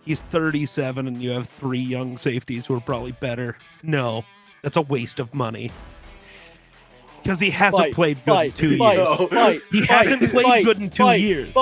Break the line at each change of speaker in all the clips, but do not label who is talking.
he's 37 and you have 3 young safeties who are probably better. No, that's a waste of money. Because he hasn't played good in 2 years. He hasn't played good in 2 years.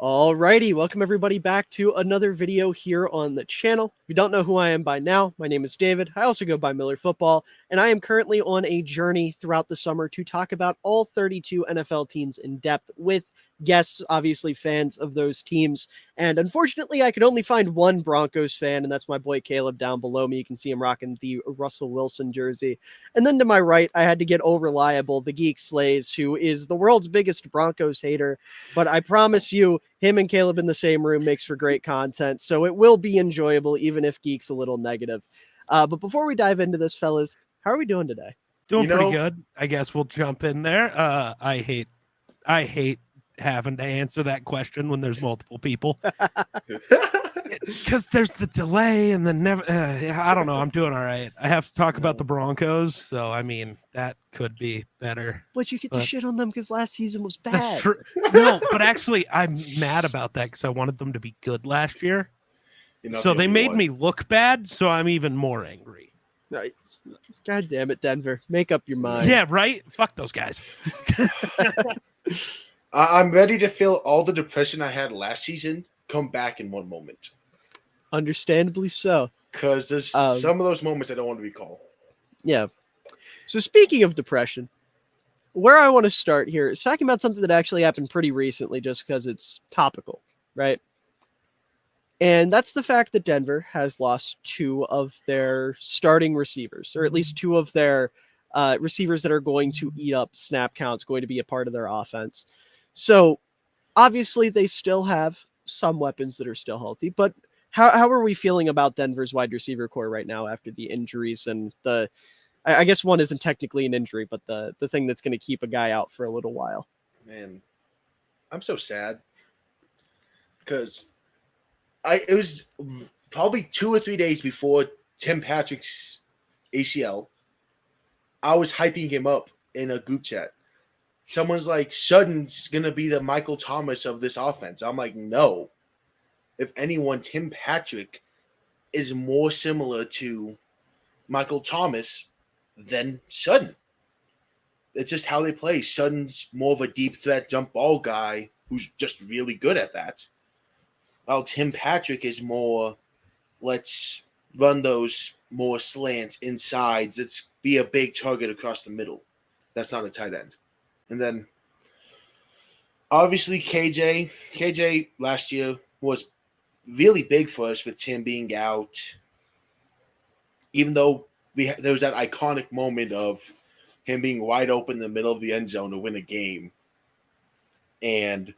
Alrighty, welcome everybody back to another video here on the channel. If you don't know who I am by now, my name is David. I also go by Miller Football, and I am currently on a journey throughout the summer to talk about all 32 NFL teams in depth with guests, obviously fans of those teams. And unfortunately, I could only find one Broncos fan, and that's my boy Kaleb down below me. You can see him rocking the Russell Wilson jersey. And then to my right, I had to get old reliable, TheGeekSlays, who is the world's biggest Broncos hater. But I promise you, him and Kaleb in the same room makes for great content. So it will be enjoyable, even if Geek's a little negative. But before we dive into this, fellas, how are we doing today?
Doing pretty good. I guess we'll jump in there. I hate having to answer that question when there's multiple people. Because there's the delay and the never. I don't know. I'm doing all right. I have to talk about the Broncos, so I mean that could be better.
But you get to shit on them because last season was bad.
That's true. No, but actually, I'm mad about that because I wanted them to be good last year. So they made me look bad, so I'm even more angry.
God damn it, Denver. Make up your mind.
Yeah, right? Fuck those guys.
I'm ready to feel all the depression I had last season come back in one moment.
Understandably so.
Because there's some of those moments I don't want to recall.
Yeah. So speaking of depression, where I want to start here is talking about something that actually happened pretty recently just because it's topical, right? And that's the fact that Denver has lost 2 of their starting receivers, or at least 2 of their receivers that are going to eat up snap counts, going to be a part of their offense. So obviously they still have some weapons that are still healthy, but how are we feeling about Denver's wide receiver core right now after the injuries and I guess one isn't technically an injury, but the thing that's going to keep a guy out for a little while?
Man, I'm so sad because it was probably 2 or 3 days before Tim Patrick's ACL. I was hyping him up in a group chat. Someone's like, Sutton's going to be the Michael Thomas of this offense. I'm like, no. If anyone, Tim Patrick is more similar to Michael Thomas than Sutton. It's just how they play. Sutton's more of a deep threat jump ball guy who's just really good at that. While Tim Patrick is more, let's run those more slants, insides. Let's be a big target across the middle. That's not a tight end. And then, obviously, KJ. KJ last year was really big for us with Tim being out. Even though there was that iconic moment of him being wide open in the middle of the end zone to win a game. And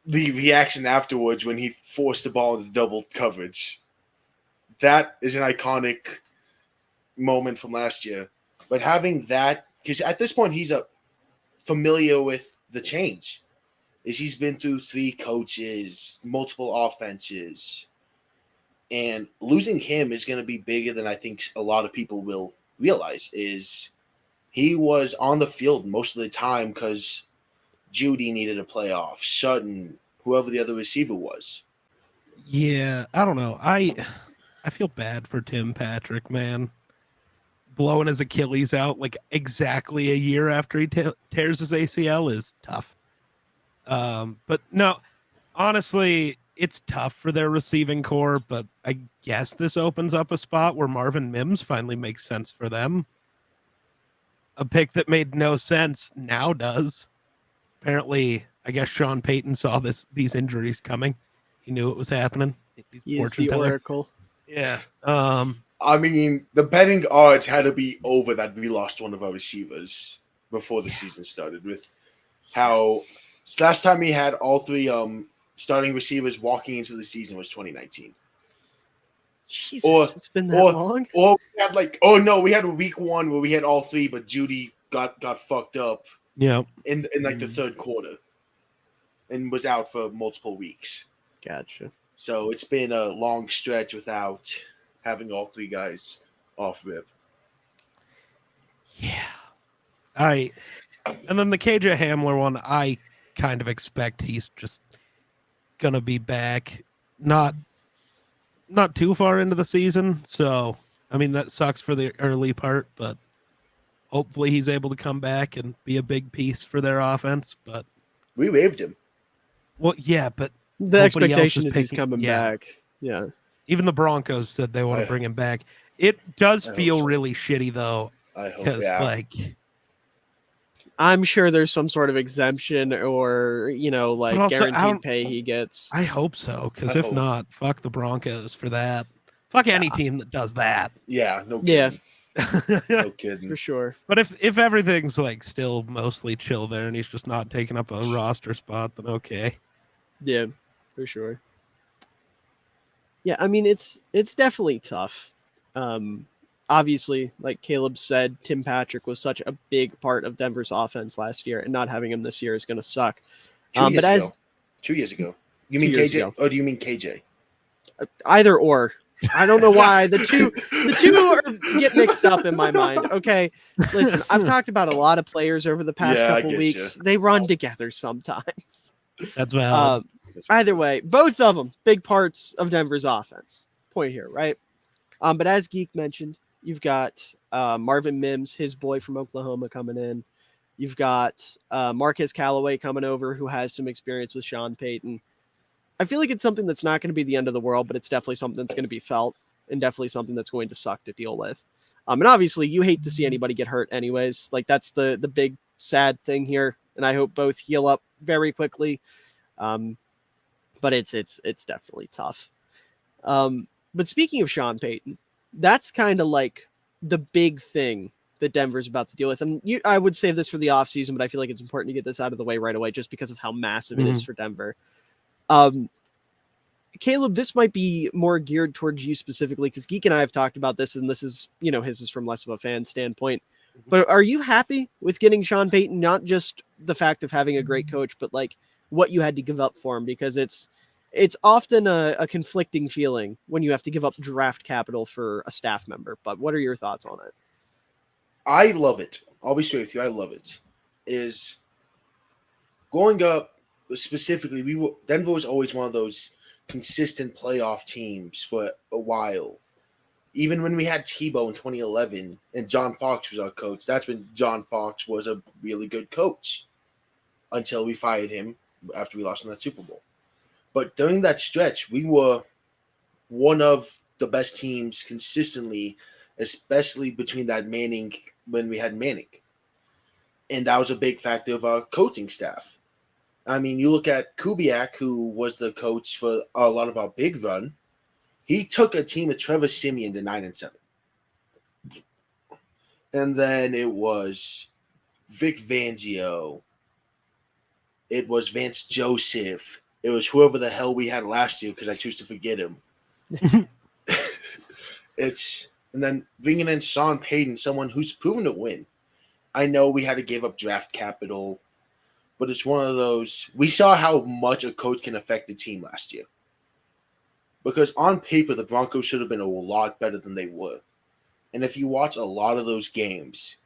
the reaction afterwards when he forced the ball into double coverage. That is an iconic moment from last year. But having that, because at this point he's familiar with the change. He's been through 3 coaches, multiple offenses. And losing him is going to be bigger than I think a lot of people will realize. Is he was on the field most of the time because Judy needed a playoff, Sutton, whoever the other receiver was.
Yeah, I don't know. I feel bad for Tim Patrick, man. Blowing his Achilles out like exactly a year after he tears his ACL is tough. But no, honestly, it's tough for their receiving core, but I guess this opens up a spot where Marvin Mims finally makes sense for them. A pick that made no sense now does. Apparently, I guess Sean Payton saw these injuries coming. He knew it was happening.
He's the oracle.
Yeah.
I mean, the betting odds had to be over that we lost one of our receivers before the season started. With how last time we had all 3 starting receivers walking into the season was 2019.
Jesus, it's been that long?
Or we had we had week 1 where we had all 3, but Judy got fucked up.
Yeah.
In like the 3rd quarter, and was out for multiple weeks.
Gotcha.
So it's been a long stretch without having all 3 guys off rip.
Yeah. And then the KJ Hamler one, I kind of expect he's just gonna be back not too far into the season. So I mean that sucks for the early part, but hopefully he's able to come back and be a big piece for their offense. But
We waived him.
well, yeah, but
The
nobody else
expectation is he's
picking-
coming
yeah.
back. Yeah.
Even the Broncos said they want
I-
to bring him back. It does
I hope
feel
so.
really shitty though,
I hope.
because
Yeah.
like
I'm sure there's some sort of exemption or, like
also, I
guaranteed
don't-
pay he gets.
I hope so, because
I
if
hope.
not, fuck the Broncos for that. Fuck any team that does that.
Yeah. No
Yeah.
kidding. No kidding.
For sure.
But if everything's like still mostly chill there and he's just not taking up a roster spot, then okay.
Yeah, for sure. Yeah, I mean it's definitely tough. Obviously, like Caleb said, Tim Patrick was such a big part of Denver's offense last year, and not having him this year is going to suck.
2 years
but
ago. 2 years ago. You
2
mean
years
KJ?
ago.
Or do you mean KJ?
Either or, I don't know why the two get mixed up in my mind. Okay, listen, I've talked about a lot of players over the past
Yeah, I
couple
get
weeks. They run together sometimes.
That's valid.
Either way, both of them big parts of Denver's offense. Point here, right? But as Geek mentioned, you've got Marvin Mims, his boy from Oklahoma, coming in. You've got Marquez Callaway coming over, who has some experience with Sean Payton. I feel like it's something that's not going to be the end of the world, but it's definitely something that's going to be felt and definitely something that's going to suck to deal with. And obviously, you hate to see anybody get hurt anyways. Like, that's the big sad thing here. And I hope both heal up very quickly. But it's definitely tough. But speaking of Sean Payton, that's kind of like the big thing that Denver's about to deal with. And I would save this for the offseason, but I feel like it's important to get this out of the way right away just because of how massive it is for Denver. Kaleb, this might be more geared towards you specifically because Geek and I have talked about this, and this is, his is from less of a fan standpoint. But are you happy with getting Sean Payton, not just the fact of having a great coach, but like what you had to give up for him? Because it's often a conflicting feeling when you have to give up draft capital for a staff member. But what are your thoughts on it?
I love it. I'll be straight with you. I love it. Is going up specifically, Denver was always one of those consistent playoff teams for a while. Even when we had Tebow in 2011 and John Fox was our coach, that's when John Fox was a really good coach until we fired him after we lost in that Super Bowl. But during that stretch, we were one of the best teams consistently, especially between that Manning, when we had Manning. And that was a big factor of our coaching staff. I mean, you look at Kubiak, who was the coach for a lot of our big run. He took a team of Trevor Siemian to 9-7. And then it was Vic Fangio. It was Vance Joseph. It was whoever the hell we had last year because I choose to forget him. And then bringing in Sean Payton, someone who's proven to win. I know we had to give up draft capital, but it's one of those. We saw how much a coach can affect a team last year. Because on paper, the Broncos should have been a lot better than they were. And if you watch a lot of those games,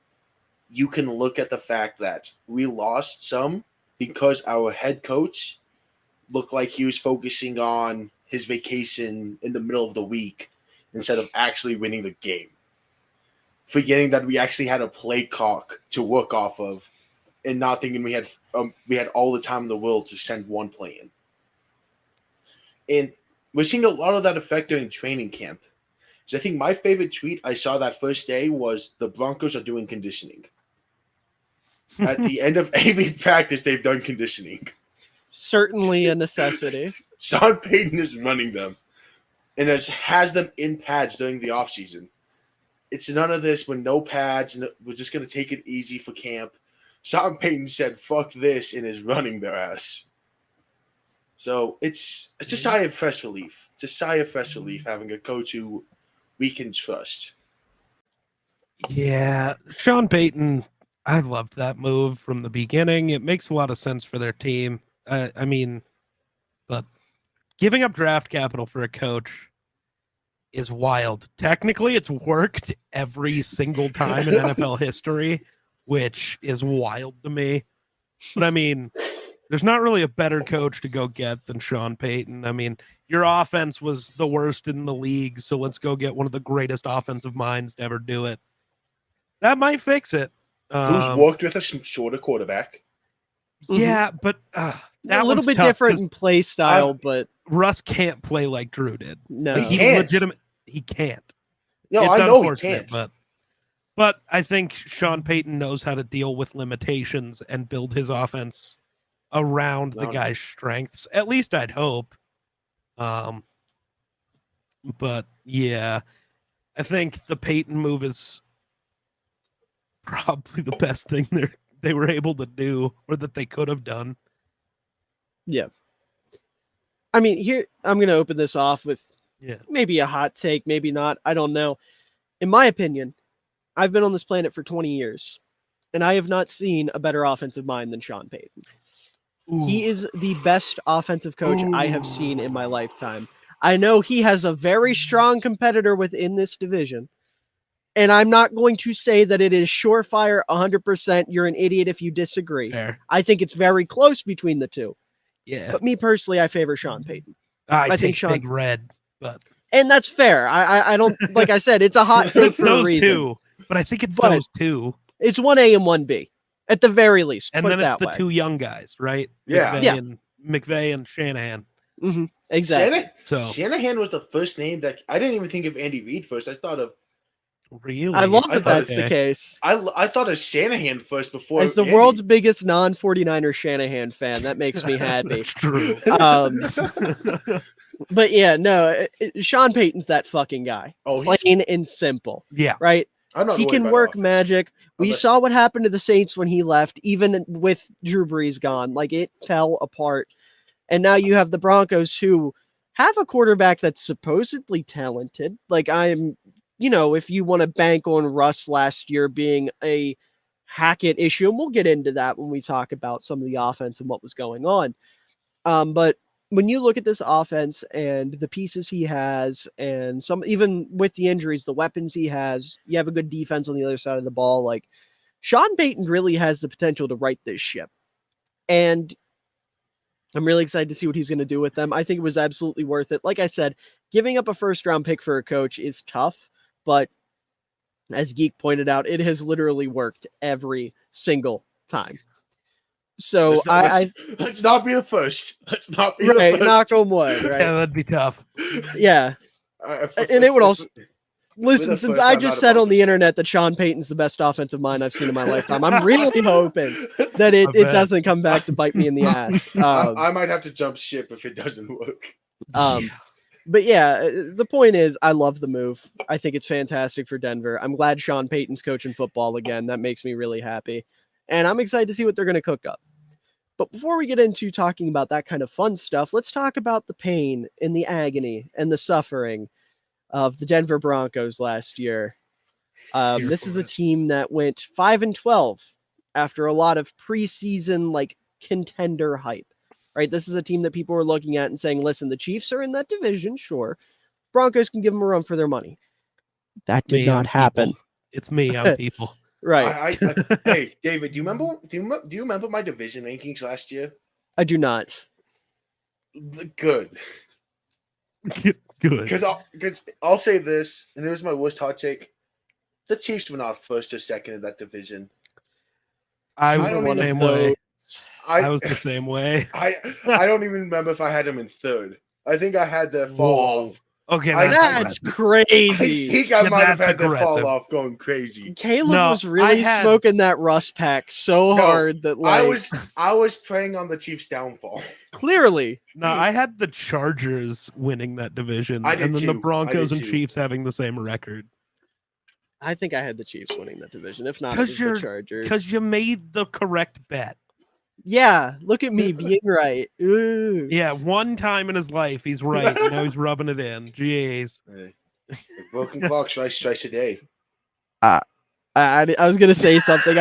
you can look at the fact that we lost some because our head coach looked like he was focusing on his vacation in the middle of the week instead of actually winning the game. Forgetting that we actually had a play clock to work off of and not thinking we had all the time in the world to send one play in. And we're seeing a lot of that effect during training camp. So I think my favorite tweet I saw that first day was the Broncos are doing conditioning. At the end of every practice, they've done conditioning.
Certainly a necessity.
Sean Payton is running them and has them in pads during the offseason. It's none of this with no pads, and we're just going to take it easy for camp. Sean Payton said, fuck this, and is running their ass. So it's a sigh of fresh relief. It's a sigh of fresh relief having a coach who we can trust.
Yeah, Sean Payton, I loved that move from the beginning. It makes a lot of sense for their team. I mean, but giving up draft capital for a coach is wild. Technically, it's worked every single time in NFL history, which is wild to me. But I mean, There's not really a better coach to go get than Sean Payton. I mean, your offense was the worst in the league, so let's go get one of the greatest offensive minds to ever do it. That might fix it.
Who's worked with a shorter quarterback?
Yeah, but
a
that
little
one's
bit
tough
different
'cause
in play style, but
Russ can't play like Drew did.
no.
Like,
He can't.
He can't.
No,
It's
I know he
unfortunate,
can't.
but I think Sean Payton knows how to deal with limitations and build his offense around the guy's strengths. At least I'd hope. But yeah, I think the Payton move is probably the best thing they were able to do, or that they could have done.
Yeah. I mean, here I'm going to open this off with
Yeah.
maybe a hot take, maybe not. I don't know. In my opinion, I've been on this planet for 20 years, and I have not seen a better offensive mind than Sean Payton. He is the best offensive coach I have seen in my lifetime. I know he has a very strong competitor within this division, and I'm not going to say that it is surefire 100%. You're an idiot if you disagree.
Fair.
I think it's very close between the two.
Yeah.
But me personally, I favor Sean Payton.
I
think
think
Sean-
Big Red, but
And that's fair. I don't, like I said, it's a hot take
it's
for a
those
reason.
two. But I think it's
But-
those two.
It's 1A and 1B at the very least.
And
put
then
it
it's
that
the
way.
two young guys, right?
Yeah.
McVay and Shanahan.
Mhm, exactly.
So
Shanahan was the first name that I didn't even think of Andy Reid first. I thought of
really,
I love
I
that
thought-
that's the case.
I thought of Shanahan first before
As the
Andy.
world's biggest non-49er Shanahan fan, that makes me happy.
That's true.
But yeah, no, Sean Payton's that fucking guy.
Oh, he's-
Plain and simple,
Yeah.
right?
I'm not
He
worried
can
about
work
offense.
magic. We
Unless-
saw what happened to the Saints when he left, even with Drew Brees gone. Like, it fell apart. And now you have the Broncos, who have a quarterback that's supposedly talented. Like, if you want to bank on Russ last year being a Hackett issue, and we'll get into that when we talk about some of the offense and what was going on. But when you look at this offense and the pieces he has, and even with the injuries, the weapons he has, you have a good defense on the other side of the ball. Like, Sean Payton really has the potential to right this ship. And I'm really excited to see what he's going to do with them. I think it was absolutely worth it. Like I said, giving up a first-round pick for a coach is tough, but as Geek pointed out, it has literally worked every single time. So
let's not be the first. Let's not be
right,
the first.
knock on wood, right?
Yeah, that'd be tough.
Yeah. And it would also listen.
the
Since
first
I
time
just
out
said
of
on the
Broncos.
internet that Sean Payton's the best offensive mind I've seen in my lifetime, I'm really hoping that
I
it
bet.
doesn't come back to bite me in the ass.
I might have to jump ship if it doesn't work.
But yeah, the point is, I love the move. I think it's fantastic for Denver. I'm glad Sean Payton's coaching football again. That makes me really happy. And I'm excited to see what they're going to cook up. But before we get into talking about that kind of fun stuff, let's talk about the pain and the agony and the suffering of the Denver Broncos last year. This is a team that went 5-12 after a lot of preseason contender hype. Right, this is a team that people were looking at and saying, "Listen, the Chiefs are in that division. Sure, Broncos can give them a run for their money." That did not happen.
People. It's me. I'm people.
Right,
Hey, David, do you remember my division rankings last year?
I do not.
Good.
Good.
Because I'll say this, and here's my worst hot take: the Chiefs were not first or second in that division.
I was
don't
the
even
same
know.
way. I was the same way.
I don't even remember if I had them in third. I think I had the fall off.
Okay,
That's
I
crazy.
think I might have
that's
had the fall
aggressive.
off going crazy.
Caleb
No,
was really
I had-
smoking that Rust pack so
No,
hard that
I was preying on the Chiefs' downfall.
clearly.
No, I had the Chargers winning that division,
I did
and then the
too.
Broncos
I
and
did too.
Chiefs having the same record.
I think I had the Chiefs winning that division. If not, it
'Cause
was the
you're-
Chargers.
Because you made the correct bet.
Yeah, look at me being right. Ooh.
Yeah, one time in his life he's right. Now he's rubbing it in. Jeez.
Hey, a broken clock strikes twice a day.
I was gonna say something.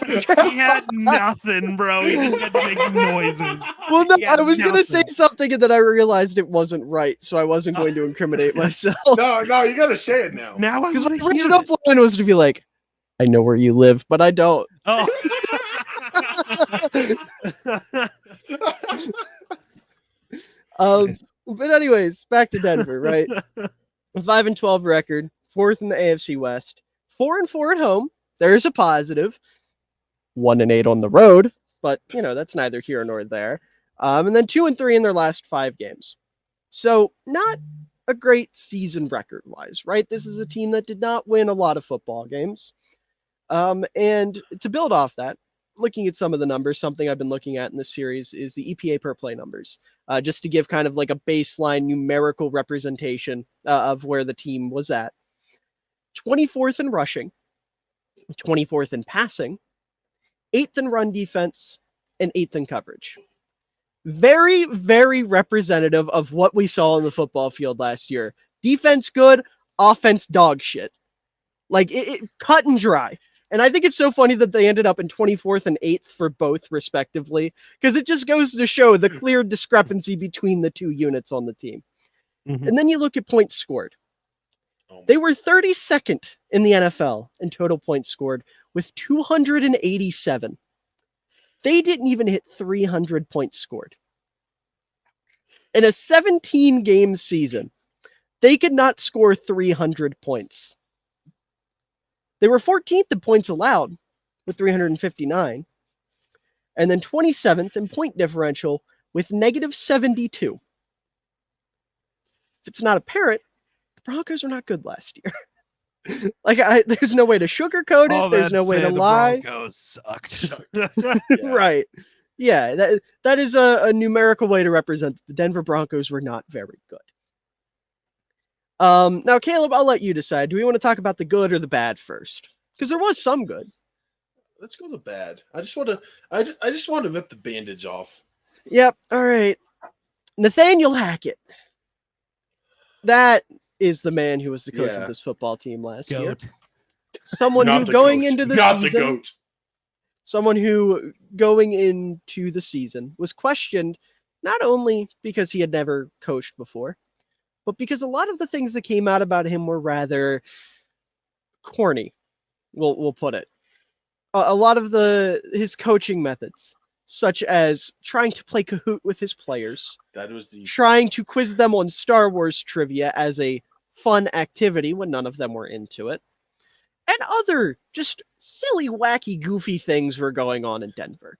He had nothing, bro. He just had to make noises.
Well, no,
Yeah,
I was gonna say
nothing.
something and then I realized it wasn't right, so I wasn't going to incriminate myself.
No, you gotta say it now.
Now I
Because
want
my
to hear
original
it.
plan was to be like, I know where you live, but I don't.
Oh. Nice.
But anyways, back to Denver, right? A 5-12 record, 4th in the AFC West, 4-4 at home. There's a positive. 1-8 on the road, but that's neither here nor there. And then 2-3 in their last 5 games. So not a great season record wise, right? This is a team that did not win a lot of football games. And to build off that, looking at some of the numbers, something I've been looking at in this series is the EPA per play numbers, just to give kind of like a baseline numerical representation of where the team was at. 24th in rushing, 24th in passing, 8th in run defense, and 8th in coverage. Very, very representative of what we saw on the football field last year. Defense good, offense dog shit. Like it cut and dry. And I think it's so funny that they ended up in 24th and 8th for both, respectively, because it just goes to show the clear discrepancy between the two units on the team.
Mhm.
And then you look at points scored. They were 32nd in the NFL in total points scored with 287. They didn't even hit 300 points scored. In a 17-game season, they could not score 300 points. They were 14th in points allowed with 359, and then 27th in point differential with negative 72. If it's not apparent, the Broncos are not good last year. There's no way to sugarcoat it.
All
There's
that
no way to
said, the
lie.
Broncos sucked.
Right. Yeah, that is a numerical way to represent that the Denver Broncos were not very good. Now, Caleb, I'll let you decide. Do we want to talk about the good or the bad first? Because there was some good.
Let's go to bad. I just want to rip the bandage off.
Yep. All right. Nathaniel Hackett. That is the man who was the coach of this football team last year. Someone who going into the season was questioned not only because he had never coached before, but because a lot of the things that came out about him were rather corny. We'll put it. A lot of his coaching methods, such as trying to play Kahoot with his players, trying to quiz them on Star Wars trivia as a fun activity when none of them were into it, and other just silly, wacky, goofy things were going on in Denver.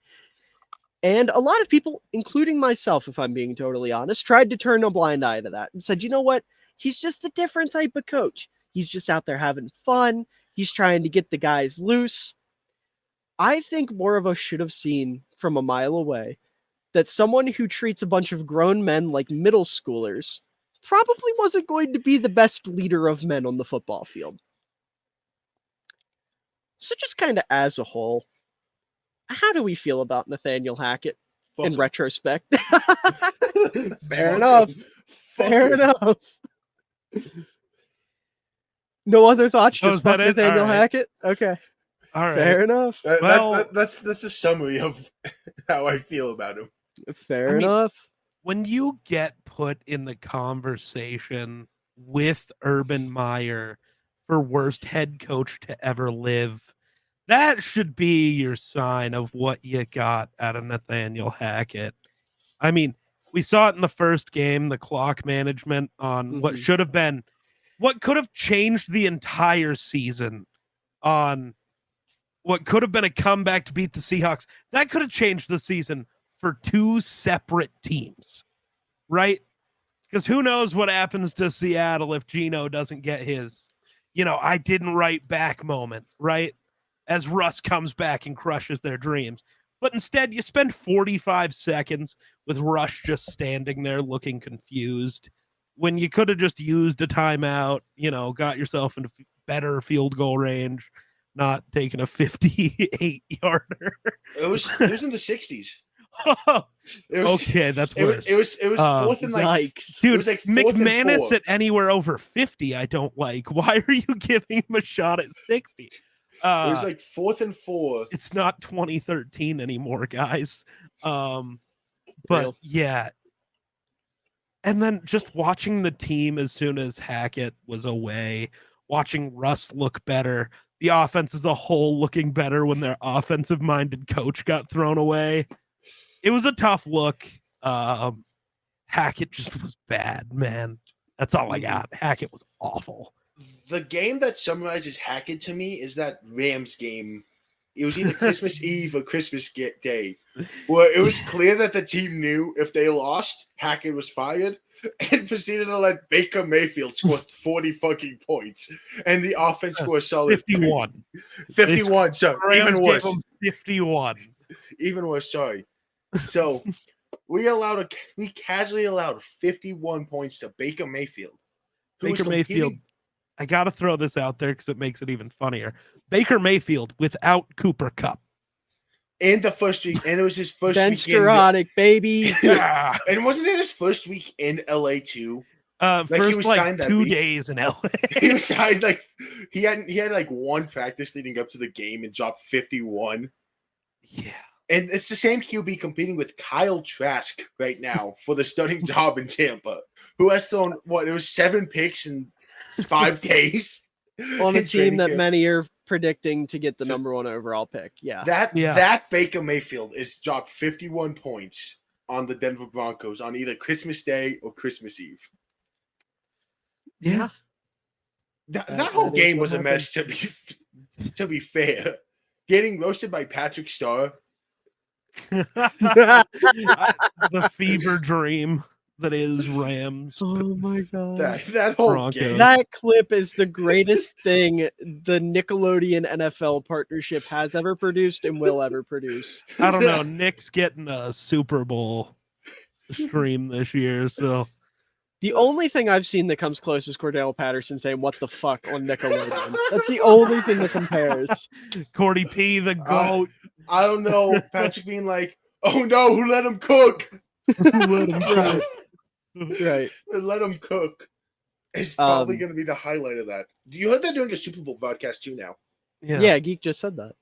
And a lot of people, including myself, if I'm being totally honest, tried to turn a blind eye to that and said, you know what? He's just a different type of coach. He's just out there having fun. He's trying to get the guys loose. I think more of us should have seen from a mile away that someone who treats a bunch of grown men like middle schoolers probably wasn't going to be the best leader of men on the football field. So just kind of as a whole, how do we feel about Nathaniel Hackett in retrospect? Fair enough. Fair enough. No other thoughts? Just fuck Nathaniel Hackett? Okay.
All right.
Fair enough.
That's a summary of how I feel about him.
Fair enough.
When you get put in the conversation with Urban Meyer for worst head coach to ever live, that should be your sign of what you got out of Nathaniel Hackett. I mean, we saw it in the first game, the clock management on what should have been, what could have changed the entire season, on what could have been a comeback to beat the Seahawks. That could have changed the season for two separate teams, right? Because who knows what happens to Seattle if Geno doesn't get his, I didn't write back moment, right? As Russ comes back and crushes their dreams. But instead, you spend 45 seconds with Russ just standing there looking confused when you could have just used a timeout, got yourself into better field goal range, not taking a 58-yarder.
It was in the 60s.
Okay, that's worse.
It was fourth and
dude.
It was like
McManus at anywhere over 50, I don't like. Why are you giving him a shot at 60?
It was like 4th and 4.
It's not 2013 anymore, guys. But yeah. And then just watching the team as soon as Hackett was away, watching Russ look better, the offense as a whole looking better when their offensive-minded coach got thrown away. It was a tough look. Hackett just was bad, man. That's all I got. Hackett was awful.
The game that summarizes Hackett to me is that Rams game. It was either Christmas Eve or Christmas Day, where it was clear that the team knew if they lost, Hackett was fired, and proceeded to let Baker Mayfield score 40 fucking points, and the offense score solid
51.
51. So even worse.
51.
Even worse. Sorry. So we casually allowed 51 points to Baker Mayfield.
Baker Mayfield. I got to throw this out there because it makes it even funnier. Baker Mayfield without Cooper Kupp.
In the first week, and it was his first
Ben
week
Skoranek, baby.
Yeah.
And wasn't it his first week in LA too?
First like 2 days in LA.
He was signed he had like one practice leading up to the game and dropped 51.
Yeah.
And it's the same QB competing with Kyle Trask right now for the starting job in Tampa, who has thrown it was 7 picks in 5 days.
On a team that many are predicting to get the number 1 overall pick. Yeah.
That Baker Mayfield is dropped 51 points on the Denver Broncos on either Christmas Day or Christmas Eve.
Yeah.
That whole game was a mess, to be fair. Getting roasted by Patrick Starr.
The fever dream that is Rams.
Oh my god.
That whole
Broncos.
game.
That clip is the greatest thing the Nickelodeon NFL partnership has ever produced and will ever produce.
I don't know. Nick's getting a Super Bowl stream this year, so
The only thing I've seen that comes close is Cordell Patterson saying "What the fuck" on Nickelodeon. That's the only thing that compares.
Cordy P, the GOAT.
I don't know. Patrick being like, "Oh no, who let him cook?"
Let him
Right. Right.
Let him cook. It's probably going to be the highlight of that. You heard they're doing a Super Bowl broadcast too now.
Yeah, Geek just said that.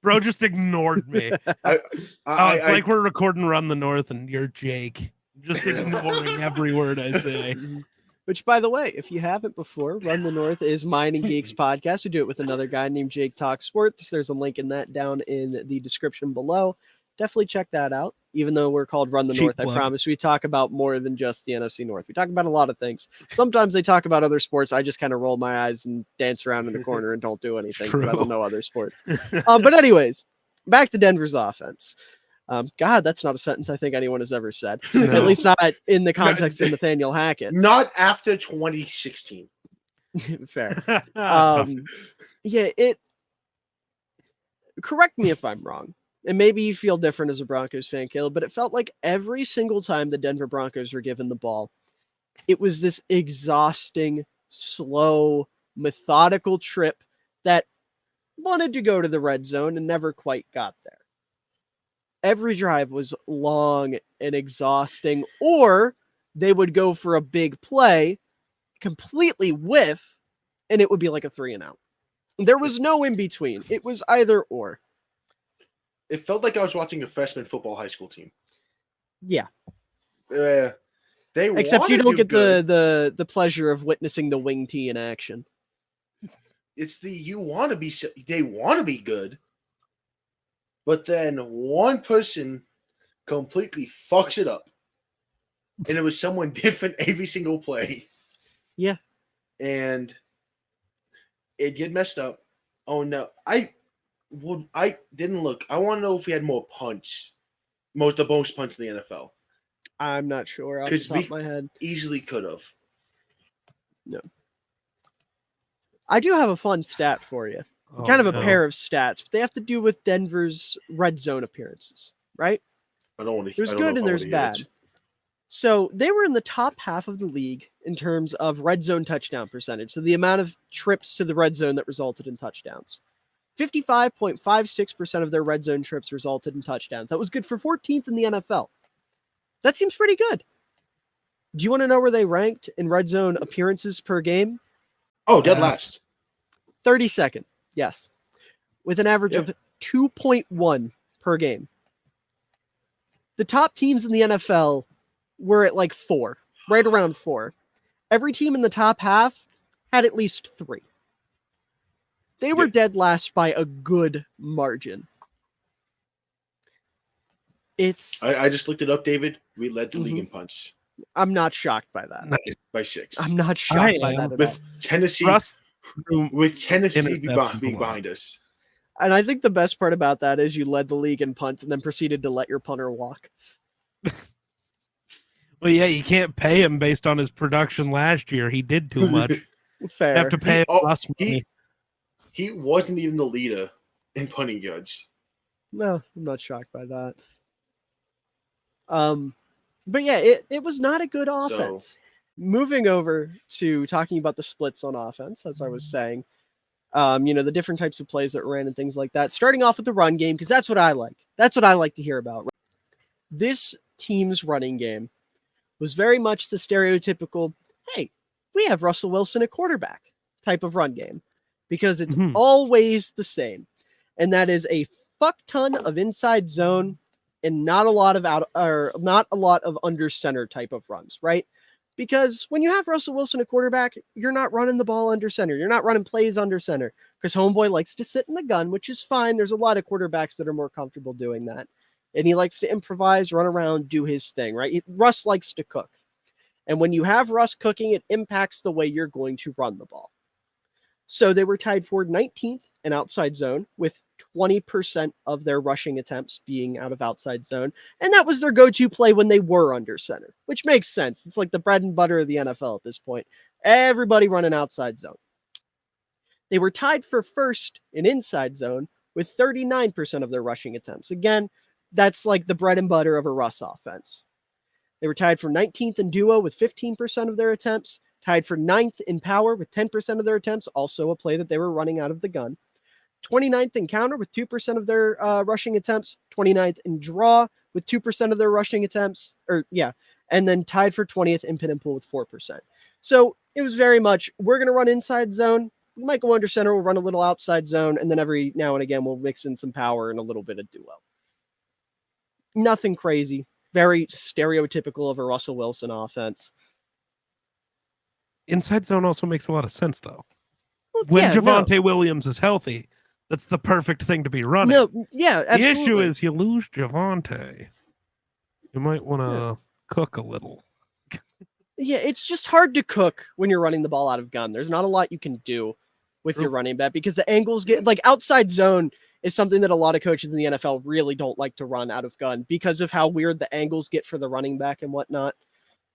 Bro just ignored me. It's like we're recording Run the North and you're Jake. Just ignoring every word I say.
Which, by the way, if you haven't before, Run the North is mine and Geek's podcast. We do it with another guy named Jake Talk Sports. There's a link in that down in the description below. Definitely check that out. Even though we're called Run the
Cheap
North,
plug.
I promise we talk about more than just the NFC North. We talk about a lot of things. Sometimes they talk about other sports. I just kind of roll my eyes and dance around in the corner and don't do anything because I don't know other sports. But anyways, back to Denver's offense. God, that's not a sentence I think anyone has ever said.
No.
At least not in the context of Nathaniel Hackett.
Not after 2016.
Fair.
Tough.
Yeah, correct me if I'm wrong. And maybe you feel different as a Broncos fan, Kaleb, but it felt like every single time the Denver Broncos were given the ball, it was this exhausting, slow, methodical trip that wanted to go to the red zone and never quite got there. Every drive was long and exhausting, or they would go for a big play, completely whiff, and it would be like a 3-and-out. There was no in between. It was either or.
It felt like I was watching a freshman football high school team.
Yeah.
They
Except you don't get
good.
the pleasure of witnessing the wing tee in action.
It's they want to be good, but then one person completely fucks it up. And it was someone different every single play.
Yeah.
And it get messed up. Oh no. I didn't look. I want to know if we had more punts. The most punts in the NFL.
I'm not sure off the top of my head.
Easily could have.
No. I do have a fun stat for you. Kind of a pair of stats, but they have to do with Denver's red zone appearances, right?
I don't want to.
There's good and there's bad. So they were in the top half of the league in terms of red zone touchdown percentage. So the amount of trips to the red zone that resulted in touchdowns. 55.56% of their red zone trips resulted in touchdowns. That was good for 14th in the NFL. That seems pretty good. Do you want to know where they ranked in red zone appearances per game?
Oh, dead last.
32nd, yes. With an average of 2.1 per game. The top teams in the NFL were at like 4, right around 4. Every team in the top half had at least 3. They were dead last by a good margin. It's
I just looked it up, David. We led the league
Mhm.
in punts
I'm not shocked by that.
Nice.
by 6.
I'm not shocked by
am.
that at all.
With Tennessee,
Russ threw
being
interceptions a lot.
behind us.
And I think the best part about that is you led the league in punts and then proceeded to let your punter walk.
Well, yeah, you can't pay him based on his production last year. He did too much. You
Fair.
have to pay Russ money.
He wasn't even the leader in punting yards.
No, I'm not shocked by that. But yeah, it was not a good offense. Moving over to talking about the splits on offense, as I was saying, the different types of plays that ran and things like that. Starting off with the run game, because that's what I like. That's what I like to hear about. This team's running game was very much the stereotypical, hey, we have Russell Wilson at quarterback type of run game, because it's always the same. And that is a fuck ton of inside zone and not a lot of under center type of runs, right? Because when you have Russell Wilson at quarterback, you're not running the ball under center. You're not running plays under center because homeboy likes to sit in the gun, which is fine. There's a lot of quarterbacks that are more comfortable doing that. And he likes to improvise, run around, do his thing, right? Russ likes to cook. And when you have Russ cooking, it impacts the way you're going to run the ball. So they were tied for 19th in outside zone with 20% of their rushing attempts being out of outside zone. And that was their go-to play when they were under center, which makes sense. It's like the bread and butter of the NFL at this point. Everybody running outside zone. They were tied for first in inside zone with 39% of their rushing attempts. Again, that's like the bread and butter of a Russ offense. They were tied for 19th in duo with 15% of their attempts, tied for 9th in power with 10% of their attempts, also a play that they were running out of the gun. 29th in counter with 2% of their rushing attempts, 29th in draw with 2% of their rushing attempts, and then tied for 20th in pin and pull with 4%. So it was very much, we're going to run inside zone. We might go under center. We'll run a little outside zone. And then every now and again, we'll mix in some power and a little bit of duo. Nothing crazy. Very stereotypical of a Russell Wilson offense.
Inside zone also makes a lot of sense, though. When Javonte Williams is healthy, that's the perfect thing to be running.
No, yeah, absolutely.
The issue is you lose Javonte. You might want to cook a little.
Yeah, it's just hard to cook when you're running the ball out of gun. There's not a lot you can do with your running back because the angles get like outside zone is something that a lot of coaches in the NFL really don't like to run out of gun because of how weird the angles get for the running back and whatnot.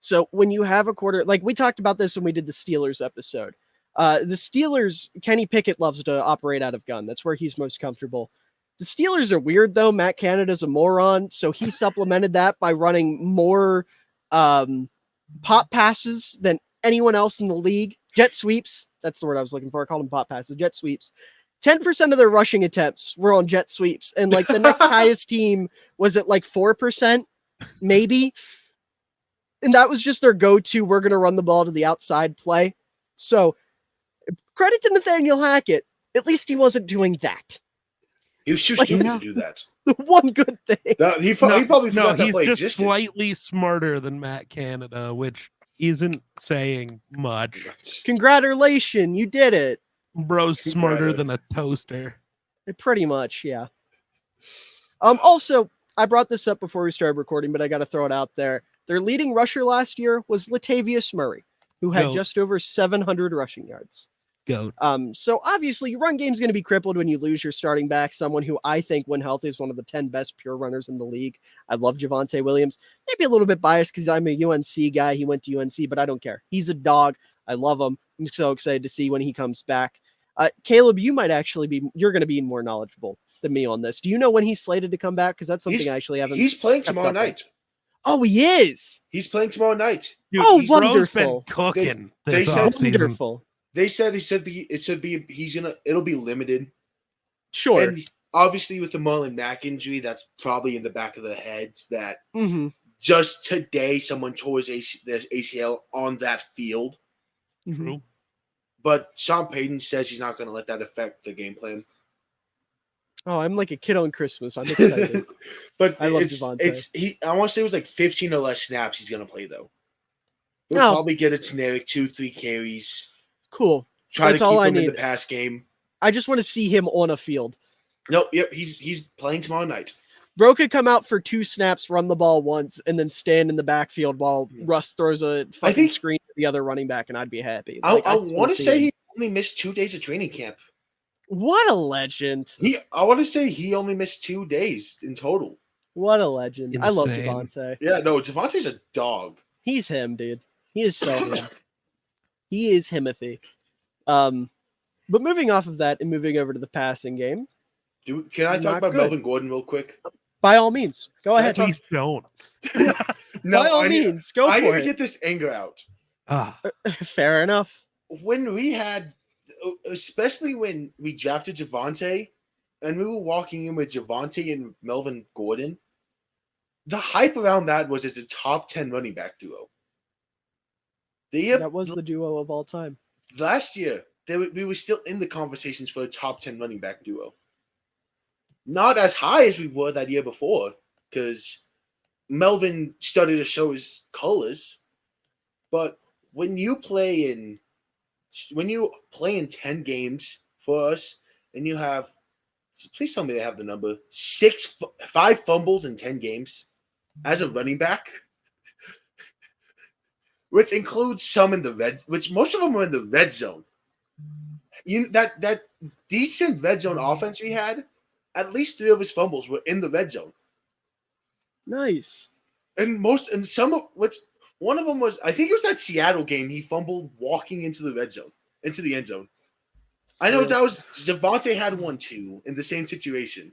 So when you have a quarter, like we talked about this when we did the Steelers episode, the Steelers, Kenny Pickett loves to operate out of gun. That's where he's most comfortable. The Steelers are weird though. Matt Canada's a moron. So he supplemented that by running more pop passes than anyone else in the league. Jet sweeps. That's the word I was looking for. I called them pop passes. Jet sweeps. 10% of their rushing attempts were on jet sweeps. And like the next highest team was at like 4%, maybe. And that was just their go-to. We're going to run the ball to the outside play. So credit to Nathaniel Hackett. At least he wasn't doing that.
He was too stupid to do that.
One good thing.
He probably forgot that
he's
play
just
existed.
Slightly smarter than Matt Canada, which isn't saying much.
Congratulations, you did it.
Bro's smarter than a toaster.
Pretty much, yeah. Also, I brought this up before we started recording, but I got to throw it out there. Their leading rusher last year was Latavius Murray, who had just over 700 rushing yards.
Goat.
So obviously your run game is going to be crippled when you lose your starting back, someone who I think when healthy is one of the 10 best pure runners in the league. I love Javonte Williams. Maybe a little bit biased because I'm a UNC guy. He went to UNC, but I don't care. He's a dog. I love him. I'm so excited to see when he comes back. Kaleb, you're going to be more knowledgeable than me on this. Do you know when he's slated to come back? Because that's something I actually haven't.
He's playing tomorrow night.
Oh, he is.
He's playing tomorrow night.
Dude,
wonderful.
Been cooking.
They said
wonderful.
They said it'll be limited.
Sure.
And obviously with the Marlon Mack injury, that's probably in the back of the heads that just today someone tore his ACL on that field.
True.
But Sean Payton says he's not going to let that affect the game plan.
Oh, I'm like a kid on Christmas. I'm excited.
But
I love Javonte.
I want to say it was like 15 or less snaps he's going to play though. He'll probably get a generic 2-3 carries.
Cool.
Try to keep him in the pass game.
I just want to see him on a field.
Nope. Yep. He's playing tomorrow night.
Bro could come out for 2 snaps, run the ball once, and then stand in the backfield while Russ throws a fucking screen to the other running back, and I'd be happy. Like,
I want to say he only missed 2 days of training camp.
What a legend.
I want to say he only missed 2 days in total.
What a legend. I love
Insane.
Javonte.
Yeah, no, Javonte's a dog.
He's him, dude. He is so him. He is Himothy. But moving off of that and moving over to the passing game,
Can I talk about Melvin Gordon real quick?
by all means, go ahead.
Please don't.
By all means, go for it.
I need to get this anger out.
Fair enough.
When we had, especially when we drafted Javonte, and we were walking in with Javonte and Melvin Gordon, the hype around that was it's a top 10 running back duo.
That was the duo of all time.
Last year, we were still in the conversations for a top 10 running back duo. Not as high as we were that year before, because Melvin started to show his colors. But when you play in 10 games for us, and you have, please tell me they have the number, 5 fumbles in 10 games as a running back, which includes some in the which most of them were in the red zone. That decent red zone offense we had, at least 3 of his fumbles were in the red zone.
Nice.
And some of one of them was, I think it was that Seattle game, he fumbled walking into the red zone, into the end zone. I know that was Javonte had one too in the same situation.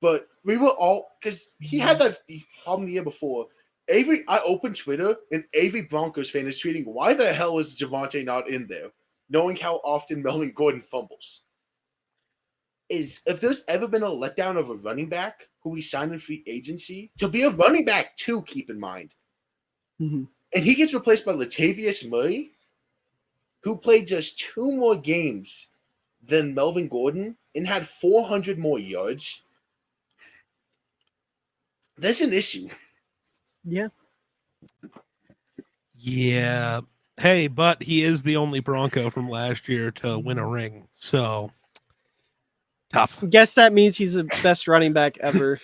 But we were all, because he had that problem the year before. I opened Twitter and every Broncos fan is tweeting, why the hell is Javonte not in there? Knowing how often Melvin Gordon fumbles. If there's ever been a letdown of a running back who we signed in free agency, to be a running back too, keep in mind.
Mm-hmm.
And he gets replaced by Latavius Murray, who played just 2 more games than Melvin Gordon and had 400 more yards. That's an issue.
Yeah.
Yeah. Hey, but he is the only Bronco from last year to win a ring. So tough.
Guess that means he's the best running back ever.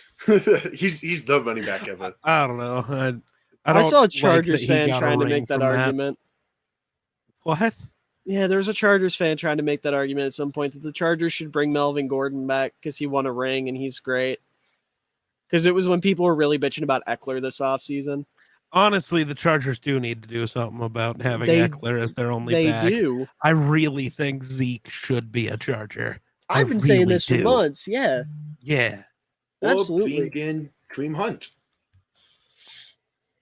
he's the running back ever.
I don't know.
I saw a Chargers fan trying to make that argument.
What?
Yeah, there was a Chargers fan trying to make that argument at some point that the Chargers should bring Melvin Gordon back because he won a ring and he's great. Because it was when people were really bitching about Eckler this offseason.
Honestly, the Chargers do need to do something about having Eckler as their only back.
They do.
I really think Zeke should be a Charger.
I've been saying this for months. Yeah.
Yeah.
Absolutely.
Again, Kareem Hunt.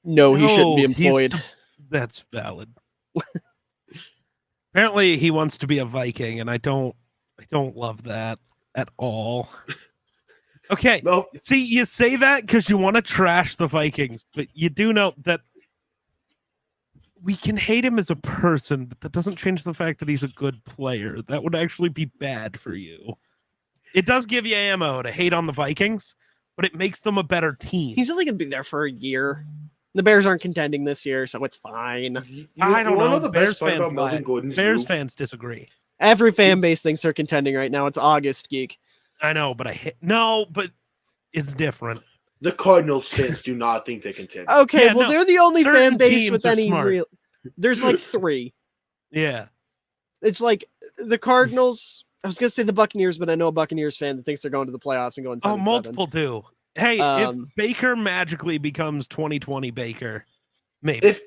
No, he shouldn't be employed.
That's valid. Apparently, he wants to be a Viking, and I don't love that at all. Okay,
no.
See, you say that because you want to trash the Vikings, but you do know that we can hate him as a person, but that doesn't change the fact that he's a good player. That would actually be bad for you. It does give you ammo to hate on the Vikings, but it makes them a better team.
He's only going to be there for a year. The Bears aren't contending this year, so it's fine.
I don't know.
The best part about Melvin Gordon's
Bears
move?
fans disagree.
Every fan base thinks they're contending right now. It's August, Geek.
I know, but but it's different.
The Cardinals fans do not think they contend.
Okay, they're the only fan base with any
smart.
real. There's like 3.
Yeah.
It's like the Cardinals. I was going to say the Buccaneers, but I know a Buccaneers fan that thinks they're going to the playoffs and going 10-7.
Multiple do. Hey, if Baker magically becomes 2020 Baker, maybe.
If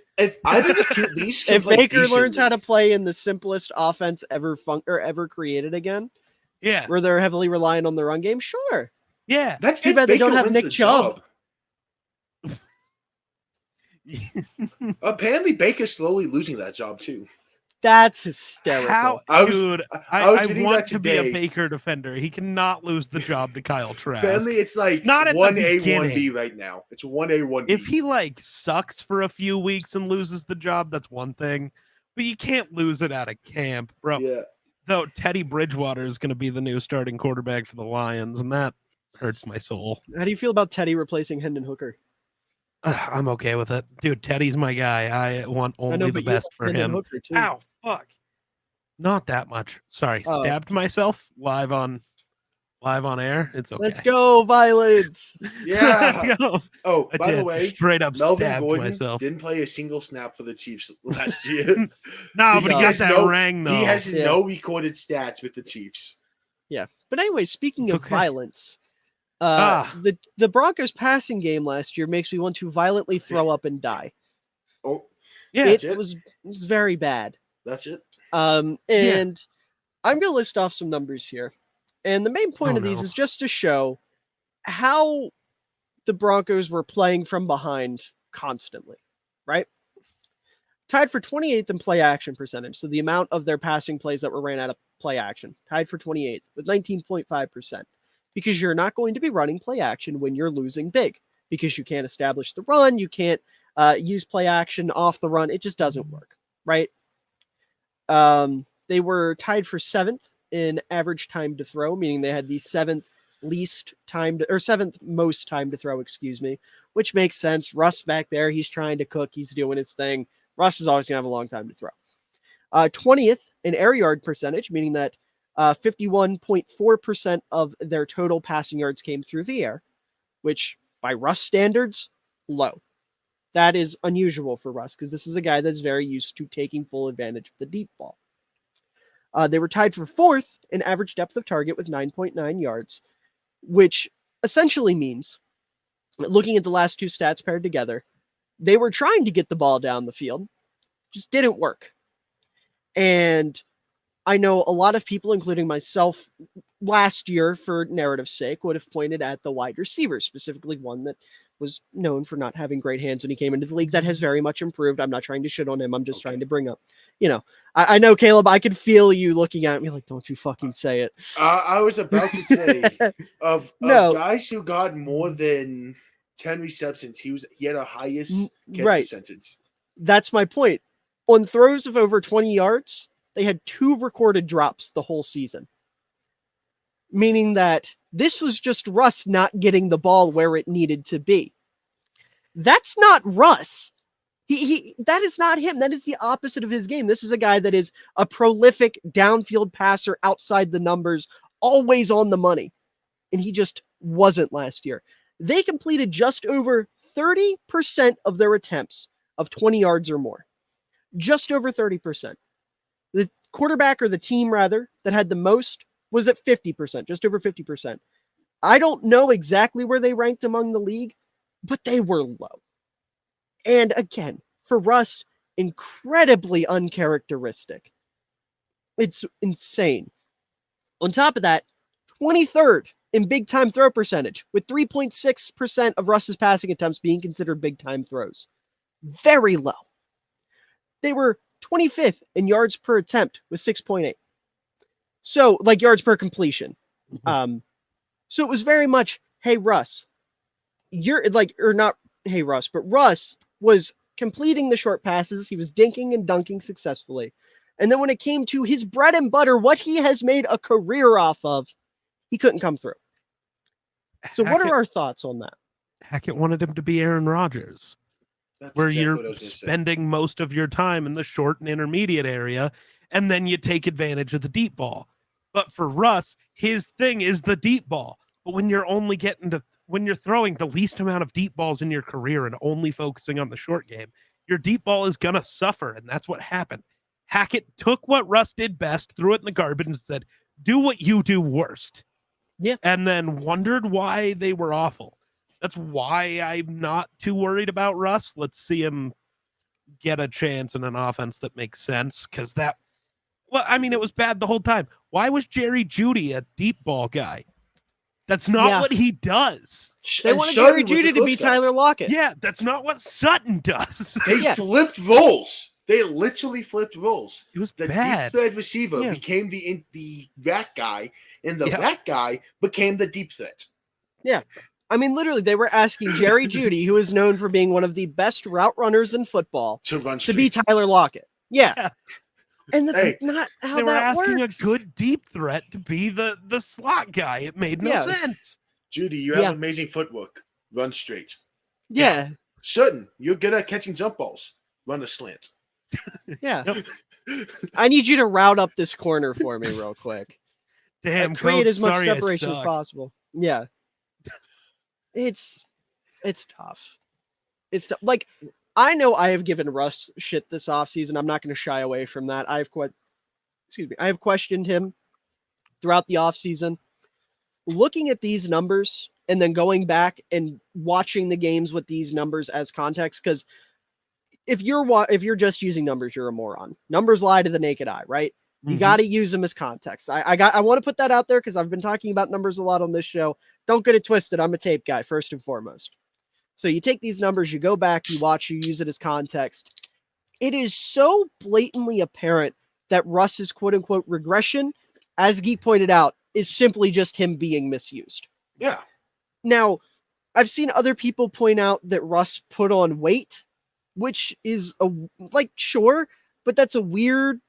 either the QBs
if Baker learns how to play in the simplest offense ever created again,
yeah,
where they're heavily relying on the run game, sure.
Yeah,
that's too bad they don't have Nick Chubb.
Apparently, Baker's slowly losing that job too.
That's hysterical.
I want to be a Baker defender. He cannot lose the job to Kyle Trask.
Apparently, it's like
not
1A, 1B right now. It's 1A, 1B.
If he sucks for a few weeks and loses the job, that's one thing. But you can't lose it out of camp, bro.
Yeah.
Though Teddy Bridgewater is going to be the new starting quarterback for the Lions, and that hurts my soul.
How do you feel about Teddy replacing Hendon Hooker?
I'm okay with it. Dude, Teddy's my guy. I want only the best for him. Ow, fuck. Not that much. Sorry, stabbed myself live on Live on air. It's okay.
Let's go, violence.
Yeah.
Let's go.
Oh,
I
by the
did.
way,
Straight up
Melvin
stabbed
Gordon
myself.
didn't play a single snap for the Chiefs last year.
No, but he got
has
that ring though.
He has no recorded stats with the Chiefs.
Yeah. But anyway, speaking
It's
of
okay.
violence,
Ah.
the Broncos passing game last year makes me want to violently throw up and die.
Oh,
Yeah,
it was very bad.
That's it.
And I'm going to list off some numbers here. And the main point of these
no.
is just to show how the Broncos were playing from behind constantly, right? Tied for 28th in play action percentage. So the amount of their passing plays that were ran out of play action. Tied for 28th with 19.5%. Because you're not going to be running play action when you're losing big. Because you can't establish the run. You can't use play action off the run. It just doesn't work, right? They were tied for 7th in average time to throw, meaning they had the 7th most time to throw, which makes sense. Russ back there, he's trying to cook, he's doing his thing. Russ is always going to have a long time to throw. 20th in air yard percentage, meaning that 51.4% of their total passing yards came through the air, which by Russ standards, low. That is unusual for Russ because this is a guy that's very used to taking full advantage of the deep ball. They were tied for 4th in average depth of target with 9.9 yards, which essentially means, looking at the last two stats paired together, they were trying to get the ball down the field, just didn't work. And I know a lot of people, including myself, last year, for narrative's sake, would have pointed at the wide receiver, specifically one that was known for not having great hands when he came into the league. That has very much improved. I'm not trying to shit on him. I'm just trying to bring up, I know, Caleb, I could feel you looking at me like, don't you fucking say it.
I was about to say, of guys who got more than 10 receptions, he had a highest catch percentage.
That's my point. On throws of over 20 yards, they had 2 recorded drops the whole season. Meaning that this was just Russ not getting the ball where it needed to be. That's not Russ. That is not him. That is the opposite of his game. This is a guy that is a prolific downfield passer outside the numbers, always on the money. And he just wasn't last year. They completed just over 30% of their attempts of 20 yards or more. Just over 30%. The quarterback, or the team rather, that had the most was at 50%, just over 50%. I don't know exactly where they ranked among the league, but they were low. And again, for Russ, incredibly uncharacteristic. It's insane. On top of that, 23rd in big time throw percentage, with 3.6% of Russ's passing attempts being considered big time throws. Very low. They were 25th in yards per attempt with 6.8. So, like, yards per completion. So it was very much, hey, Russ, but Russ was completing the short passes. He was dinking and dunking successfully. And then when it came to his bread and butter, what he has made a career off of, he couldn't come through. So what are our thoughts on that?
Hackett wanted him to be Aaron Rodgers.
That's
where
exactly
you're spending most of your time in the short and intermediate area, and then you take advantage of the deep ball. But for Russ, his thing is the deep ball. But when you're when you're throwing the least amount of deep balls in your career and only focusing on the short game, your deep ball is going to suffer. And that's what happened. Hackett took what Russ did best, threw it in the garbage, and said, do what you do worst.
Yeah.
And then wondered why they were awful. That's why I'm not too worried about Russ. Let's see him get a chance in an offense that makes sense. Because it was bad the whole time. Why was Jerry Jeudy a deep ball guy? That's not what he does.
They wanted Jerry Jeudy to be Tyler Lockett.
Yeah, that's not what Sutton does.
They flipped roles. They literally flipped roles.
It was
the
bad.
deep threat receiver became the rat guy, and the rat guy became the deep threat.
Yeah. I mean, literally, they were asking Jerry Jeudy, who is known for being one of the best route runners in football, to be Tyler Lockett. Yeah. And that's not how
they were asking
works.
A good deep threat to be the slot guy. It made no sense.
Judy, you have amazing footwork. Run straight.
Yeah.
Sutton, you're good at catching jump balls. Run a slant.
Yeah. I need you to route up this corner for me real quick.
Damn,
create
coach,
as much
sorry I
separation as
suck.
possible. Yeah, it's tough. It's tough. Like, I know I have given Russ shit this offseason. I'm not going to shy away from that. I have questioned him throughout the offseason. Looking at these numbers and then going back and watching the games with these numbers as context, because if you're just using numbers, you're a moron. Numbers lie to the naked eye, right? You got to use them as context. I want to put that out there because I've been talking about numbers a lot on this show. Don't get it twisted. I'm a tape guy first and foremost. So you take these numbers, you go back, you watch, you use it as context. It is so blatantly apparent that Russ's quote unquote regression, as Geek pointed out, is simply just him being misused.
Yeah.
Now, I've seen other people point out that Russ put on weight, which is sure, but that's a weird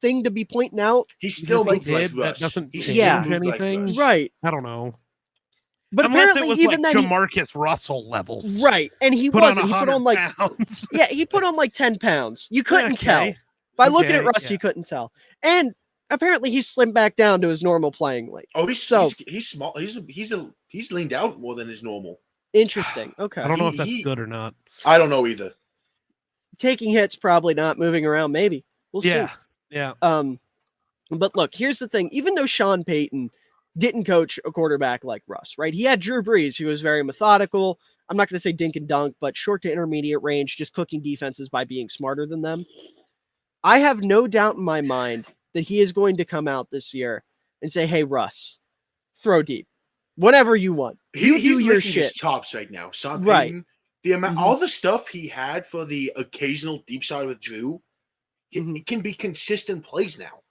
thing to be pointing out.
He still
If he
moved like
did,
Russ.
that doesn't
He
change
Yeah.
moved like
anything.
Russ.
Right.
I don't know.
But
Unless
apparently
it was
even
like
then
Jamarcus Russell levels.
right. And he
Put on
wasn't. He put
100
on like
pounds.
yeah, he put on like 10 pounds. You couldn't tell.
Okay.
By looking at
Okay,
Russ,
yeah.
you couldn't tell. And apparently he slimmed back down to his normal playing weight.
Oh, he's
So-
he's small. He's leaned out more than his normal.
Interesting. Okay.
I don't know if that's
He-
good or not.
I don't know either.
Taking hits, probably not. Moving around, maybe. We'll see.
Yeah.
But look, here's the thing. Even though Sean Payton didn't coach a quarterback like Russ, right? He had Drew Brees, who was very methodical. I'm not going to say dink and dunk, but short to intermediate range, just cooking defenses by being smarter than them. I have no doubt in my mind that he is going to come out this year and say, hey, Russ, throw deep. Whatever you want. You
He's
do your
licking his
shit.
chops right now. Sean
Right.
Payton, the amount,
Mhm.
all the stuff he had for the occasional deep shot with Drew,
Mhm.
it can be consistent plays now.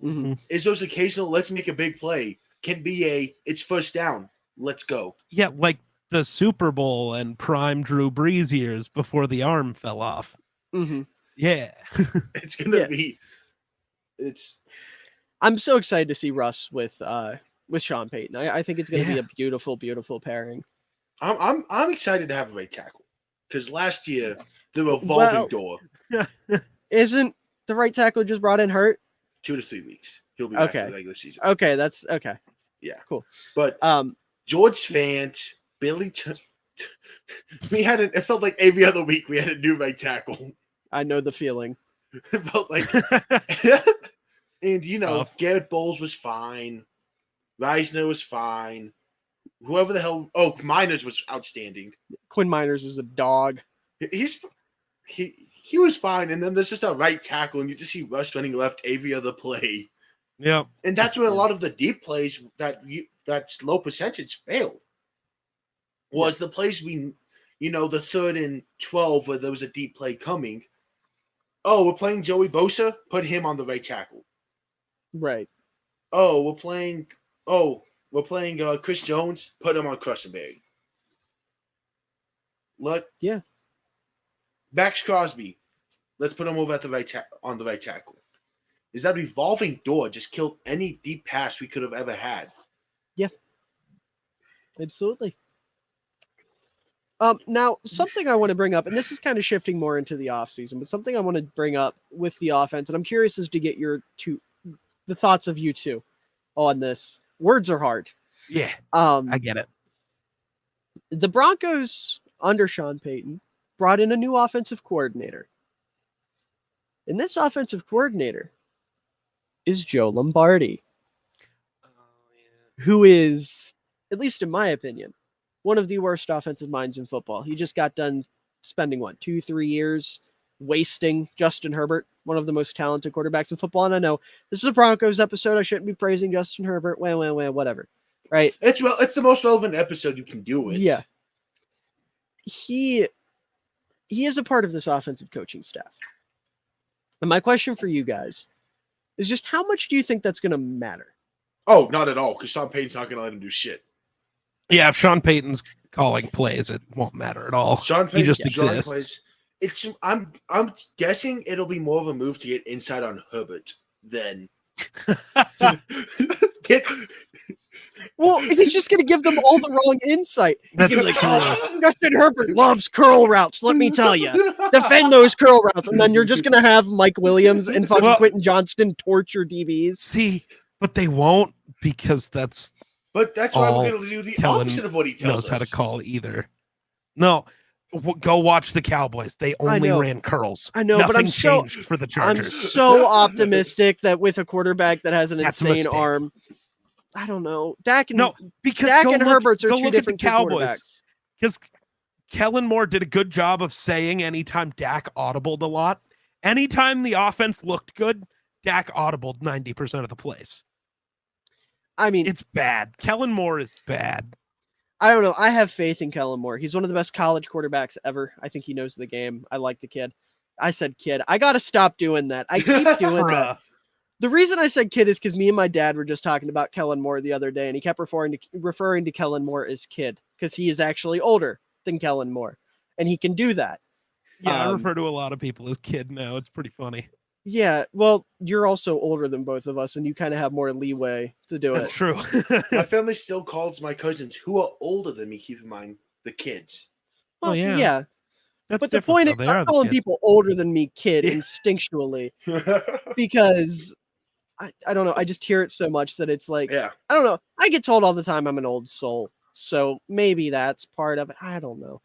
Mhm.
Is those occasional let's make a big play can be it's first down. Let's go.
Yeah, like the Super Bowl and prime Drew Brees years before the arm fell off.
Mhm.
Yeah.
It's gonna
Yeah.
be. It's
I'm so excited to see Russ with Sean Payton. I think it's going to be
Yeah.
a beautiful, beautiful pairing.
I'm excited to have a right tackle because last year the revolving door
Isn't the right tackle just brought in hurt?
2 to 3 weeks. He'll be back
Okay.
for the regular season.
Okay, that's okay.
Yeah,
cool.
But
Um,
George Fant, Billy, we had it felt like every other week we had a new right tackle.
I know the feeling.
It felt like, and
Tough.
Garrett Bowles was fine, Reisner was fine, whoever the hell. Oh, Miners was outstanding.
Quinn Miners is a dog.
He was fine, and then there's just a right tackle, and you just see Rush running left every other play,
Yeah.
and that's where a lot of the deep plays that's low percentage failed. Was the plays the 3rd and 12 where there was a deep play coming. Oh, we're playing Joey Bosa. Put him on the right tackle.
Right.
Oh, we're playing Chris Jones. Put him on Crustenberry.
Yeah.
Max Crosby. Let's put him over at on the right tackle. Is that revolving door just killed any deep pass we could have ever had?
Absolutely. Now, something I want to bring up, and this is kind of shifting more into the offseason, but something I want to bring up with the offense, and I'm curious as to get the thoughts of you two on this. Words are hard.
Yeah.
I
I get it.
The Broncos, under Sean Payton, brought in a new offensive coordinator. And this offensive coordinator is Joe Lombardi, who is, at least in my opinion, one of the worst offensive minds in football. He just got done spending, 2-3 years wasting Justin Herbert, one of the most talented quarterbacks in football. And I know this is a Broncos episode. I shouldn't be praising Justin Herbert. Whatever. Right?
It's the most relevant episode you can do it.
Yeah. He is a part of this offensive coaching staff. And my question for you guys is just how much do you think that's going to matter?
Oh, not at all, because Sean Payton's not going to let him do shit.
Yeah, if Sean Payton's calling plays, it won't matter at all.
Sean Payton
He just
drawing
exists.
plays. I'm guessing it'll be more of a move to get inside on Herbert than
Well, he's just going to give them all the wrong insight. He's
That's
going to be
true.
like, "Oh, Justin Herbert loves curl routes. Let me tell you. Defend those curl routes." And then you're just going to have Mike Williams and fucking
Well-
Quentin Johnston torture DBs.
See, but they won't because that's
But that's why
all
we're going to do the
Kellen
opposite of what he tells
knows how to
us.
call either. No, go watch the Cowboys. They only
know.
ran curls.
I know,
Nothing
but I'm so
changed for the
I'm
Chargers.
so optimistic that with a quarterback that has an
That's a
insane
mistake.
arm, I don't know. Dak and
No, because
Dak
go
and
look,
Herbert's are
go
two
look at the
different two
Cowboys.
quarterbacks.
Because Kellen Moore did a good job of saying anytime Dak audibled a lot. Anytime the offense looked good, Dak audibled 90% of the plays.
I mean,
It's bad. Kellen Moore is bad.
I don't know. I have faith in Kellen Moore. He's one of the best college quarterbacks ever. I think he knows the game. I like the kid. I said kid. I got to stop doing that. I keep doing that. The reason I said kid is because me and my dad were just talking about Kellen Moore the other day, and he kept referring to Kellen Moore as kid because he is actually older than Kellen Moore, and he can do that.
Yeah, I refer to a lot of people as kid now. It's pretty funny.
Yeah, well, you're also older than both of us, and you kind of have more leeway to do
That's
it.
true.
My family still calls my cousins, who are older than me, keep in mind, the kids.
Well,
yeah.
yeah.
That's
But the point is,
They are
I'm
the
calling
kids.
people older than me kid
Yeah.
instinctually because I don't know. I just hear it so much that it's like,
Yeah.
I don't know. I get told all the time I'm an old soul. So maybe that's part of it. I don't know.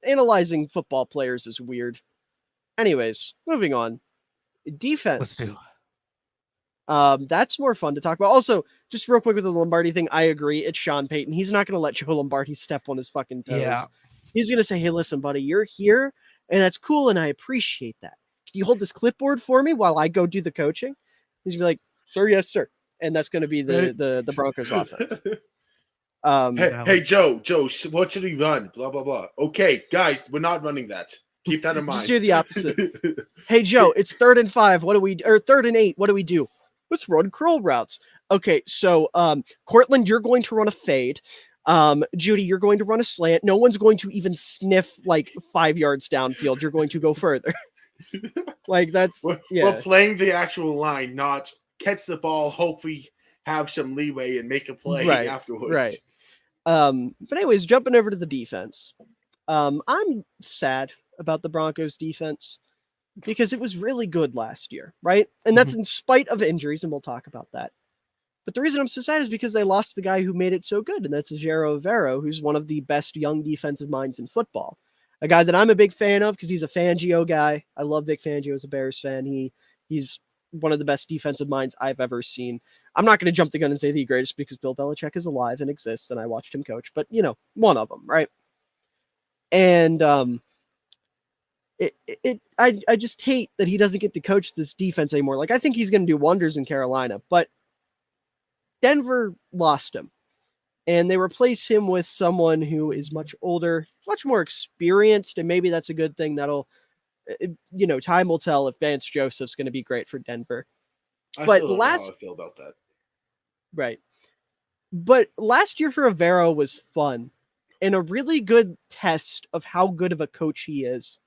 Analyzing football players is weird. Anyways, moving on.
Let's
Defense.
do.
That's more fun to talk about. Also, just real quick with the Lombardi thing, I agree. It's Sean Payton. He's not going to let Joe Lombardi step on his fucking toes.
Yeah.
He's going to say, hey, listen, buddy, you're here, and that's cool, and I appreciate that. Can you hold this clipboard for me while I go do the coaching? He's going to be like, sir, yes, sir. And that's going to be the Broncos offense.
Hey, Joe, what should we run? Blah, blah, blah. Okay, guys, we're not running that. Keep that in mind.
Just do the opposite. Hey, Joe, it's 3rd and 5. What do we, or 3rd and 8? What do we do? Let's run curl routes. Okay, so Cortland, you're going to run a fade. Judy, you're going to run a slant. No one's going to even sniff like 5 yards downfield. You're going to go further. Like that's
we're playing the actual line, not catch the ball, hope we have some leeway and make a play afterwards.
Right. But anyways, jumping over to the defense. I'm sad about the Broncos defense because it was really good last year, right? And that's in spite of injuries, and we'll talk about that. But the reason I'm so sad is because they lost the guy who made it so good, and that's Ejiro Evero, who's one of the best young defensive minds in football. A guy that I'm a big fan of because he's a Fangio guy. I love Vic Fangio as a Bears fan. He's one of the best defensive minds I've ever seen. I'm not going to jump the gun and say the greatest because Bill Belichick is alive and exists, and I watched him coach, but one of them, right? And I just hate that he doesn't get to coach this defense anymore. Like, I think he's going to do wonders in Carolina, but Denver lost him, and they replace him with someone who is much older, much more experienced, and maybe that's a good thing. That'll, time will tell if Vance Joseph's going to be great for Denver.
I still don't know how I feel about that.
Right. But last year for Evero was fun and a really good test of how good of a coach he is.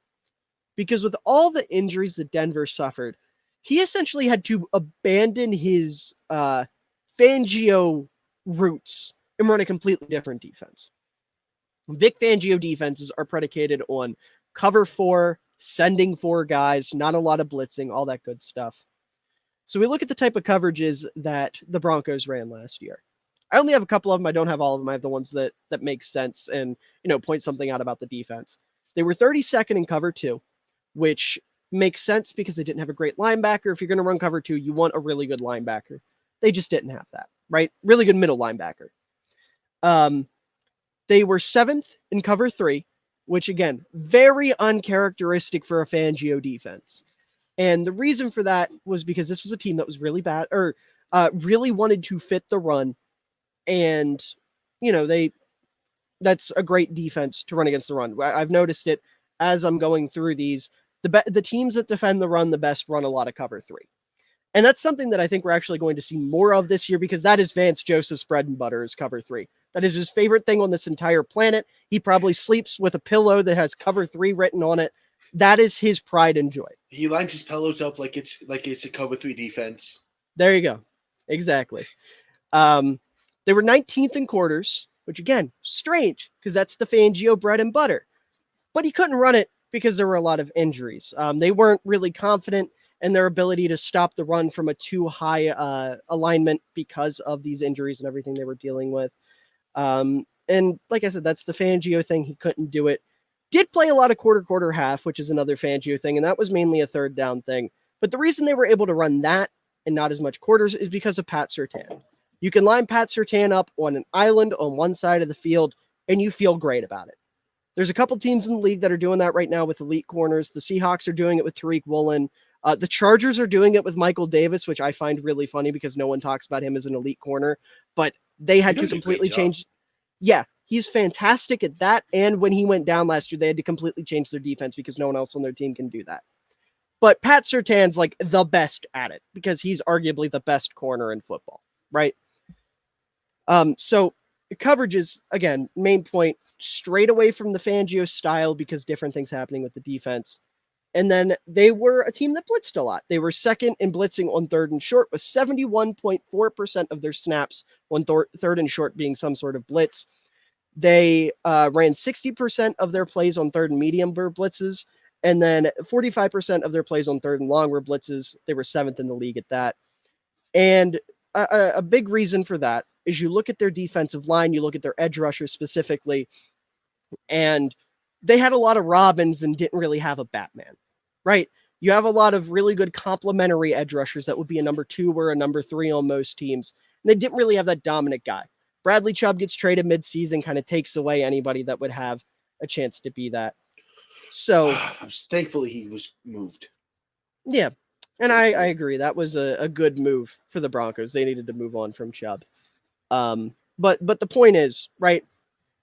Because with all the injuries that Denver suffered, he essentially had to abandon his Fangio roots and run a completely different defense. Vic Fangio defenses are predicated on cover 4, sending 4 guys, not a lot of blitzing, all that good stuff. So we look at the type of coverages that the Broncos ran last year. I only have a couple of them. I don't have all of them. I have the ones that make sense and, point something out about the defense. They were 32nd in cover 2, which makes sense because they didn't have a great linebacker. If you're going to run cover 2, you want a really good linebacker. They just didn't have that, right? Really good middle linebacker. They were 7th in cover 3, which again, very uncharacteristic for a Fangio defense. And the reason for that was because this was a team that was really bad or really wanted to fit the run. And, that's a great defense to run against the run. I've noticed it as I'm going through these. The teams that defend the run the best run a lot of cover 3. And that's something that I think we're actually going to see more of this year because that is Vance Joseph's bread and butter is cover 3. That is his favorite thing on this entire planet. He probably sleeps with a pillow that has cover 3 written on it. That is his pride and joy.
He lines his pillows up like it's a cover 3 defense.
There you go. Exactly. They were 19th in quarters, which again, strange because that's the Fangio bread and butter. But he couldn't run it because there were a lot of injuries. They weren't really confident and their ability to stop the run from a too high alignment because of these injuries and everything they were dealing with. And like I said, that's the Fangio thing. He couldn't do it. Did play a lot of quarter half, which is another Fangio thing, and that was mainly a third down thing. But the reason they were able to run that and not as much quarters is because of Pat Surtain. You can line Pat Surtain up on an island on one side of the field, and you feel great about it. There's a couple teams in the league that are doing that right now with elite corners. The Seahawks are doing it with Tariq Woolen. The Chargers are doing it with Michael Davis, which I find really funny because no one talks about him as an elite corner. But they had to completely change. Yeah, he's fantastic at that. And when he went down last year, they had to completely change their defense because no one else on their team can do that. But Pat Surtain's like the best at it because he's arguably the best corner in football, right? So coverages, again, main point, straight away from the Fangio style because different things happening with the defense. And then they were a team that blitzed a lot. They were second in blitzing on third and short with 71.4% of their snaps on third and short being some sort of blitz. They ran 60% of their plays on third and medium were blitzes. And then 45% of their plays on third and long were blitzes. They were seventh in the league at that. And a big reason for that is you look at their defensive line, you look at their edge rushers specifically, and they had a lot of Robins and didn't really have a Batman, right? You have a lot of really good complementary edge rushers that would be a number 2 or a number 3 on most teams. And they didn't really have that dominant guy. Bradley Chubb gets traded midseason, kind of takes away anybody that would have a chance to be that. So
thankfully he was moved.
Yeah. And I agree. That was a good move for the Broncos. They needed to move on from Chubb. But the point is, right,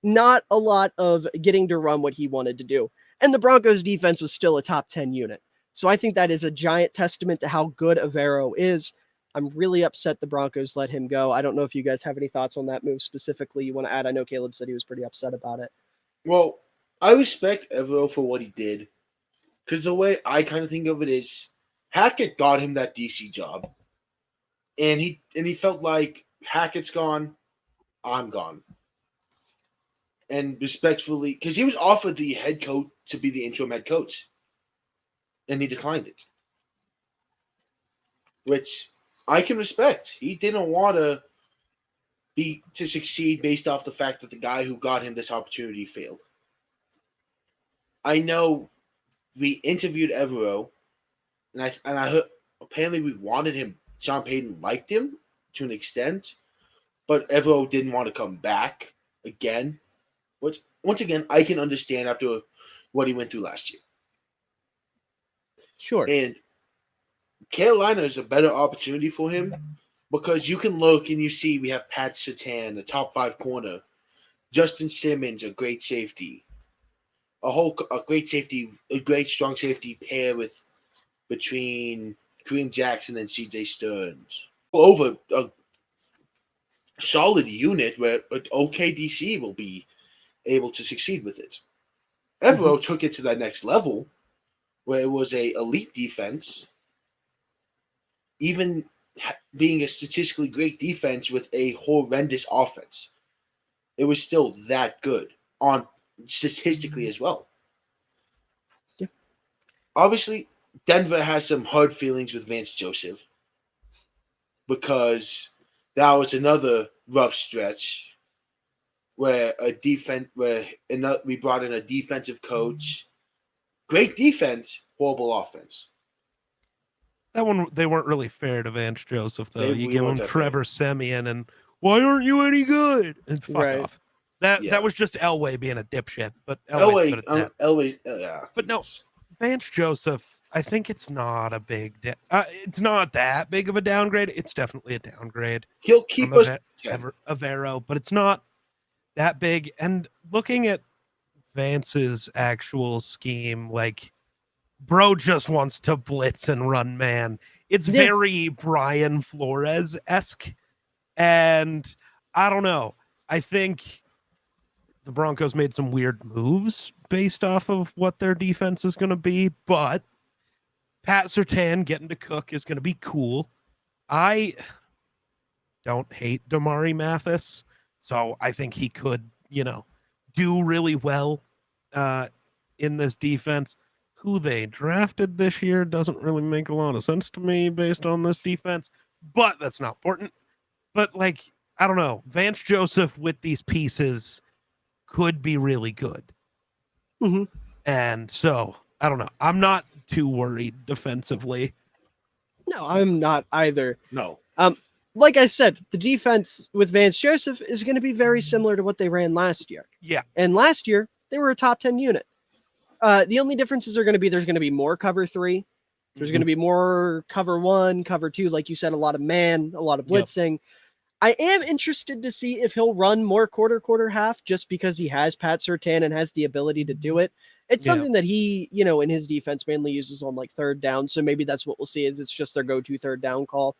not a lot of getting to run what he wanted to do. And the Broncos defense was still a top 10 unit. So I think that is a giant testament to how good Avero is. I'm really upset the Broncos let him go. I don't know if you guys have any thoughts on that move specifically you want to add. I know Kaleb said he was pretty upset about it.
Well, I respect Avero for what he did. Because the way I kind of think of it is Hackett got him that DC job. And he felt like Hackett's gone, I'm gone. And respectfully, because he was offered the head coach to be the interim head coach. And he declined it. Which I can respect. He didn't want to succeed based off the fact that the guy who got him this opportunity failed. I know we interviewed Evero, and I heard apparently we wanted him. Sean Payton liked him to an extent, but Evero didn't want to come back again. Which once again I can understand after what he went through last year.
Sure.
And Carolina is a better opportunity for him because you can look and you see we have Pat Surtain, a top 5 corner, Justin Simmons, a great safety, a great strong safety pair between Kareem Jackson and CJ Stearns. All over a solid unit where OKDC will be able to succeed with it. Evero took it to that next level where it was a elite defense, even being a statistically great defense with a horrendous offense. It was still that good on statistically as well.
Yeah.
Obviously, Denver has some hard feelings with Vance Joseph because that was another rough stretch where we brought in a defensive coach. Great defense, horrible offense.
That one, they weren't really fair to Vance Joseph, though. You give him Trevor Siemian and, why aren't you any good? And fuck off. That was just Elway being a dipshit. But Elway,
yeah.
But no, Vance Joseph, I think it's not a big it's not that big of a downgrade. It's definitely a downgrade.
He'll keep us
Avero, but it's not that big. And looking at Vance's actual scheme, like, bro just wants to blitz and run man. It's very Brian Flores-esque. And I don't know. I think the Broncos made some weird moves based off of what their defense is going to be, but Pat Surtain getting to cook is going to be cool. I don't hate Damari Mathis, so I think he could, do really well in this defense. who they drafted this year doesn't really make a lot of sense to me based on this defense, but that's not important. But like, I don't know, Vance Joseph with these pieces could be really good.
Mhm.
And so, I don't know. I'm not too worried defensively.
No, I'm not either.
No.
Like I said, the defense with Vance Joseph is going to be very similar to what they ran last year.
Yeah.
And last year, they were a top 10 unit. The only differences are going to be there's going to be more cover 3. There's going to be more cover 1, cover 2, like you said, a lot of man, a lot of blitzing. Yep. I am interested to see if he'll run more quarter, half, just because he has Pat Surtain and has the ability to do it. It's something that he, in his defense mainly uses on like third down. So maybe that's what we'll see is it's just their go-to third down call.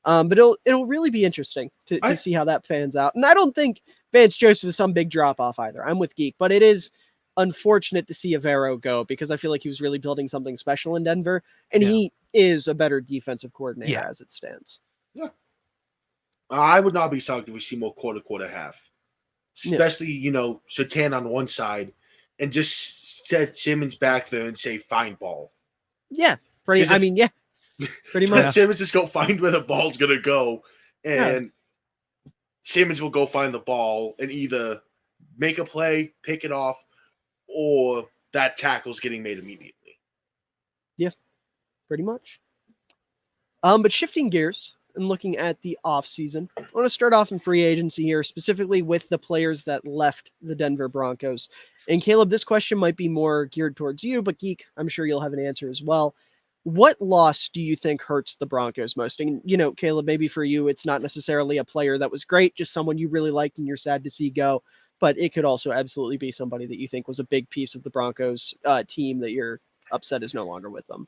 But it'll really be interesting to see how that fans out. And I don't think Vance Joseph is some big drop off either. I'm with Geek, but it is unfortunate to see Avero go because I feel like he was really building something special in Denver, and he is a better defensive coordinator as it stands.
Yeah. I would not be shocked if we see more quarter, half. Especially, Surtain on one side and just set Simmons back there and say, find ball.
Yeah. Pretty much.
Simmons just go find where the ball's going to go, and Simmons will go find the ball and either make a play, pick it off, or that tackle's getting made immediately.
Yeah, pretty much. But shifting gears and looking at the offseason, I want to start off in free agency here, specifically with the players that left the Denver Broncos. And Kaleb, this question might be more geared towards you, but Geek, I'm sure you'll have an answer as well. What loss do you think hurts the Broncos most? And, Kaleb, maybe for you, it's not necessarily a player that was great, just someone you really liked and you're sad to see go, but it could also absolutely be somebody that you think was a big piece of the Broncos team that you're upset is no longer with them.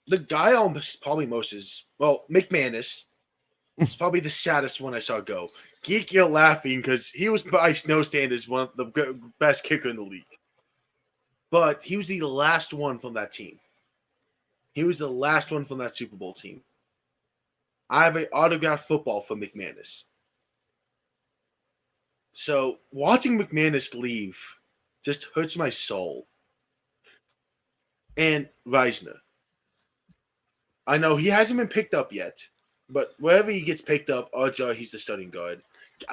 The guy probably most is, McManus. It's probably the saddest one I saw go. Geek, you're laughing because he was by no standards one of the best kicker in the league. But he was the last one from that team. He was the last one from that Super Bowl team. I have an autographed football for McManus. So watching McManus leave just hurts my soul. And Reisner. I know he hasn't been picked up yet, but wherever he gets picked up, odds are he's the starting guard.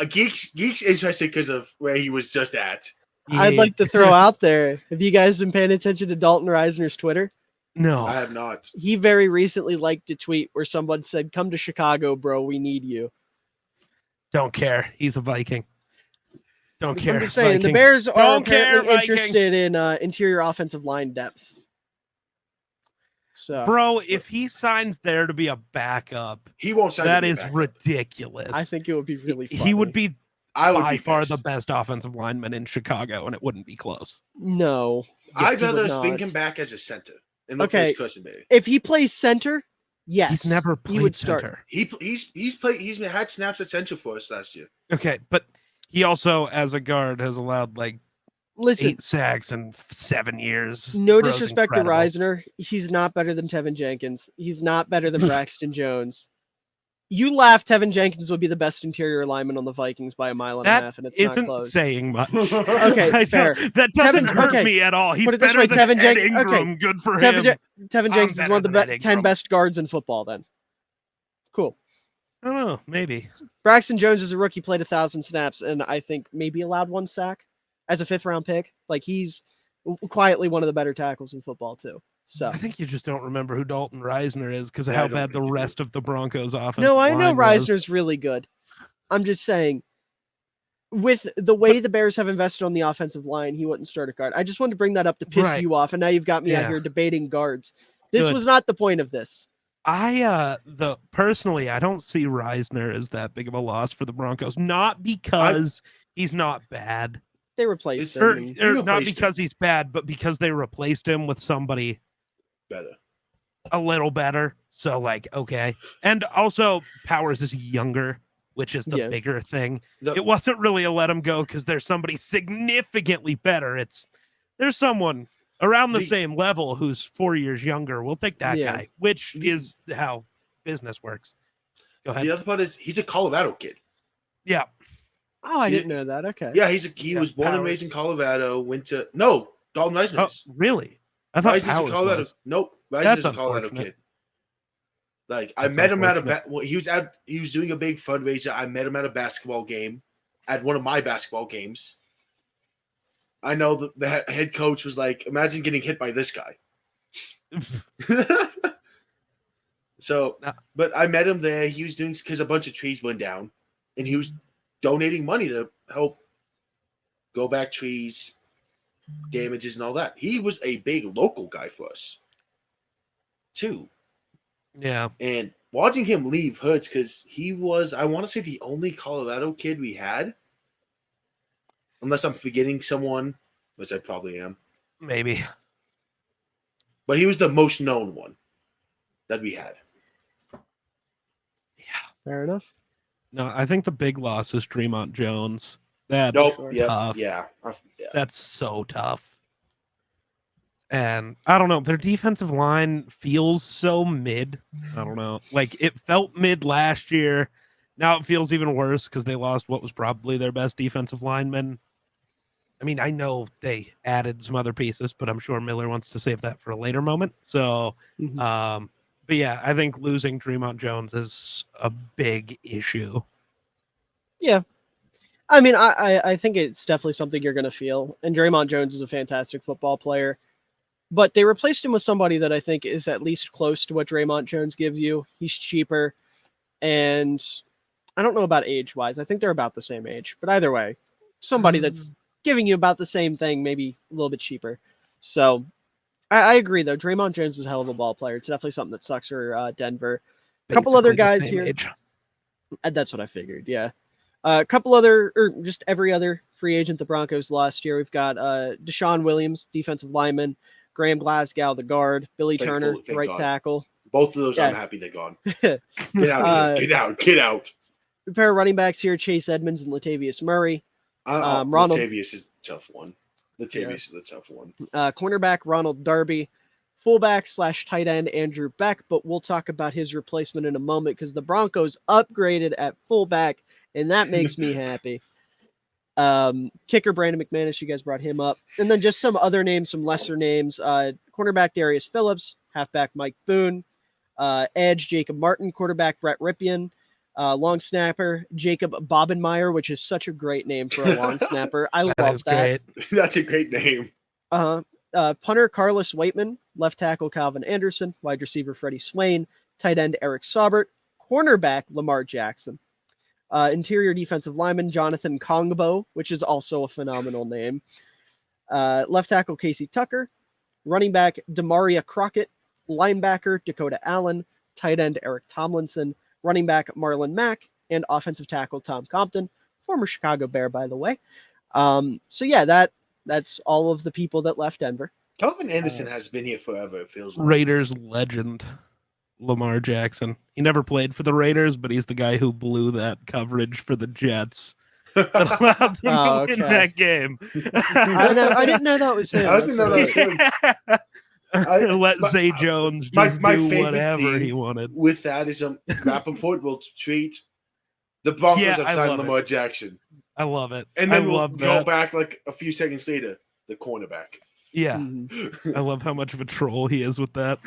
Geek's interested because of where he was just at.
Yeah. I'd like to throw out there, have you guys been paying attention to Dalton Reisner's Twitter?
No,
I have not.
He very recently liked a tweet where someone said, "Come to Chicago, bro. We need you."
Don't care. He's a Viking. Don't care.
I'm just saying, the Bears are apparently interested in interior offensive line depth. So,
bro, if he signs there to be a backup,
he won't sign.
That is ridiculous.
I think it would be really funny.
He would be by far the best offensive lineman in Chicago, and it wouldn't be close.
No.
I'd rather swing him back as a center.
Okay. If he plays center, yes.
He's never played
he would
center.
Start.
He's had snaps at center for us last year.
Okay, but he also, as a guard, has allowed 8 sacks in 7 years.
No disrespect to Reisner. He's not better than Tevin Jenkins. He's not better than Braxton Jones. You laugh Tevin Jenkins would be the best interior lineman on the Vikings by a mile and a half, and it's not close.
That isn't saying much.
Okay, fair.
That doesn't hurt me at all. He's
put it this
better
way,
than Ed Ingram. Good for him.
Tevin Jenkins is one of the 10 best guards in football then. Cool.
I don't know, maybe.
Braxton Jones as a rookie played 1,000 snaps, and I think maybe allowed 1 sack as a 5th-round pick. He's quietly one of the better tackles in football, too. So
I think you just don't remember who Dalton Reisner is because of how bad the rest of the Broncos offense.
No, I know Reisner's really good. I'm just saying, with the way the Bears have invested on the offensive line, he wouldn't start a guard. I just wanted to bring that up to piss you off, and now you've got me out here debating guards. This was not the point of this.
Personally, I don't see Reisner as that big of a loss for the Broncos. Not because he's not bad.
They replaced him.
Not because he's bad, but because they replaced him with somebody
better.
A little better. So, okay. And also, Powers is younger, which is the bigger thing. It wasn't really a let him go because there's somebody significantly better. There's someone around the same level who's 4 years younger. We'll take that guy, which is how business works. Go ahead.
The other part is he's a Colorado kid.
Yeah.
Oh, I didn't know that. Okay.
Yeah, he was born and raised in Colorado. Dalton Reisner.
Oh, really? I thought
Rising's a
Powers
Colorado.
was.
Nope, Rising
That's
is a Colorado
unfortunate.
kid. Like I
That's
met him
unfortunate.
he was doing a big fundraiser. I met him at a basketball game, at one of my basketball games. I know the head coach was like, imagine getting hit by this guy. So,
No.
but I met him there. He was doing, because a bunch of trees went down, and he was donating money to help go back trees, damages, and all that. He was a big local guy for us, too.
Yeah.
And watching him leave hurts because he was, I want to say, the only Colorado kid we had. Unless I'm forgetting someone, which I probably am.
Maybe.
But he was the most known one that we had.
Fair enough.
No, I think the big loss is Dreamont Jones. That's
Nope. Yep.
tough.
Yeah.
That's so tough. And I don't know, their defensive line feels so mid. I don't know. Like it felt mid last year. Now it feels even worse because they lost what was probably their best defensive lineman. I mean, I know they added some other pieces, but I'm sure Miller wants to save that for a later moment. So, but yeah, I think losing Dreamont Jones is a big issue.
Yeah. I mean, I think it's definitely something you're going to feel. And Draymond Jones is a fantastic football player. But they replaced him with somebody that I think is at least close to what Draymond Jones gives you. He's cheaper. And I don't know about age-wise. I think they're about the same age. But either way, somebody that's giving you about the same thing, maybe a little bit cheaper. So I agree, though. Draymond Jones is a hell of a ball player. It's definitely something that sucks for Denver. A couple other
Basically the
guys
same
here.
age.
That's what I figured, yeah. A couple other, or just every other free agent the Broncos lost year. We've got Deshaun Williams, defensive lineman, Graham Glasgow, the guard, Billy Turner,
Thank
right
God.
tackle.
Both of those,
Yeah.
I'm happy they're gone. Get out of here. Get out.
A pair of running backs here, Chase Edmonds and Latavius Murray. Ronald
Latavius is a tough one. Latavius is a tough one.
Cornerback Ronald Darby, fullback / tight end Andrew Beck, but we'll talk about his replacement in a moment because the Broncos upgraded at fullback, and that makes me happy. Kicker Brandon McManus, you guys brought him up. And then just some other names, some lesser names. Cornerback Darius Phillips, halfback Mike Boone, edge Jacob Martin, quarterback Brett Ripien, long snapper Jacob Bobenmeyer, which is such a great name for a long snapper. I love that.
Great.
That's a great name.
Punter Carlos Waitman, left tackle Calvin Anderson, wide receiver Freddie Swain, tight end Eric Saubert, cornerback Lamar Jackson. Interior defensive lineman Jonathan Kongbo, which is also a phenomenal name. Left tackle Casey Tucker, running back Demaria Crockett, linebacker Dakota Allen, tight end Eric Tomlinson, running back Marlon Mack, and offensive tackle Tom Compton, former Chicago Bear, by the way. So yeah, that's all of the people that left Denver.
Calvin Anderson has been here forever, it feels like.
Raiders legend Lamar Jackson. He never played for the Raiders, but he's the guy who blew that coverage for the Jets that allowed them to win that game.
I didn't know that was him.
I didn't know that was him.
Let Zay Jones just do whatever he wanted.
With that is Rappaport will treat the Broncos have signed Lamar Jackson.
I love it.
And then we'll go back like a few seconds later, the cornerback.
Yeah. I love how much of a troll he is with that.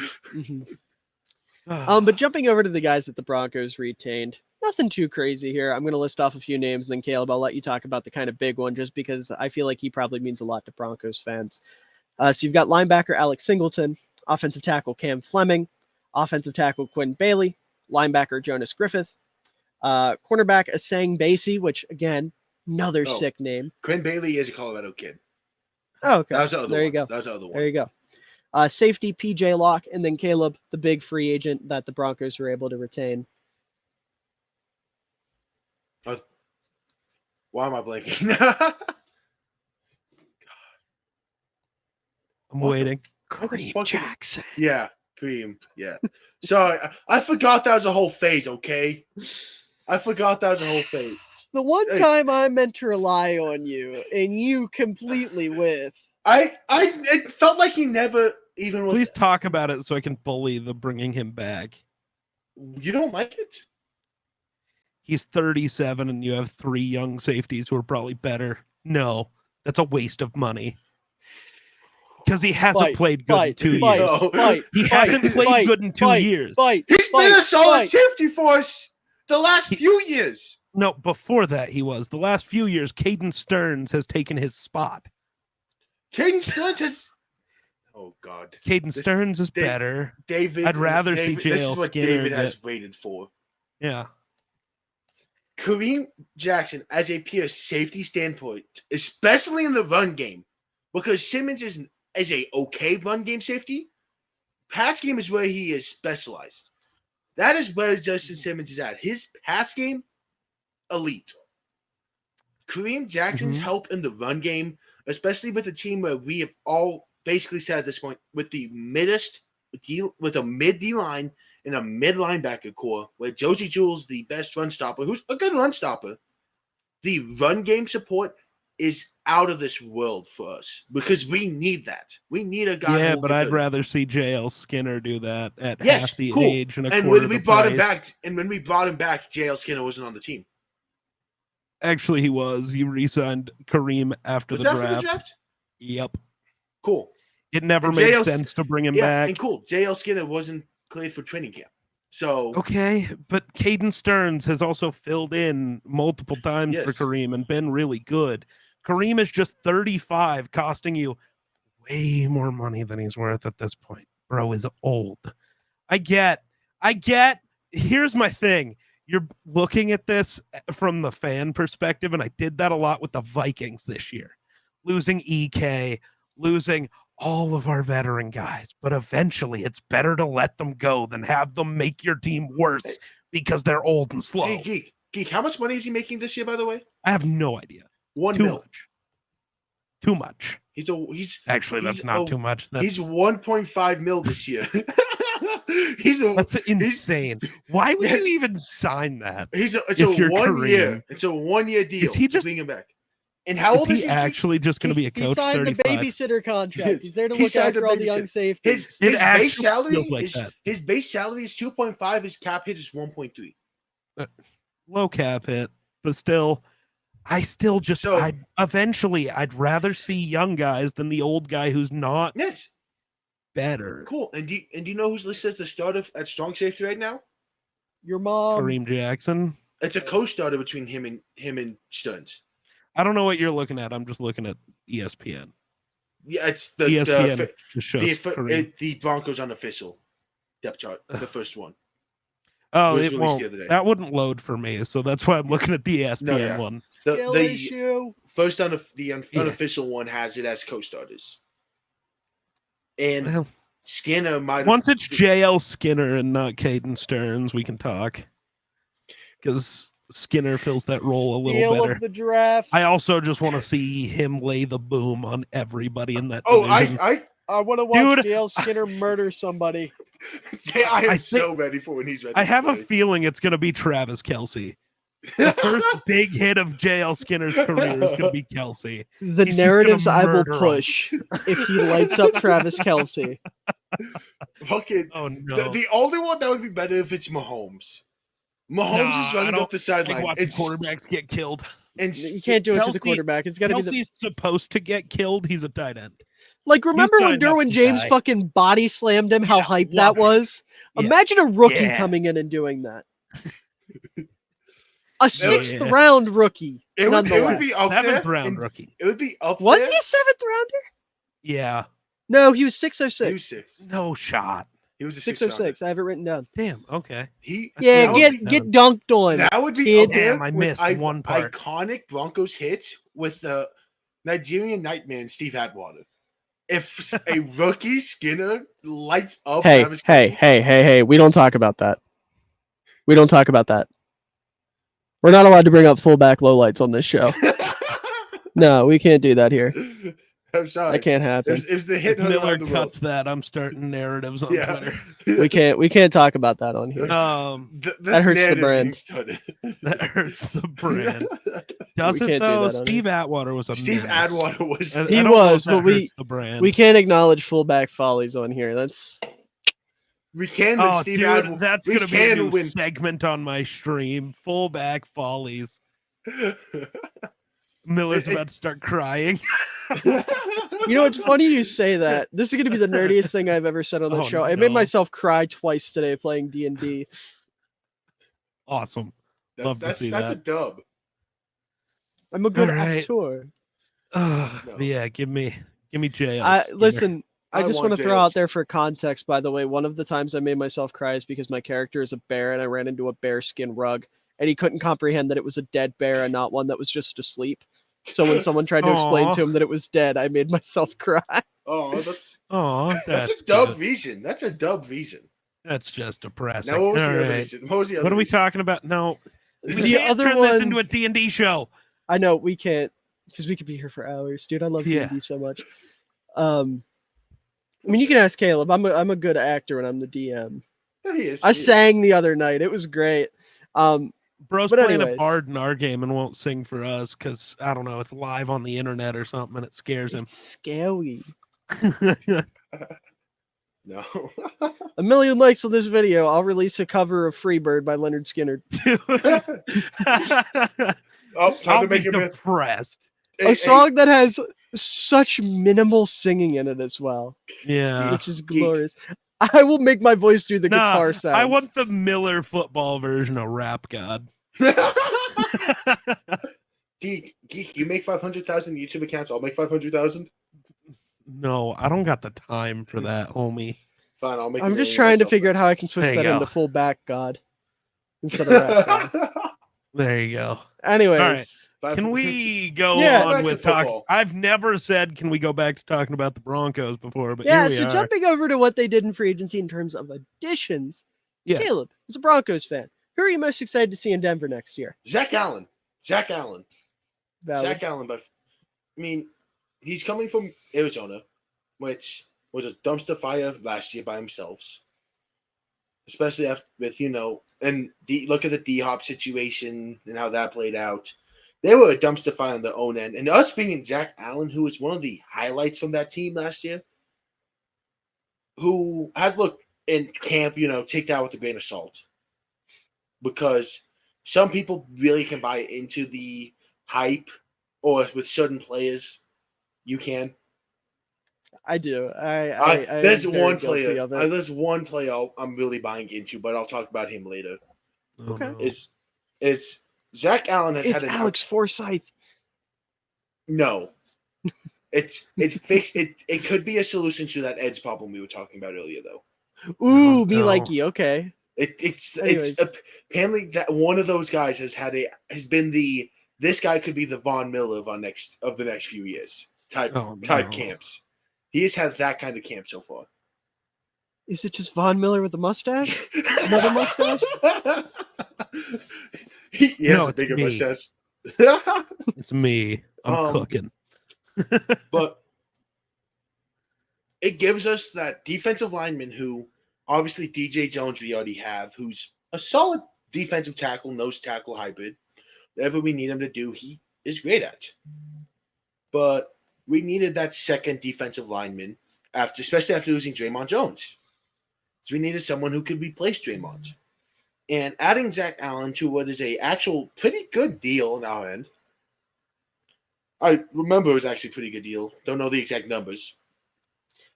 But jumping over to the guys that the Broncos retained, nothing too crazy here. I'm going to list off a few names, and then Caleb, I'll let you talk about the kind of big one, just because I feel like he probably means a lot to Broncos fans. So you've got linebacker Alex Singleton, offensive tackle Cam Fleming, offensive tackle Quinn Bailey, linebacker Jonas Griffith, cornerback Asang Basie, which again, another sick name.
Quinn Bailey is a Colorado kid.
Oh, okay.
That was the other
there
one.
You go.
That was the other one.
There you go. Safety PJ Locke, and then Caleb, the big free agent that the Broncos were able to retain.
Why am I blanking?
I'm waiting.
Kareem Jackson.
Yeah, Kareem. Yeah. Sorry, I forgot that was a whole phase, okay? I forgot that was a whole phase.
The one time I meant to rely on you, and you completely whiffed.
It felt like he never even was.
Please talk about it so I can bully the bringing him back.
You don't like it?
He's 37 and you have 3 young safeties who are probably better. No, that's a waste of money. Because he hasn't
Fight,
played good in
fight,
2
fight,
years.
fight,
He
fight,
hasn't played
fight,
good in 2
fight,
years.
Fight,
He's been a solid safety for us the last few years.
No, before that he was. The last few years, Caden Stearns has taken his spot.
Caden Stearns has. Oh God.
Caden Stearns is better.
David.
I'd rather see
This
JL
is what
Skinner.
David has waited for.
Yeah.
Kareem Jackson, as a pure safety standpoint, especially in the run game, because Simmons is a okay run game safety. Pass game is where he is specialized. That is where Justin Simmons is at. His pass game, elite. Kareem Jackson's help in the run game, especially with a team where we have all basically said at this point, with the with a mid D line and a mid linebacker core, where Josie Jewell's the best run stopper, who's a good run stopper. The run game support is out of this world for us because we need that. We need a guy.
Yeah, but I'd rather see JL Skinner do that at
Yes,
half the
cool.
age and a
And
quarter
when we
the
brought him
price.
back, JL Skinner wasn't on the team.
Actually, he was. You re-signed Kareem after
Was
the
that
draft.
for the draft?
Yep.
Cool.
It never
And
made
JL
sense to bring him
Yeah,
back.
and cool. JL Skinner wasn't cleared for training camp. So
Okay, but Caden Stearns has also filled in multiple times for
Yes.
Kareem and been really good. Kareem is just 35, costing you way more money than he's worth at this point. Bro is old. I get. Here's my thing. You're looking at this from the fan perspective, and I did that a lot with the Vikings this year. Losing EK, losing all of our veteran guys, but eventually it's better to let them go than have them make your team worse because they're old and slow.
Hey, Geek, how much money is he making this year, by the way?
I have no idea.
$1
Too
mil.
much. Too much.
He's
Actually, that's not too much.
He's 1.5 mil this year.
That's insane. Why would
Yes.
you even sign that?
It's
if
a
you're
1 year.
Kareem?
It's a 1 year deal.
Is he
to
just-
bring him back? And how old is
he
he?
actually just going to be a
He
coach?
signed the
35?
babysitter contract. He's there to
He
look
signed
after
a
all the young
babysitter.
safeties.
His
actually
base salary
feels like
is
that.
his base salary is 2.5. His cap hit is 1.3.
Low cap hit, but still, I still just
So-
I'd rather see young guys than the old guy who's not
Yes,
better.
cool. And do you know who's listed as the starter at strong safety right now?
Your mom.
Kareem Jackson.
It's a co-starter between him and Stearns.
I don't know what you're looking at. I'm just looking at ESPN.
Yeah, it's the
ESPN just shows Kareem.
the Broncos unofficial depth chart, the first one.
Oh,
was
it
released
won't.
the other day.
That wouldn't load for me, so that's why I'm looking at the ESPN
yeah.
one.
Skill
the-
issue.
First unofficial one has it as co-starters. And
Well,
Skinner might
once it's JL Skinner and not Caden Stearns, we can talk. Because Skinner fills that role a little
Steal
better.
of the draft.
I also just want to see him lay the boom on everybody in that
Oh,
division.
I want to watch
Dude,
JL Skinner murder somebody.
I am
I
so ready for when he's ready.
I
to
have a
play.
feeling it's going to be Travis Kelce. The first big hit of JL Skinner's career is going to be Kelce.
The
He's just
narratives
gonna
I will
murder 'em.
push if he lights up Travis Kelce.
Fucking
Oh, no.
the only one that would be better if it's Mahomes. Mahomes is
I
running
don't
up the
like
sideline.
watching quarterbacks get killed.
And
You can't do it to the
Kelce-
quarterback. It's got to be the
Kelsey's supposed to get killed. He's a tight end.
like. Remember when
signed up
Derwin
to
James
die.
fucking body slammed him? How
Yeah,
hype
love
that
it.
was!
Yeah.
Imagine a rookie
Yeah.
coming in and doing that. A sixth
Yeah.
round rookie.
It would be
nonetheless.
up there.
Seventh round
and
rookie.
It would be up
Was
there.
he a seventh rounder?
Yeah.
No, he was
He was
606.
6.
No shot.
He was a 606.
606. I have it written down.
Damn. Okay.
He
Yeah,
that would
get
be-
get dunked on.
that would be
kid.
up there
Damn, I
with
missed one part.
Iconic Broncos hits with the Nigerian Nightman Steve Atwater. If a rookie Skinner lights up
Hey,
Travis
hey,
Kelce-
hey, hey, hey! We don't talk about that. We don't talk about that. We're not allowed to bring up fullback lowlights on this show. No, we can't do that here.
I'm sorry.
That can't happen.
It was the hit
If
and
Miller
around the world.
cuts that, I'm starting narratives on
Yeah.
Twitter.
We can't talk about that on here.
This
That hurts the
narrative's
brand.
getting started.
That hurts the brand. Does
We
it
can't do
though?
that on
Steve Atwater was a
Steve
menace.
Atwater was.
I
He
don't know
was,
if that
but we-
hurts the brand.
We can't acknowledge fullback follies on here. That's
We can win
Oh,
Steve
dude,
Atwater.
that's
we
gonna be a
can
new
win.
segment on my stream. Fullback follies. Miller's about to start crying.
You know, it's funny you say that. This is going to be the nerdiest thing I've ever said on the
Oh,
show. I made
no.
myself cry twice today playing D&D.
Awesome. Love to see
that's
that.
a dub.
I'm a good
All right.
actor.
No.
Yeah, give me jails.
Listen, I just
want
want to throw
jails.
out there for context, by the way, one of the times I made myself cry is because my character is a bear and I ran into a bearskin rug and he couldn't comprehend that it was a dead bear and not one that was just asleep. So when someone tried to explain
Aw.
to him that it was dead, I made myself cry.
Oh, that's
That's
a dub
good.
reason. That's a dub reason.
That's just depressing.
Now, what was
All
the other
right.
reason? What was the other
What are we
reason?
talking about? No, we
The
can't
other
turn this
one-
into a D&D show.
I know we can't because we could be here for hours, dude. I love
Yeah.
D&D so much. I mean, you can ask Caleb. I'm a good actor and I'm the DM.
Yeah, he is.
I sang the other night. It was great.
Bro's
But
playing a
anyways.
bard in our game and won't sing for us because I don't know, it's live on the internet or something and it scares him.
It's scary.
No.
1 million likes on this video. I'll release a cover of Freebird by Leonard Skinner.
Oh, time
I'll
to make
be
him a
depressed.
A song that has such minimal singing in it as well,
Yeah.
which is glorious. I will make my voice do the guitar sounds.
I want the Miller football version of Rap God.
Geek, you make 500,000 YouTube accounts. I'll make 500,000.
No, I don't got the time for that, homie.
Fine, I'll make.
I'm just trying to figure out how I can twist
There you
that
go.
into full back God instead of Rap God.
There you go.
Anyways,
Can we go
Yeah.
on
Back to
with talk?
football.
I've never said can we go back to talking about the Broncos before, but
yeah.
here we
So
are.
jumping over to what they did in free agency in terms of additions,
Yeah.
Caleb is a Broncos fan. Who are you most excited to see in Denver next year?
Zach Allen.
Valid.
Zach Allen, but I mean, he's coming from Arizona, which was a dumpster fire last year by himself. Especially after, with, and look at the D-Hop situation and how that played out. They were a dumpster fire on their own end. And us being Zach Allen, who was one of the highlights from that team last year, who has looked in camp, take that with a grain of salt. Because some people really can buy into the hype, or with certain players, you can.
I do.
There's
am very
one
guilty
player.
of it.
There's one player I'm really buying into, but I'll talk about him later.
Oh,
Okay.
no.
It's Zach Allen has
It's
had an
Alex Forsythe.
No. It fixed it. It could be a solution to that Ed's problem we were talking about earlier, though.
Ooh,
Oh,
me
no.
likey. Okay.
It's
Anyways.
apparently that one of those guys has been this guy could be the Von Miller of the next few years type
Oh, no.
camps. He has had that kind of camp so far.
Is it just Von Miller with a mustache? Another mustache?
He has
No,
a
it's
bigger
me.
mustache.
It's me. I'm cooking.
But it gives us that defensive lineman who, obviously DJ Jones we already have, who's a solid defensive tackle, nose tackle hybrid. Whatever we need him to do, he is great at. But we needed that second defensive lineman, especially after losing Draymond Jones. So we needed someone who could replace Draymond. And adding Zach Allen to what is a actual pretty good deal on our end. I remember it was actually a pretty good deal. Don't know the exact numbers.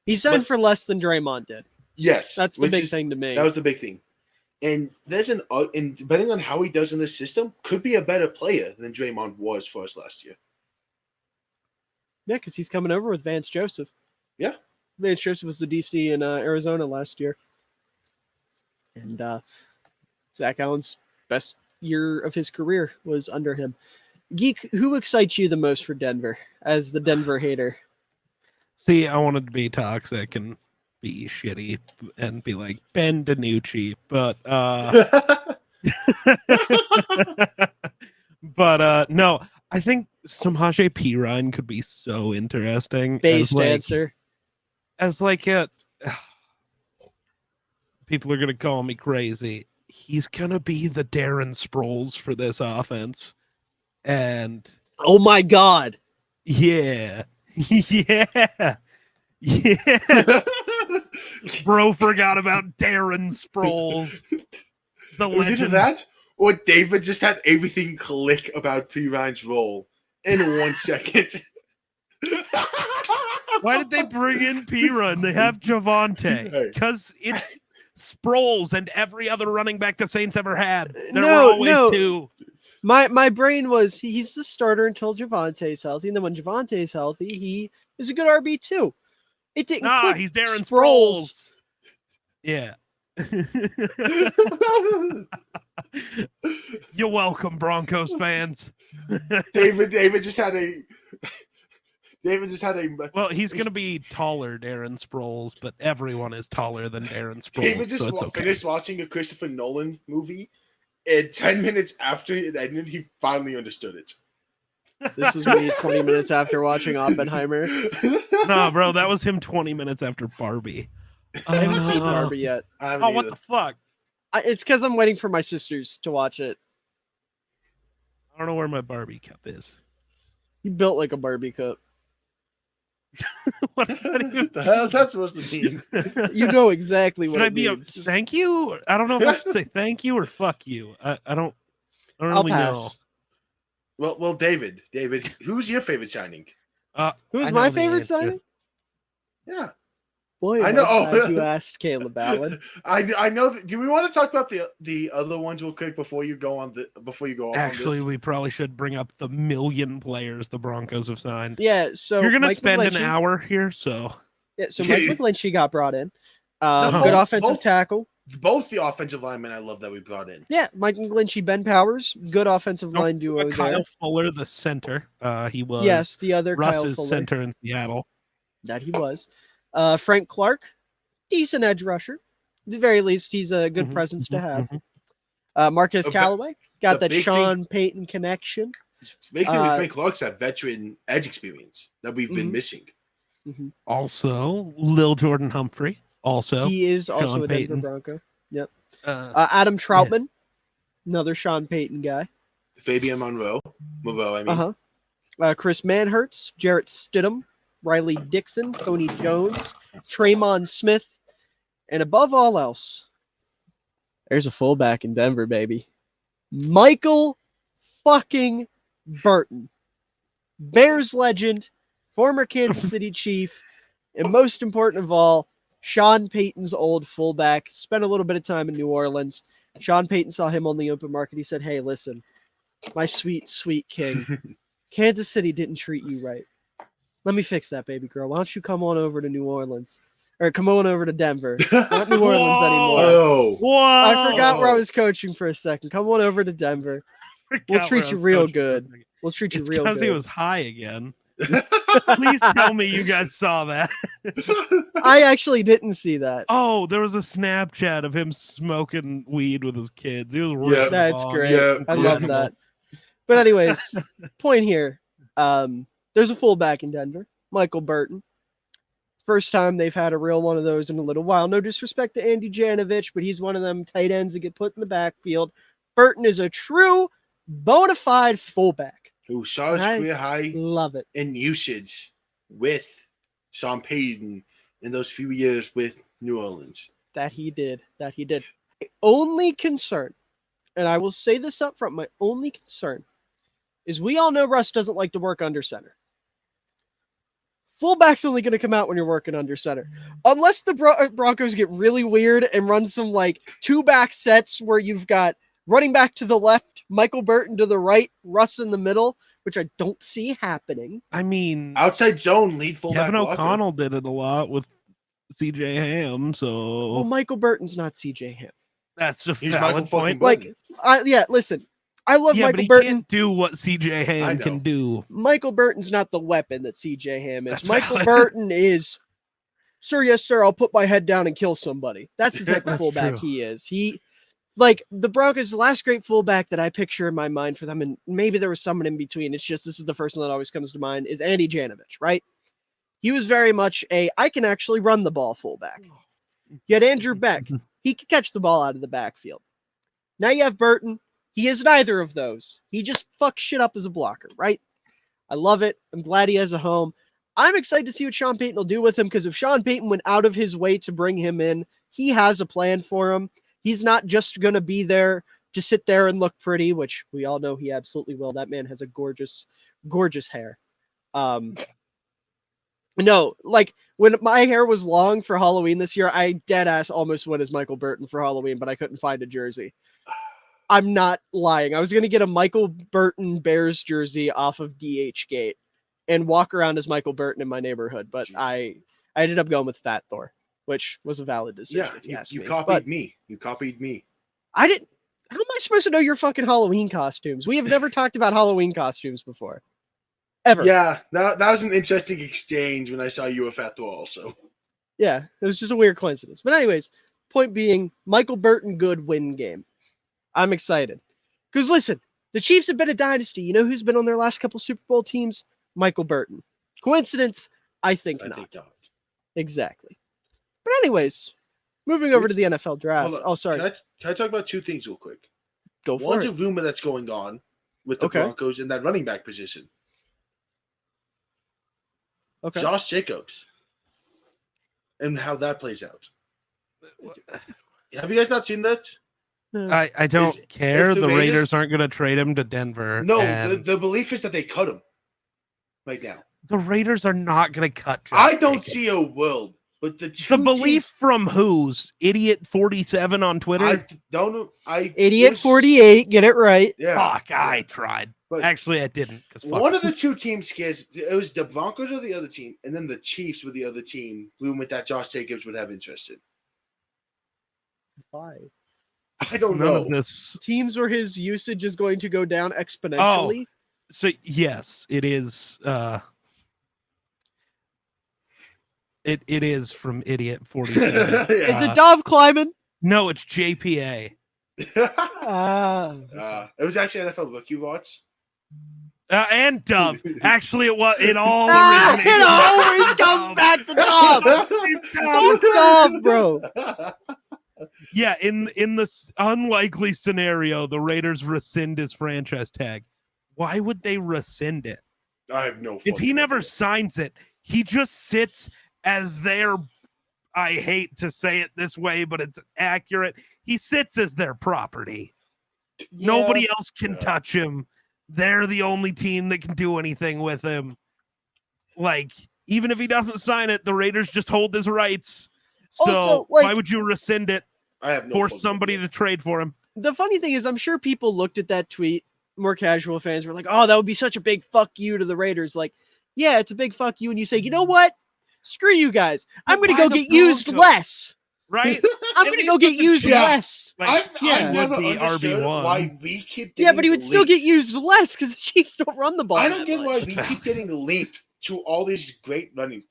He signed
But-
for less than Draymond did.
Yes.
That's the
which
big
is-
thing to me.
That was the big thing. And and depending on how he does in this system, could be a better player than Draymond was for us last year.
Yeah, because he's coming over with Vance Joseph.
Yeah.
Vance Joseph was the DC in Arizona last year. And Zach Allen's best year of his career was under him. Geek, who excites you the most for Denver as the Denver hater?
See, I wanted to be toxic and be shitty and be like Ben DiNucci, but no, I think Samaje Perine could be so interesting.
Bass dancer.
As like a people are gonna call me crazy. He's gonna be the Darren Sproles for this offense. And
Oh my God.
yeah. Yeah. Yeah. Bro forgot about Darren Sproles. The
Was either
legend.
that or David just had everything click about P. Ryan's role in 1 second.
Why did they bring in P-Run? They have Javonte.
Hey.
Because it's Sproles and every other running back the Saints ever had. There were
No,
always
no.
two.
My brain was he's the starter until Javonte's healthy, and then when Javonte's healthy, he is a good RB2. It didn't click.
He's Darren
Sproles.
Sproles. Yeah. You're welcome, Broncos fans.
David just had a.
Well, he's going to be taller, Darren Sproles, but everyone is taller than Darren Sproles.
David just
so it's okay.
finished watching a Christopher Nolan movie, and 10 minutes after it ended, he finally understood it.
This was me 20 minutes after watching Oppenheimer.
No, bro, that was him 20 minutes after Barbie.
I haven't seen Barbie yet.
Oh, what the fuck?
It's because I'm waiting for my sisters to watch it.
I don't know where my Barbie cup is.
You built like a Barbie cup.
What
the hell is that supposed to mean?
You know exactly what
Should I
it
be
means.
thank you? I don't know if I should say thank you or fuck you. I don't
I'll
really
pass.
Well, David, who's your favorite signing?
Who's
I
my
know the
favorite
answer.
signing?
Yeah,
Boy,
I know.
I'm glad you asked, Caleb Allen.
I know. Do we want to talk about the other ones real quick before you go on off
Actually,
on this?
we probably should bring up the million players the Broncos have signed.
Yeah, so
You're gonna
Mike
spend an
McGlinchey-
hour here, so
Yeah, so Mike McGlinchey got brought in. Good
both-
offensive tackle.
Both the offensive linemen I love that we brought in.
Yeah, Mike McGlinchey, Ben Powers, good offensive
Don't
line duo
Kyle
there.
Fuller, the center. He was
Yes, the other Kyle
Russ's
Fuller.
center in Seattle.
That he was. Frank Clark, decent edge rusher. At the very least, he's a good presence to have. Marquez Callaway, got
the
that
big
Sean Payton connection.
Making Frank Clark's that veteran edge experience that we've been missing.
Also, Lil Jordan Humphrey. Also,
He is also
Sean
a Denver
Payton.
Bronco. Yep. Adam Troutman, another Sean Payton guy.
Fabian Monroe, I mean.
Chris Manhertz, Jarrett Stidham, Riley Dixon, Tony Jones, Traymon Smith, and above all else, there's a fullback in Denver, baby. Michael fucking Burton. Bears legend, former Kansas City Chief, and most important of all, Sean Payton's old fullback. Spent a little bit of time in New Orleans. Sean Payton saw him on the open market. He said, "Hey, listen, my sweet, sweet king, Kansas City didn't treat you right. Let me fix that, baby girl. Why don't you come on over to New Orleans? Or come on over to Denver. Not New Orleans anymore.
Oh,
Whoa!
I forgot where I was coaching for a second. Come on over to Denver. We'll
Forgot
treat
where I
you
was
real
coaching for a
good.
second.
We'll treat you
It's
real
because
good."
he was high again. Please tell me you guys saw that.
I actually didn't see that.
Oh, there was a Snapchat of him smoking weed with his kids. He was ripping
That's
along.
great.
Yeah,
I love
incredible.
that. But anyways, point here. There's a fullback in Denver, Michael Burton. First time they've had a real one of those in a little while. No disrespect to Andy Janovich, but he's one of them tight ends that get put in the backfield. Burton is a true bona fide fullback.
Who saw his
I
career high
Love it.
in usage with Sean Payton in those few years with New Orleans.
That he did. My only concern, and I will say this up front, my only concern is we all know Russ doesn't like to work under center. Fullback's only going to come out when you're working under center. Unless the Broncos get really weird and run some like two back sets where you've got running back to the left, Michael Burton to the right, Russ in the middle, which I don't see happening.
I mean,
Outside zone lead fullback.
Kevin
blocker.
O'Connell did it a lot with CJ Ham,
Well,
so
Michael Burton's not CJ Ham.
that's a
He's Michael
valid
fucking
point.
Burton.
Listen, I love
Yeah, but
Michael
he
Burton.
can't do what CJ
I
Ham
know.
can do.
Michael Burton's not the weapon that CJ Ham is.
That's
Michael
valid.
Burton is, sir, yes, sir, I'll put my head down and kill somebody. That's the type of
That's
fullback
true.
he is. Like the Broncos, the last great fullback that I picture in my mind for them, and maybe there was someone in between. It's just this is the first one that always comes to mind, is Andy Janovich, right? He was very much I can actually run the ball fullback. You had Andrew Beck. He could catch the ball out of the backfield. Now you have Burton. He is neither of those. He just fucks shit up as a blocker, right? I love it. I'm glad he has a home. I'm excited to see what Sean Payton will do with him because if Sean Payton went out of his way to bring him in, he has a plan for him. He's not just going to be there to sit there and look pretty, which we all know he absolutely will. That man has a gorgeous, gorgeous hair. No, like when my hair was long for Halloween this year, I dead ass almost went as Michael Burton for Halloween, but I couldn't find a jersey. I'm not lying. I was gonna get a Michael Burton Bears jersey off of DH Gate and walk around as Michael Burton in my neighborhood, but I ended up going with Fat Thor, which was a valid decision.
Yeah,
if you ask
you
me.
copied
But
me. You copied me.
I didn't. How am I supposed to know your fucking Halloween costumes? We have never talked about Halloween costumes before. Ever.
Yeah, that was an interesting exchange when I saw you a Fat Thor also.
Yeah, it was just a weird coincidence. But anyways, point being, Michael Burton good win game. I'm excited. Because listen, the Chiefs have been a dynasty. You know who's been on their last couple Super Bowl teams? Michael Burton. Coincidence? I think
I
not.
think not.
Exactly. But anyways, moving over to the NFL draft.
Hold on.
Oh, sorry.
Can I talk about two things real quick?
Go for
One's
it.
a rumor that's going on with the
Okay.
Broncos in that running back position.
Okay.
Josh Jacobs. And how that plays out. Have you guys not seen that?
I don't care.
if
The
the
Raiders
Raiders
aren't going to trade him to Denver.
No,
and
the belief is that they cut him right now.
the Raiders are not going to cut. Josh
I don't
Jacobs.
see a world, but the
belief
teams,
from who's idiot 47 on Twitter.
I don't know.
Idiot 48, get it right.
Yeah,
Fuck, I tried.
But
Actually, I didn't.
one of the two teams scares. It was the Broncos or the other team, and then the Chiefs were the other team. Rumored that Josh Jacobs would have interest in.
Why?
I don't
None
know.
of this.
Teams where his usage is going to go down exponentially.
So yes, it is. It is from idiot 47.
Is it Dove climbing?
No, it's JPA.
It was actually NFL Rookie Watch.
And Dove. Actually, it was. It all.
It always comes back to Dove. Fuck Dove, bro.
Yeah, in this unlikely scenario, the Raiders rescind his franchise tag. Why would they rescind it?
I have no.
If he never
idea.
signs it, he just sits as their. I hate to say it this way, but it's accurate. He sits as their property. Nobody else can touch him. They're the only team that can do anything with him. Like, even if he doesn't sign it, the Raiders just hold his rights. So
Also, like,
why would you rescind it?
I have no
Force somebody to trade for him.
The funny thing is, I'm sure people looked at that tweet. More casual fans were like, "Oh, that would be such a big fuck you to the Raiders." Like, yeah, it's a big fuck you, and you say, "You know what? Screw you guys. I'm going to go get used less."
Right?
I'm going to go get used less.
Like,
I've
would
never
be
understood
RB1.
why we keep.
Yeah, but he would
getting
still get
linked.
used less because the Chiefs don't run the ball.
I don't
that
get why
much.
we keep getting linked to all these great running.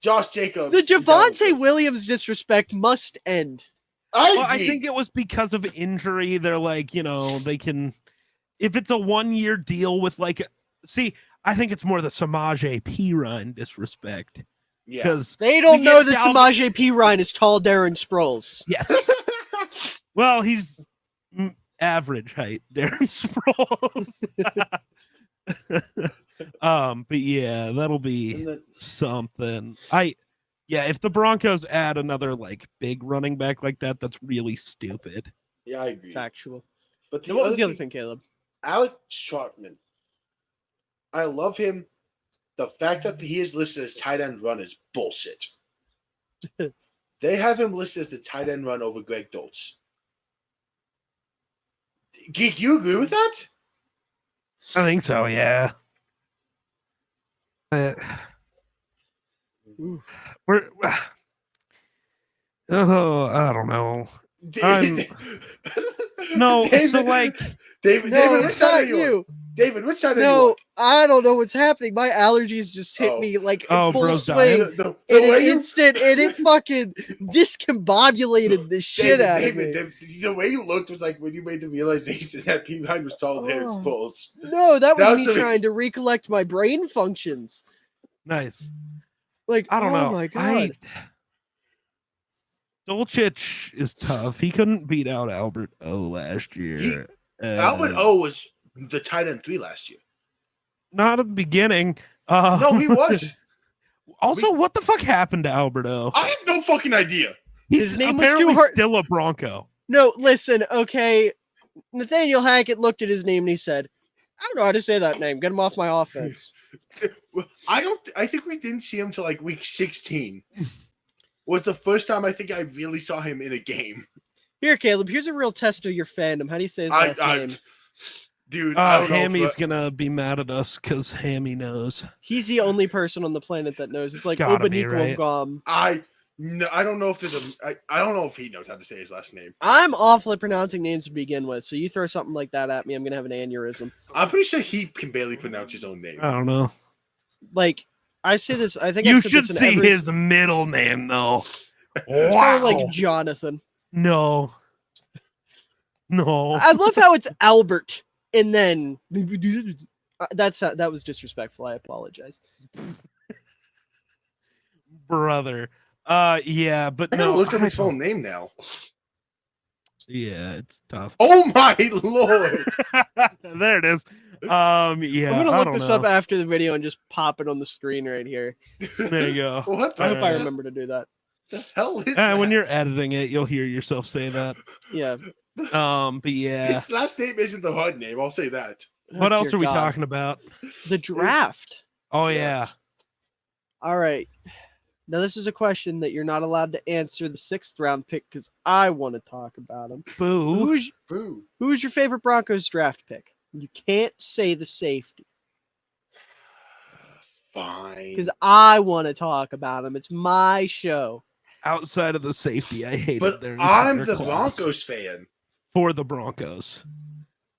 Josh Jacobs.
The Javonte Williams disrespect must end.
I think it was because of injury. They're like, they can, if it's a 1-year deal with I think it's more the Samaje Perine disrespect.
Yeah.
Because
They don't know that
Dalvin-
Samaje Perine is tall Darren Sproles.
Yes. Well, he's average height, Darren Sproles. But yeah, that'll be something. If the Broncos add another big running back like that, that's really stupid.
Yeah, I agree.
Factual.
But
And what was the other thing, Caleb?
Alex Trotman. I love him. The fact that he is listed as tight end run is bullshit. They have him listed as the tight end run over Greg Dolce. Geek, you agree with that?
I think so, yeah. We're I don't know. No,
David, David,
No,
which
it's
side
not
are you on?
you.
David, which side are you
No,
on?
I don't know what's happening. My allergies just hit
Oh.
me like
Oh,
full
bro's
swing
dying.
The
in
way
an
you-
instant, and it fucking discombobulated the shit out of me.
The way you looked was like when you made the realization that P. Ryan was taller than his
Oh.
pulse.
No, that was me
the-
trying to recollect my brain functions.
Nice.
Like,
I don't
oh
know.
my god.
Dolchich is tough. He couldn't beat out Albert O last year.
Albert O was the tight end 3 last year.
Not at the beginning.
No, he was.
Also, what the fuck happened to Albert O?
I have no fucking idea.
He's
His name was
apparently
too hard-
still a Bronco.
No, listen, okay. Nathaniel Hackett looked at his name and he said, I don't know how to say that name. Get him off my offense.
I think we didn't see him till like week 16. Was the first time I think I really saw him in a game.
Here, Caleb, here's a real test of your fandom. How do you say his last name?
Dude, I don't know.
Hammy's gonna be mad at us because Hammy knows.
He's the only person on the planet that knows. It's like
Gotta be,
Obaniko
right?
Gom.
I don't know if there's I don't know if he knows how to say his last name.
I'm awful at pronouncing names to begin with, so you throw something like that at me, I'm gonna have an aneurysm.
I'm pretty sure he can barely pronounce his own name.
I don't know.
Like, I say this, I think
You
I've said
should
this in
see
every-
his middle name though.
It's
Wow.
probably like Jonathan.
No.
I love how it's Albert, and then that was disrespectful. I apologize.
Brother. Yeah, but
I gotta
no.
look up his full name now.
Yeah, it's tough.
Oh my lord!
There it is. Yeah.
I'm gonna
I
look
don't
this
know.
up after the video and just pop it on the screen right here.
There you go.
What the
I hope I
Alright.
remember to do that.
hell is that?
When you're editing it, you'll hear yourself say that.
Yeah.
But yeah.
His last name isn't the hard name. I'll say that.
What
Oh,
else
dear
are we
God.
talking about?
The draft.
Oh yeah.
All right. Now this is a question that you're not allowed to answer the 6th round pick because I want to talk about him.
Boo.
Boo.
Who's your favorite Broncos draft pick? You can't say the safety
Fine.
because I want to talk about him. It's my show.
Outside of the safety, I hated
But
their
I'm
entire
the
class.
Broncos fan.
For the Broncos.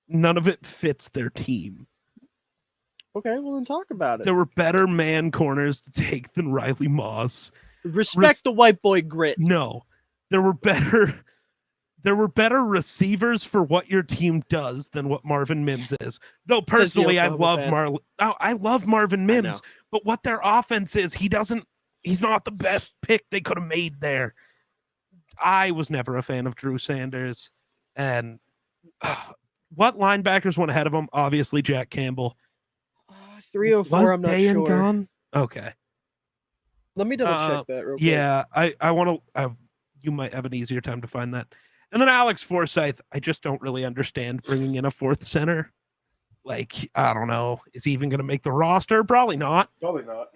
None of it fits their team.
Okay, well then talk about it.
There were better man corners to take than Riley Moss.
Respect the white boy grit.
No. There were better receivers for what your team does than what Marvin Mims is. Though
Says the
personally I
Oklahoma
love I love Marvin
I know.
Mims, but what their offense is, he's not the best pick they could have made there. I was never a fan of Drew Sanders. And what linebackers went ahead of him? Obviously Jack Campbell.
304,
Was
I'm not
Dayan
sure.
gone? Okay.
Let me double check that real quick.
Yeah, I want to. You might have an easier time to find that. And then Alex Forsythe, I just don't really understand bringing in a 4th center. Like, I don't know. Is he even going to make the roster? Probably not.
Probably not.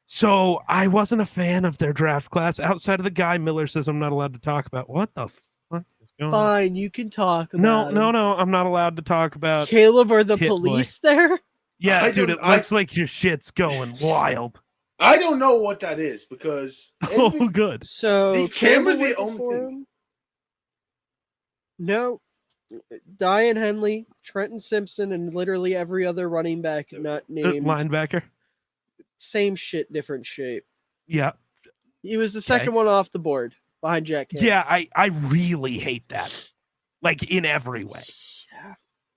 So I wasn't a fan of their draft class outside of the guy Miller says I'm not allowed to talk about. What the fuck is going on?
Fine, you can talk
No,
about
no,
him.
no. I'm not allowed to talk about.
Caleb, are the
Hit Boy.
police there?
Yeah,
I
dude,
don't-
it looks like your shit's going wild.
I don't know what that is because
Oh, good.
So
The camera's
Campbell
the
went
only
before
thing.
him? No. Diane Henley, Trenton Simpson, and literally every other running back not named.
Linebacker.
Same shit, different shape.
Yeah.
He was the second one off the board behind Jack Campbell.
Yeah, I really hate that. Like in every way.
Yeah.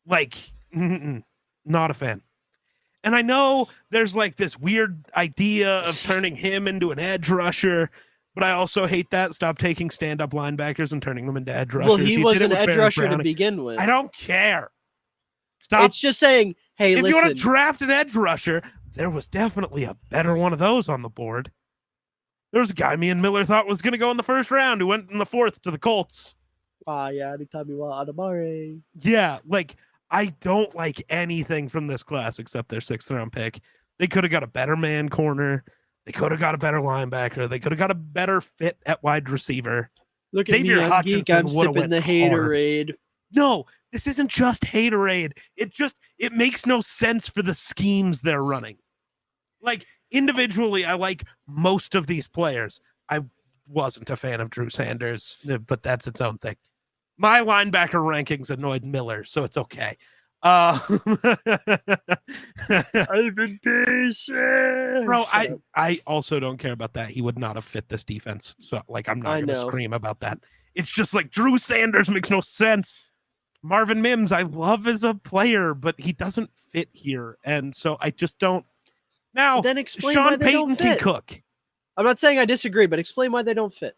Like, not a fan. And I know there's like this weird idea of turning him into an edge rusher, but I also hate that. Stop taking stand-up linebackers and turning them into edge rushers.
Well, he
You
was
did
an
it with
edge
Barrett
rusher to
Browning.
begin with.
I don't care. Stop.
It's just saying, hey,
If
listen.
you want to draft an edge rusher, there was definitely a better one of those on the board. There was a guy me and Miller thought was going to go in the 1st round who went in the 4th to the Colts.
Yeah, anytime you want Adamare.
Yeah, like I don't like anything from this class except their 6th round pick. They could have got a better man corner. They could have got a better linebacker. They could have got a better fit at wide receiver.
Look at
Xavier
me, I'm Geek.
Hutchinson
I'm
would've
sipping
went
the
hard.
haterade.
No, this isn't just haterade. It makes no sense for the schemes they're running. Like individually, I like most of these players. I wasn't a fan of Drew Sanders, but that's its own thing. My linebacker rankings annoyed Miller, so it's okay. Bro, I also don't care about that. He would not have fit this defense. So like I'm not
I
gonna
know.
scream about that. It's just like Drew Sanders makes no sense. Marvin Mims, I love as a player, but he doesn't fit here. And so I just don't. Now,
Then explain why
Sean
they don't
Payton can
fit.
cook.
I'm not saying I disagree, but explain why they don't fit.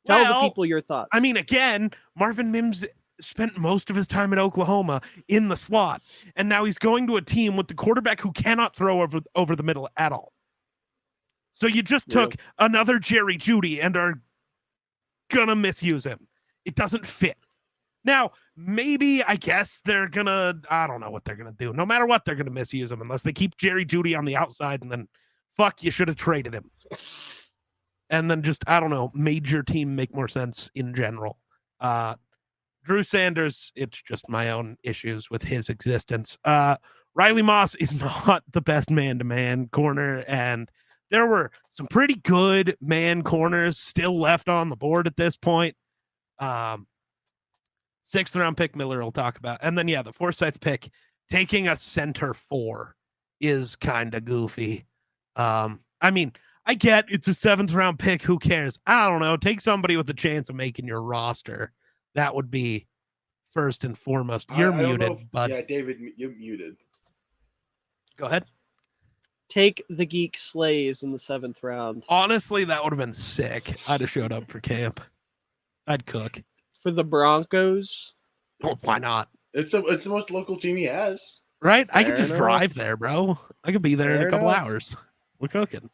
Tell
Well,
the people your thoughts.
I mean, again, Marvin Mims spent most of his time in Oklahoma in the slot, and now he's going to a team with the quarterback who cannot throw over the middle at all. So you just took another Jerry Jeudy and are gonna misuse him. It doesn't fit. Now, maybe I guess they're gonna. I don't know what they're gonna do. No matter what, they're gonna misuse him unless they keep Jerry Jeudy on the outside, and then fuck, you should have traded him. And then just I don't know, made your team make more sense in general. Drew Sanders, it's just my own issues with his existence. Riley Moss is not the best man-to-man corner, and there were some pretty good man corners still left on the board at this point. 6th round pick Miller will talk about. And then, yeah, the Forsyth pick, taking a center 4 is kind of goofy. I mean, I get it's a 7th round pick. Who cares? I don't know. Take somebody with a chance of making your roster. That would be first and foremost. You're muted, bud.
Yeah, David, you're muted.
Go ahead.
Take the GeekSlays in the 7th round.
Honestly, that would have been sick. I'd have showed up for camp. I'd cook.
For the Broncos?
Well, why not?
It's the most local team he has.
Right? I could
Fair
just
enough.
drive there, bro. I could be there in
Fair
a couple
enough.
hours. We're cooking.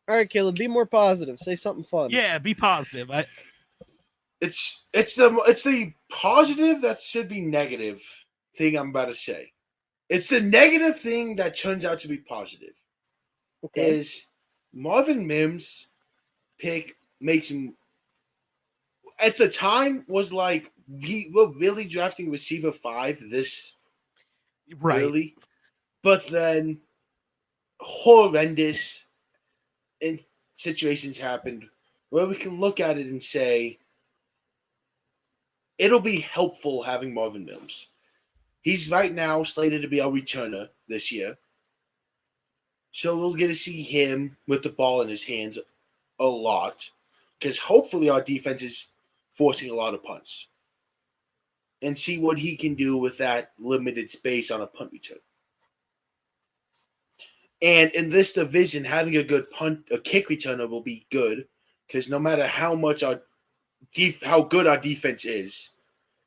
All right, Caleb, be more positive. Say something fun.
Yeah, be positive.
It's the positive that should be negative thing I'm about to say. It's the negative thing that turns out to be positive.
Okay.
Is Marvin Mims pick makes him at the time was like we're really drafting receiver 5 this
Right.
early, but then horrendous situations happened where we can look at it and say it'll be helpful having Marvin Mims. He's right now slated to be our returner this year. So we'll get to see him with the ball in his hands a lot because hopefully our defense is forcing a lot of punts and see what he can do with that limited space on a punt return. And in this division, having a good a kick returner will be good because no matter how good our defense is,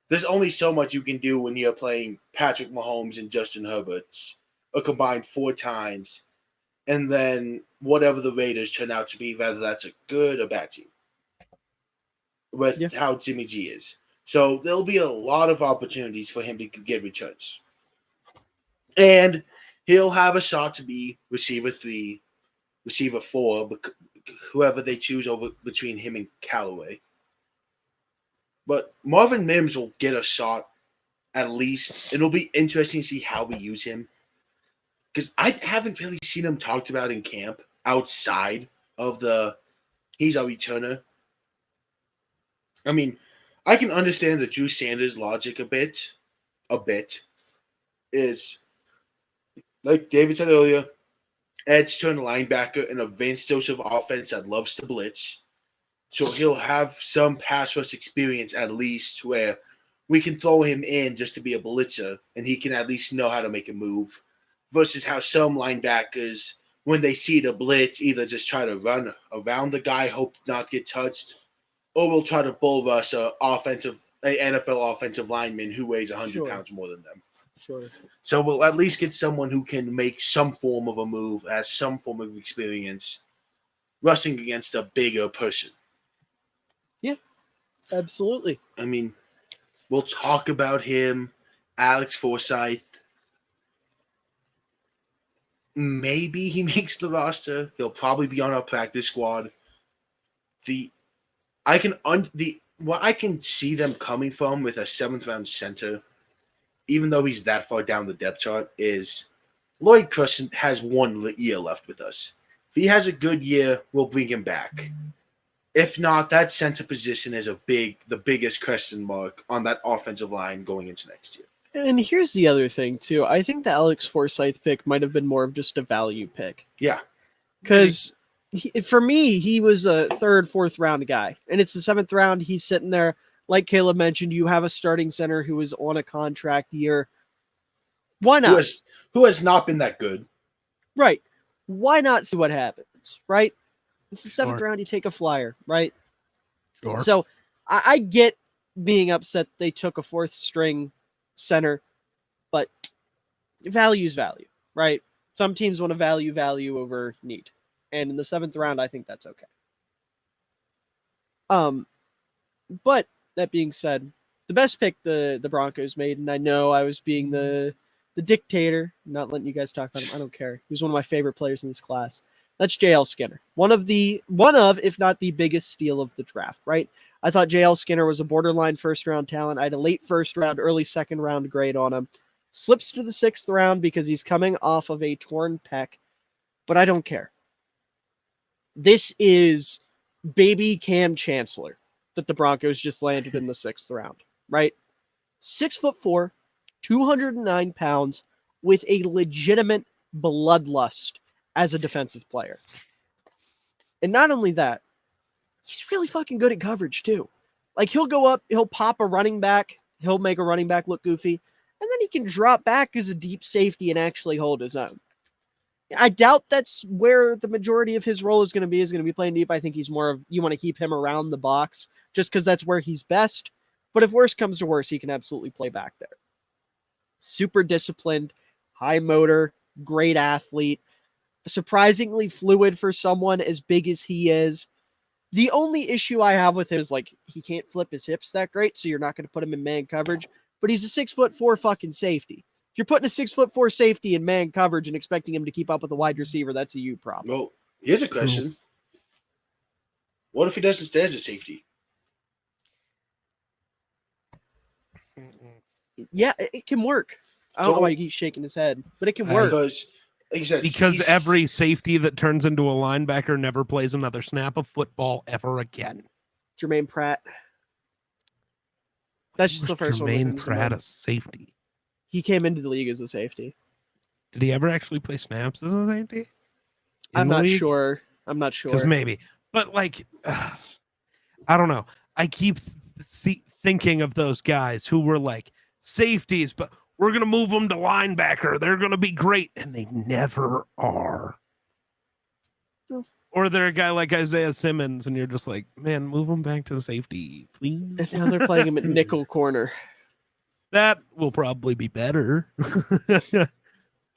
there's only so much you can do when you're playing Patrick Mahomes and Justin Herbert's a combined 4 times, and then whatever the Raiders turn out to be, whether that's a good or bad team, with how Jimmy G is. So there'll be a lot of opportunities for him to get returns. And he'll have a shot to be receiver 3, receiver 4, whoever they choose over between him and Callaway. But Marvin Mims will get a shot at least. It'll be interesting to see how we use him. Because I haven't really seen him talked about in camp outside of he's our returner. I mean, I can understand the Drew Sanders logic a bit. Is, like David said earlier, edge turn linebacker in a Vince Joseph offense that loves to blitz. So he'll have some pass rush experience at least where we can throw him in just to be a blitzer and he can at least know how to make a move versus how some linebackers, when they see the blitz, either just try to run around the guy, hope not get touched, or will try to bull rush an NFL offensive lineman who weighs 100 pounds more than them.
Sure.
So we'll at least get someone who can make some form of a move, has some form of experience, rushing against a bigger person.
Yeah, absolutely.
I mean, we'll talk about him. Alex Forsyth. Maybe he makes the roster. He'll probably be on our practice squad. I can see them coming from with a 7th round center, even though he's that far down the depth chart, is Lloyd Crescent has 1 year left with us. If he has a good year, we'll bring him back. If not, that center position is the biggest question mark on that offensive line going into next year.
And here's the other thing, too. I think the Alex Forsyth pick might have been more of just a value pick.
Yeah.
Because for me, he was a 3rd, 4th round guy. And it's the 7th round. He's sitting there. Like Caleb mentioned, you have a starting center who is on a contract year. Why not?
Who has not been that good.
Right. Why not see what happens, right? It's the 7th round. You take a flyer, right?
Sure.
So I get being upset they took a 4th string center, but value is value, right? Some teams want to value over need. And in the 7th round, I think that's okay. But that being said, the best pick the Broncos made, and I know I was being the dictator, not letting you guys talk about him. I don't care. He was one of my favorite players in this class. That's JL Skinner. One of, if not the biggest steal of the draft, right? I thought JL Skinner was a borderline first-round talent. I had a late first-round, early second-round grade on him. Slips to the 6th round because he's coming off of a torn pec, but I don't care. This is baby Cam Chancellor that the Broncos just landed in the 6th round, right? 6'4", 209 pounds, with a legitimate bloodlust as a defensive player. And not only that, he's really fucking good at coverage too. Like, he'll go up, he'll pop a running back, he'll make a running back look goofy, and then he can drop back as a deep safety and actually hold his own. I doubt that's where the majority of his role is going to be playing deep. I think he's more of, you want to keep him around the box just because that's where he's best. But if worse comes to worse, he can absolutely play back there. Super disciplined, high motor, great athlete, surprisingly fluid for someone as big as he is. The only issue I have with him is, like, he can't flip his hips that great, so you're not going to put him in man coverage. But he's a 6'4" fucking safety. If you're putting a 6'4" safety in man coverage and expecting him to keep up with a wide receiver, that's a you problem.
Well, here's a question. What if he doesn't stay as a safety?
Yeah, it can work. I don't know why he keeps shaking his head, but it can work.
Because, like you said,
because every safety that turns into a linebacker never plays another snap of football ever again.
Jermaine Pratt. That's just the first one.
Jermaine Pratt, a safety.
He came into the league as a safety.
Did he ever actually play snaps as a safety?
I'm not sure. Because
maybe. But, like, I don't know. I keep thinking of those guys who were, like, safeties, but we're going to move them to linebacker. They're going to be great. And they never are.
No.
Or they're a guy like Isaiah Simmons, and you're just like, man, move him back to the safety, please.
And now they're playing him at nickel corner.
That will probably be better.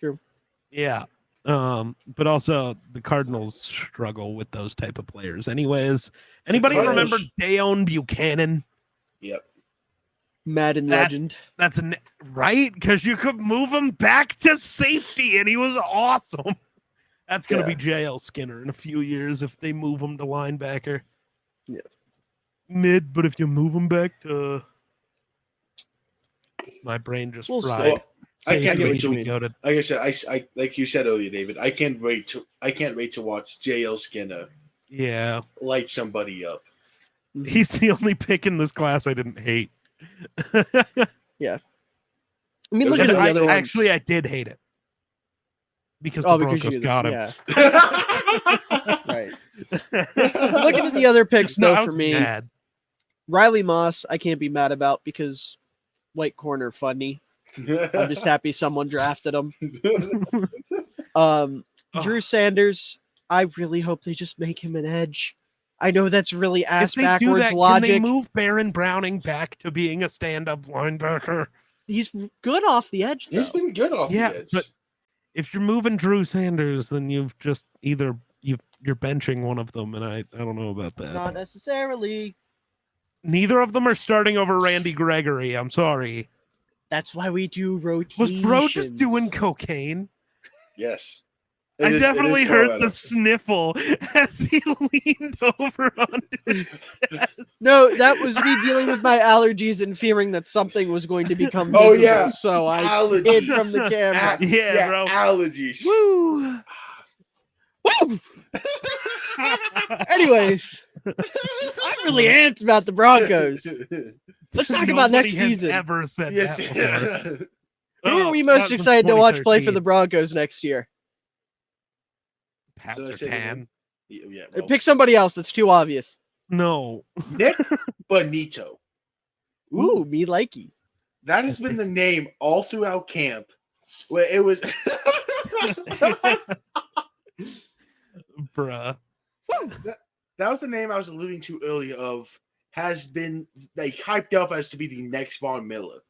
True.
Yeah. But also the Cardinals struggle with those type of players. Anyways, anybody remember Dayon Buchanan?
Yep.
Madden legend.
That's right, because you could move him back to safety, and he was awesome. That's gonna be JL Skinner in a few years if they move him to linebacker.
Yeah.
Mid, but if you move him back to, my brain just fried.
Well, I can't wait to. Like I said, I like you said earlier, David. I can't wait to watch JL Skinner.
Yeah.
Light somebody up.
He's the only pick in this class I didn't hate.
Yeah. I mean, look at the other ones.
Actually, I did hate it. Because the Broncos got him.
Yeah. Right. Looking at the other picks, though, for me,
mad.
Riley Moss, I can't be mad about because white corner funny. I'm just happy someone drafted him. Drew Sanders, I really hope they just make him an edge. I know that's really ass backwards logic.
Can they move Baron Browning back to being a stand-up linebacker?
He's good off the edge, though.
He's been good off the edge.
But if you're moving Drew Sanders, then you've just you're benching one of them, and I don't know about that.
Not necessarily.
Neither of them are starting over Randy Gregory. I'm sorry.
That's why we do rotations.
Was Bro just doing cocaine?
Yes.
I definitely heard the sniffle as he leaned over onto his chest.
No, that was me dealing with my allergies and fearing that something was going to become visible.
Oh, yeah.
So I hid from the camera.
Yeah, bro.
Allergies.
Woo!
Woo! Anyways, I'm really amped about the Broncos. Let's talk about next season.
Ever said
Yes.
that
Who are we most excited to watch play for the Broncos next year?
Pat Surtain.
Yeah,
Pick somebody else. That's too obvious.
No.
Nick Bonito.
Ooh, me likey.
That has been the name all throughout camp. Where it was
Bruh.
That was the name I was alluding to earlier of has been like hyped up as to be the next Von Miller.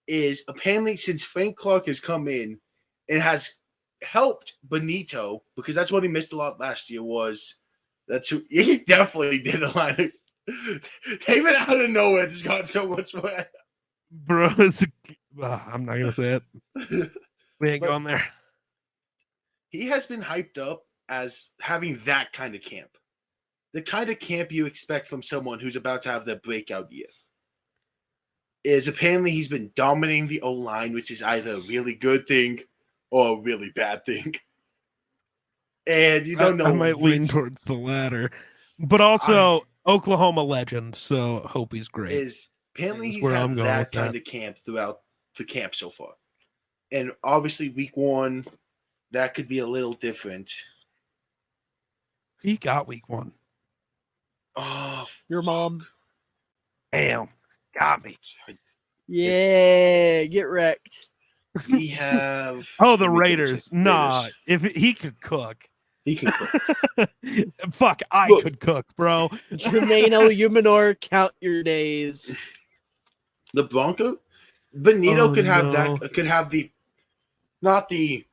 Is apparently since Frank Clark has come in and has helped Bonito, because that's what he missed a lot last year, was that's who he definitely did a line of David out of nowhere just got so much more.
Bro, I'm not gonna say it. We ain't
But-
going there.
He has been hyped up as having that kind of camp. The kind of camp you expect from someone who's about to have their breakout year. Is apparently he's been dominating the O-line, which is either a really good thing or a really bad thing. And you don't know.
I might lean
which
towards the latter, but also Oklahoma legend. So hope he's great.
is apparently
Is
he's
where
had
I'm going
that
with
kind
that.
of camp throughout the camp so far. And obviously week 1, that could be a little different.
He got week 1.
Oh,
Your mom.
Damn, got me.
Yeah, get wrecked.
We have
Oh, the
let me double
Raiders.
check.
Nah,
Raiders.
if he could cook.
He can cook.
Fuck, I
Look.
could cook, bro.
Jermaine Eluminor, count your days.
The Bronco, Benito
Oh,
could have
no.
that. Could have the, not the,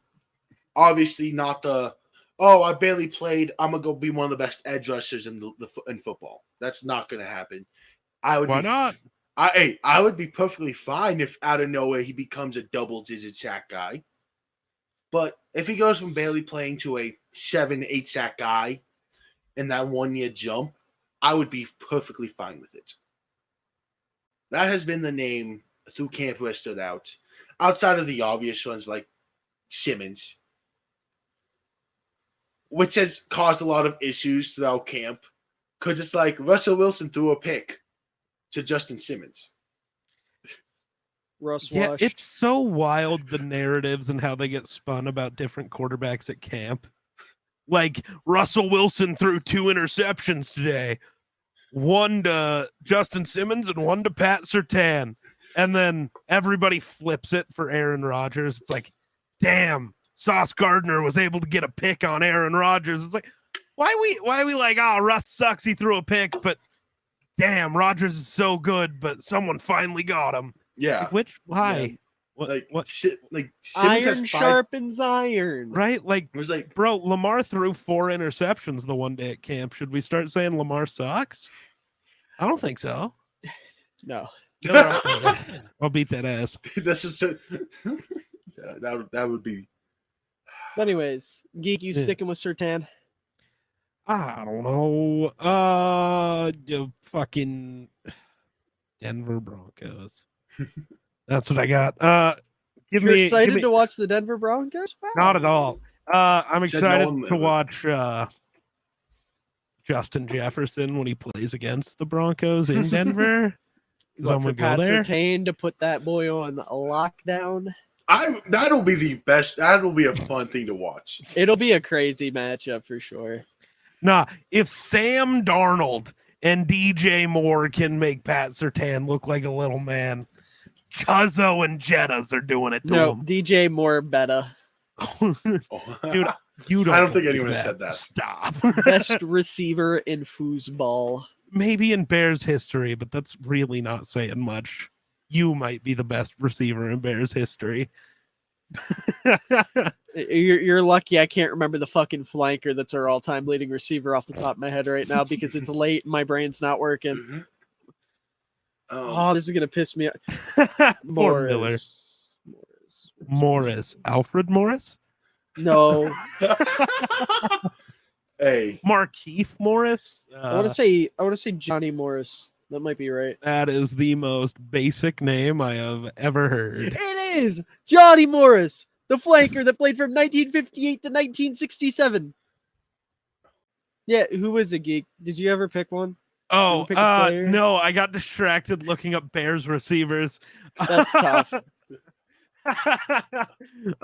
obviously not the. Oh, I barely played. I'm gonna go be one of the best edge rushers in in football. That's not gonna happen. I would.
Why
be,
not?
I would be perfectly fine if out of nowhere he becomes a double-digit sack guy. But if he goes from barely playing to a 7-8 sack guy in that 1-year jump, I would be perfectly fine with it. That has been the name through camp where stood out. Outside of the obvious ones like Simmons, which has caused a lot of issues throughout camp. Because it's like Russell Wilson threw a pick to Justin Simmons.
Russ
Yeah,
washed.
it's so wild the narratives and how they get spun about different quarterbacks at camp. Like Russell Wilson threw 2 interceptions today. 1 to Justin Simmons and 1 to Pat Surtain. And then everybody flips it for Aaron Rodgers. It's like, damn, Sauce Gardner was able to get a pick on Aaron Rodgers. It's like, why are we like, oh, Russ sucks, he threw a pick, but damn, Rodgers is so good, but someone finally got him.
Yeah.
Like, why?
Yeah.
What?
Like Simmons
Iron
has 5.
sharpens iron.
Right? Like,
It was like,
bro, Lamar threw 4 interceptions the one day at camp. Should we start saying Lamar sucks? I don't think so.
No.
I'll beat that ass.
this is that would be.
But anyways, Geek, you
Yeah.
sticking with Surtain?
I don't know. You fucking Denver Broncos. That's what I got.
You're excited to watch the Denver Broncos? Wow.
Not at all. I'm
Said no
excited
one
to
ever.
watch Justin Jefferson when he plays against the Broncos in Denver. Because I'm
For
gonna go
Pat
there.
Surtain to put that boy on lockdown.
That'll be the best. That'll be a fun thing to watch.
It'll be a crazy matchup for sure.
Nah, if Sam Darnold and DJ Moore can make Pat Surtain look like a little man, Cuzzo and Jettas are doing it to
No,
him.
DJ Moore better.
Oh.
Dude, you don't.
I don't think
believe
anyone has said that.
Stop.
Best receiver in foosball.
Maybe in Bears history, but that's really not saying much. You might be the best receiver in Bears history.
You're lucky I can't remember the fucking flanker that's our all-time leading receiver off the top of my head right now because it's late and my brain's not working.
Mhm.
Oh, this is gonna piss me off.
Poor Miller. Morris. Alfred Morris?
No,
Hey,
Markeith Morris?
I want to say Johnny Morris. That might be right.
That is the most basic name I have ever heard.
It is Johnny Morris, the flanker that played from 1958 to 1967. Yeah, who is a Geek? Did you ever pick one?
Oh,
pick a player?
no, I got distracted looking up Bears receivers.
That's tough.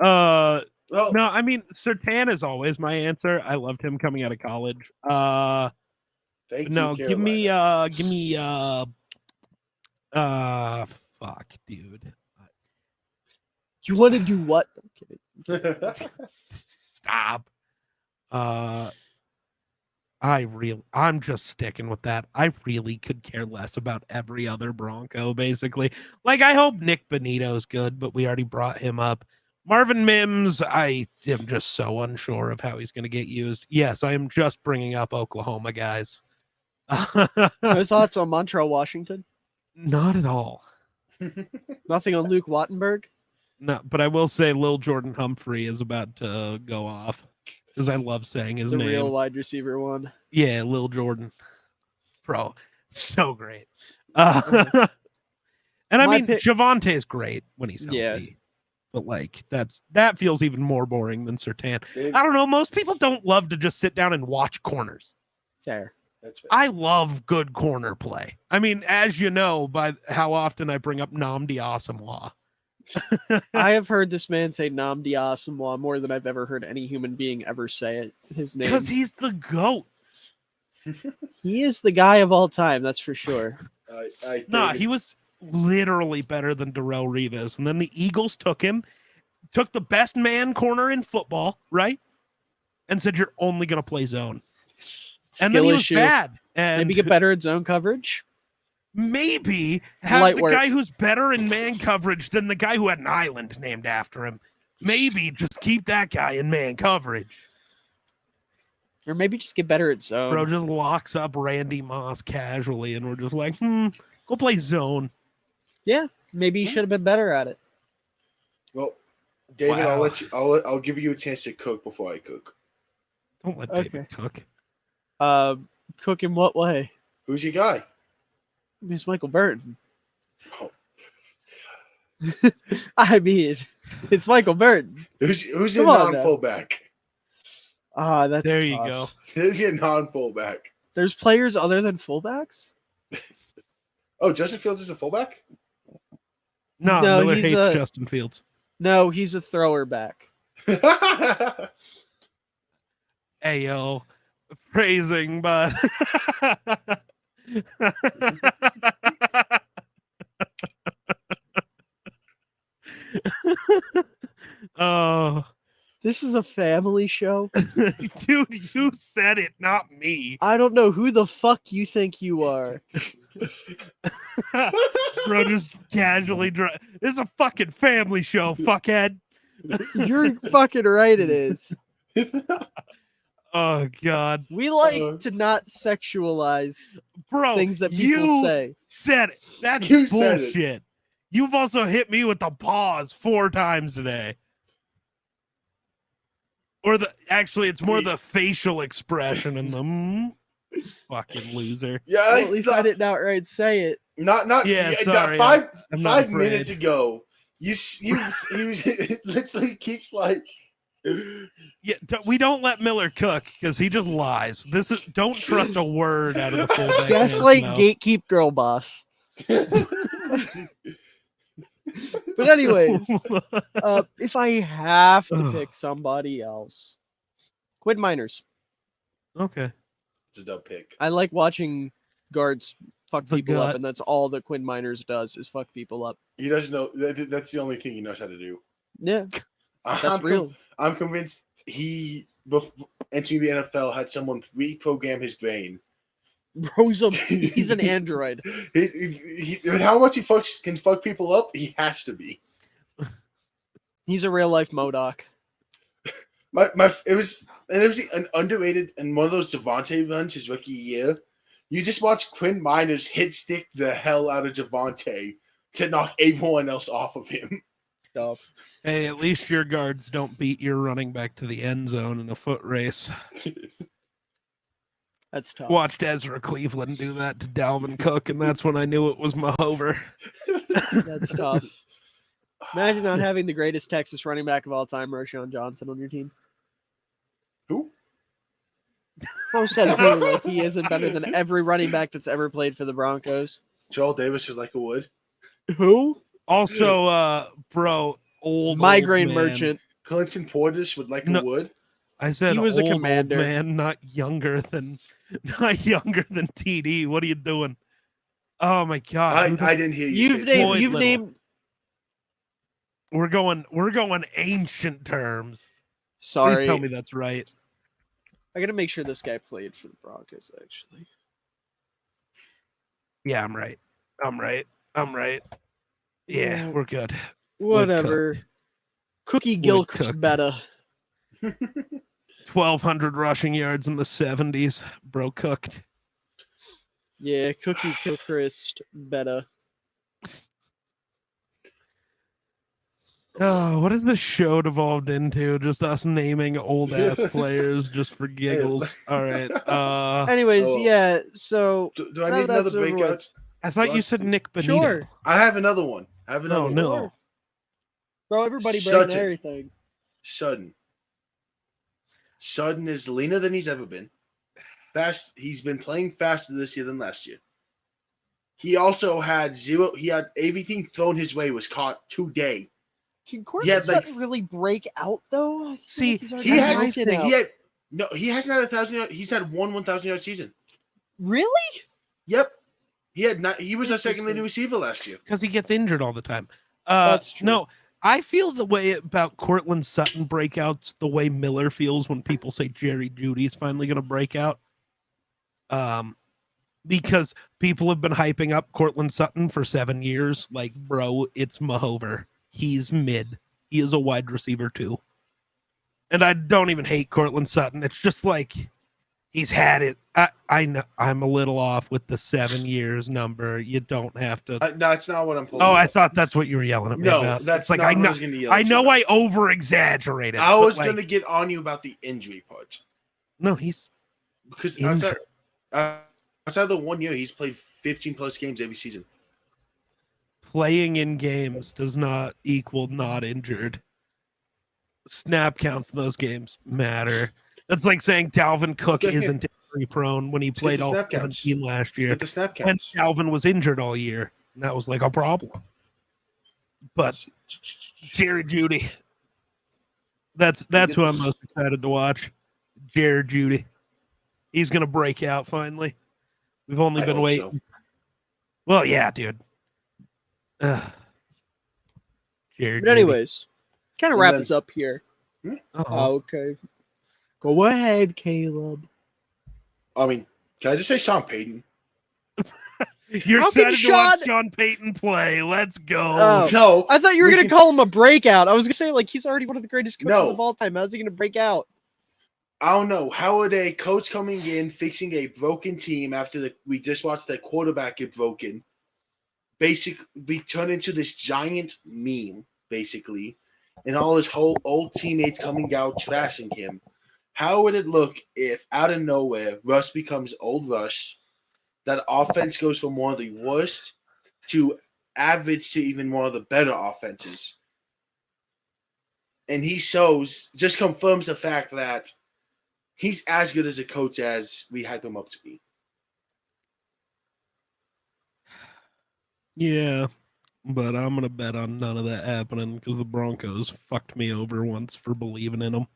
oh,
No, I mean Surtain is always my answer. I loved him coming out of college.
thank
No,
you,
give me
Carolina.
fuck, dude.
You want to do what? I'm kidding.
Stop. I'm just sticking with that. I really could care less about every other Bronco, basically. Like, I hope Nick Benito's good, but we already brought him up. Marvin Mims, I am just so unsure of how he's going to get used. Yes, I am just bringing up Oklahoma, guys.
No thoughts on Montreal, Washington?
Not at all.
Nothing on Luke Wattenberg.
No, but I will say Lil Jordan Humphrey is about to go off because I love saying his
The
name.
real wide receiver one.
Yeah, Lil Jordan. Bro, so great. And I
My
mean,
pick-
Javante is great when he's healthy.
Yeah.
But like that feels even more boring than Surtain.
Dave,
I don't know. Most people don't love to just sit down and watch corners.
Fair.
that's fair.
I love good corner play. I mean, as you know, by how often I bring up Nnamdi Asomugha.
I have heard this man say Nnamdi Asomugha more than I've ever heard any human being ever say it. His name.
Because he's the GOAT.
He is the guy of all time, that's for sure.
Nah, he was literally better than Darrelle Revis. And then the Eagles took the best man corner in football, right? And said, you're only going to play zone. And then
Skill
he was
issue.
bad. And
Maybe get better at zone coverage.
maybe have
Light
the
work.
guy who's better in man coverage than the guy who had an island named after him. Maybe just keep that guy in man coverage.
Or maybe just get better at zone.
Bro just locks up Randy Moss casually, and we're just like, go play zone.
Yeah, maybe he should have been better at it.
Well, David,
Wow.
I'll give you a chance to cook before I cook.
Don't let
Okay.
David cook.
Cook in what way?
Who's your guy?
It's Michael Burton.
Oh.
I mean, it's Michael Burton.
Who's your
Come on now.
non-fullback?
That's
There you
tough.
go.
Who's your non-fullback?
There's players other than fullbacks?
Oh, Justin Fields is a fullback?
No,
No,
Miller
he's
hates
a-
Justin Fields.
No, he's a thrower back.
Ayo. Phrasing, but oh,
This is a family show.
dude, you said it, not me.
I don't know who the fuck you think you are.
Bro, just casually this is a fucking family show, fuckhead.
You're fucking right, it is.
Oh god,
We like to not sexualize
bro,
things that people
you
say.
said it. That's
You said it.
bullshit. You've also hit me with the pause 4 times today. Or actually, it's more the facial expression and the fucking loser.
Yeah,
Well, at least I didn't outright say it.
Not
Yeah,
that
sorry,
five
I'm not
minutes
afraid.
ago. You literally keeps like.
Yeah, we don't let Miller cook because he just lies. Don't trust a word out of the fullback.
Gaslight,
man's mouth.
gatekeep, girl boss. But anyways, if I have to
Ugh.
pick somebody else, Quinn Miners.
Okay.
It's a dub pick.
I like watching guards fuck
The
people
gut.
up, and that's all that Quinn Miners does is fuck people up.
He doesn't know. That's the only thing he knows how to do.
Yeah, that's
I'm
real.
I'm convinced he, before entering the NFL, had someone reprogram his brain.
He's an android.
How much he can fuck people up, he has to be.
He's a real life MODOK.
It was an underrated and one of those Javante runs his rookie year. You just watch Quinn Miners hit stick the hell out of Javante to knock everyone else off of him.
Hey, at least your guards don't beat your running back to the end zone in a foot race.
That's tough.
Watched Ezra Cleveland do that to Dalvin Cook, and that's when I knew it was Mahover.
That's tough. Imagine not having the greatest Texas running back of all time, Roshan Johnson, on your team.
Who?
I said who, like he isn't better than every running back that's ever played for the Broncos.
Joel Davis is like a wood.
Who?
Also, bro, old
Migraine
man.
merchant.
Clinton Portis would like
No.
a wood.
I said
He was a
old
commander.
man, not younger than TD. What are you doing? Oh my god.
I didn't hear you.
You've
say
named.
Floyd
You've
Little.
named.
We're going ancient terms. Please
Sorry,
tell me that's right.
I gotta make sure this guy played for the Broncos. Actually,
Yeah, I'm right. Yeah, we're good.
whatever. Cookie
Wood
Gilk's
cooked.
better.
1,200 rushing yards in the 70s. Bro cooked.
Yeah, Cookie Gilchrist better.
Oh, what has the show devolved into? Just us naming old ass players just for giggles. All right.
Anyways,
Oh.
yeah. So
Do I
now
need another
that's over with.
breakout?
I thought you
Russ?
said Nick Benito.
Sure,
I have another one.
No, no.
Sure. bro. Everybody
Sutton.
breaking everything.
Sutton. Sutton is leaner than he's ever been. Fast. He's been playing faster this year than last year. He also had zero. He had everything thrown his way was caught today.
Can Courtland
like-
Sutton really break out though? I feel
See,
like he's already
He has.
broken out.
He hasn't had 1,000 yards. He's had one 1,000-yard season.
Really?
Yep. He had not. He was a second leading
Interesting.
receiver last year.
Because he gets injured all the time.
That's true.
No, I feel the way about Courtland Sutton breakouts the way Miller feels when people say Jerry Jeudy's finally going to break out. Because people have been hyping up Courtland Sutton for 7 years. Like, bro, it's Mahover. He's mid. He is a wide receiver too. And I don't even hate Courtland Sutton. It's just like he's had it. I know I'm a little off with the 7 years number. You don't have to.
No, that's not what I'm pulling.
Oh, I thought that's what you were yelling at me
No,
about.
that's
It's like
not
I
what
know.
I was going to yell.
I
at you
know
about.
I over exaggerated.
I was
like,
going to get on you about the injury part
No, he's
because
injured.
outside of the 1 year, he's played 15 plus games every season.
Playing in games does not equal not injured. Snap counts in those games matter. That's like saying Dalvin Cook
Get him.
isn't injury prone when he
get
played
the
all
snap counts.
17 last year.
Get the snap
And
counts.
Dalvin was injured all year. And that was like a problem. But Jerry Jeudy. That's who I'm most excited to watch. Jared Jeudy. He's gonna break out finally. We've only
I
been
hope
waiting.
so.
Well, yeah, dude. Jared
But anyways, kind of
And
wrap
then-
this up here.
Jeudy. Oh,
Okay. Go ahead, Caleb.
I mean, can I just say Sean Payton?
you're
How can
excited to watch
Sean-
Sean Payton play. Let's go.
Oh.
No,
I thought you were
We
going to
can-
call him a breakout. I was going to say, like, he's already one of the greatest coaches
No.
of all time. How's he going to break out?
I don't know. How are they coach coming in, fixing a broken team after we just watched that quarterback get broken? Basically, turn into this giant meme, basically, and all his whole old teammates coming out trashing him. How would it look if out of nowhere Russ becomes old Rush? That offense goes from one of the worst to average to even one of the better offenses. And he just confirms the fact that he's as good as a coach as we hype him up to be.
Yeah, but I'm gonna bet on none of that happening because the Broncos fucked me over once for believing in them.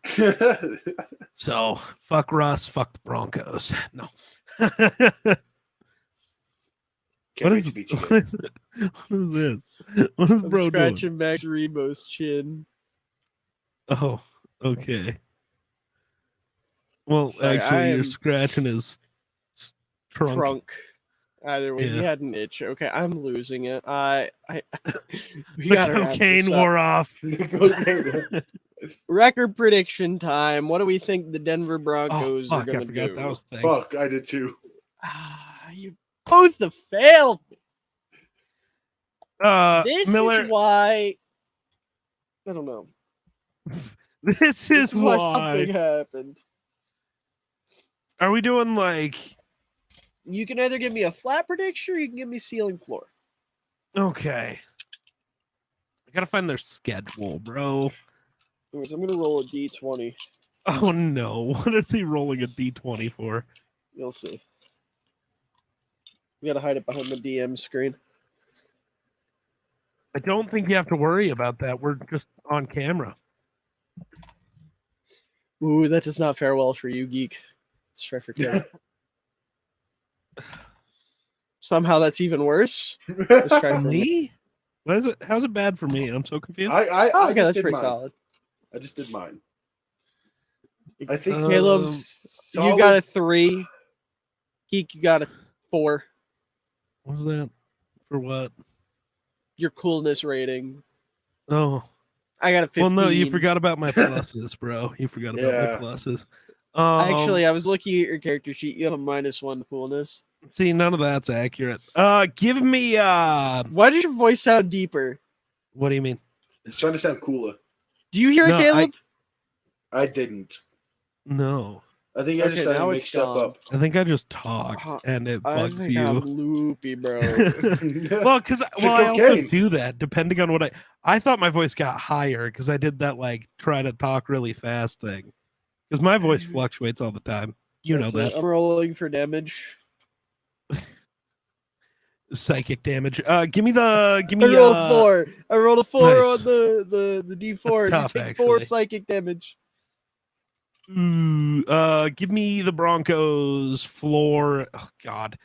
So fuck Russ, fuck the Broncos. No.
Can't
What
wait
is,
to beat you.
what is this? What is
I'm
bro doing?
scratching Max Rebo's chin.
Oh, okay. Well,
Sorry,
actually,
I
you're
am
scratching his trunk.
Trunk. Either way, he
Yeah.
had an itch. Okay, I'm losing it. we
The
gotta wrap
cocaine
this up.
wore off.
Record prediction time. What do we think the Denver
Oh,
Broncos are
fuck, I
going to
forgot
do?
that was the thing.
Fuck, I did too.
You both have failed. This
Miller,
is why. I don't know.
this
This
is
is why
why.
something happened.
Are we doing like,
You can either give me a flat prediction or you can give me ceiling floor.
okay. I gotta find their schedule, bro.
Anyways, I'm going to roll a d20.
Oh no, what is he rolling a d20 for?
You'll see. You got to hide it behind the DM screen.
I don't think you have to worry about that. We're just on camera.
Ooh, that does not fare well for you, Geek. Let's try for Caleb. Somehow that's even worse. Let's try for me.
Me? What is it? How's it bad for me? I'm so confused.
Oh,
I
okay,
just
that's
did
pretty
mine.
solid.
I just did mine. I think
Caleb, you
solid-
got a 3. Geek, you got a 4.
What was that? For what?
Your coolness rating.
Oh,
I got a 15.
well, no, you forgot about my pluses, bro. You forgot about
Yeah.
my pluses.
Actually, I was looking at your character sheet. You have a -1 coolness.
See, none of that's accurate. Give me
Why does your voice sound deeper?
what do you mean?
He's trying to sound cooler.
Do you hear it,
No,
Caleb?
I didn't.
No.
I think I just
Okay,
started to
now
make
it's
stuff
gone.
up.
I think I just talked
Uh,
and it
I
bugs
think I'm
you.
loopy, bro.
Well, because
Drink
I also
cocaine.
do that depending on what I thought my voice got higher because I did that like try to talk really fast thing. Because my voice fluctuates all the time. You know
That's it.
that.
I'm rolling for damage.
Psychic damage. Give me
I rolled a 4. I rolled a 4
nice.
on the D4.
That's tough,
you take 4
actually.
psychic damage.
Give me the Broncos floor. Oh God.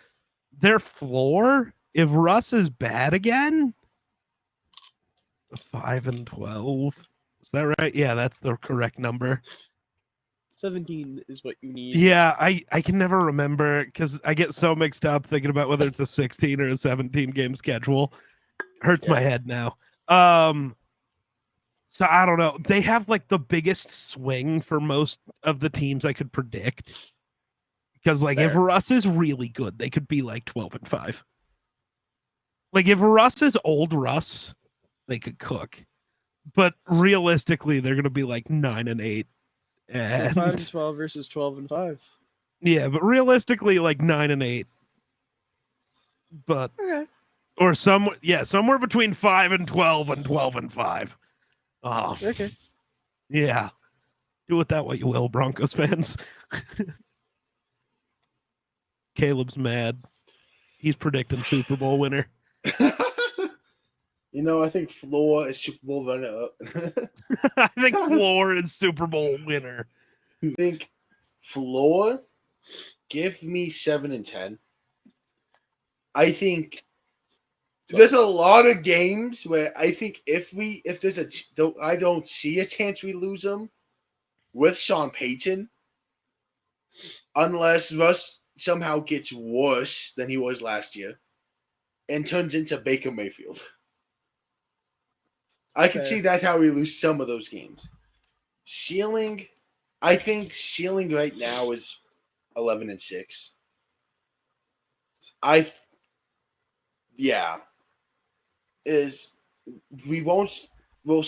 Their floor? If Russ is bad again? 5 and 12. Is that right? Yeah, that's the correct number.
17 is what you need.
Yeah, I can never remember because I get so mixed up thinking about whether it's a 16 or a 17 game schedule. Hurts my head now. So I don't know. They have like the biggest swing for most of the teams I could predict. Because like if
Fair.
Russ is really good, they could be like 12 and 5. Like if Russ is old Russ, they could cook. But realistically, they're gonna be like 9 and 8.
So
And
5 and 12 versus 12 and 5.
yeah, but realistically, like 9 and 8. But
Okay.
or somewhere between 5 and 12 and 12 and 5. Oh,
Okay.
yeah. Do with that what you will, Broncos fans. Caleb's mad. He's predicting Super Bowl winner.
You know, I think floor is Super Bowl runner up.
I think floor is Super Bowl winner.
I think floor, give me 7 and 10. I think there's a lot of games where I think if there's I don't see a chance we lose them with Sean Payton, unless Russ somehow gets worse than he was last year and turns into Baker Mayfield. I could see that how we lose some of those games. Ceiling, I think ceiling right now is 11 and 6. Is we'll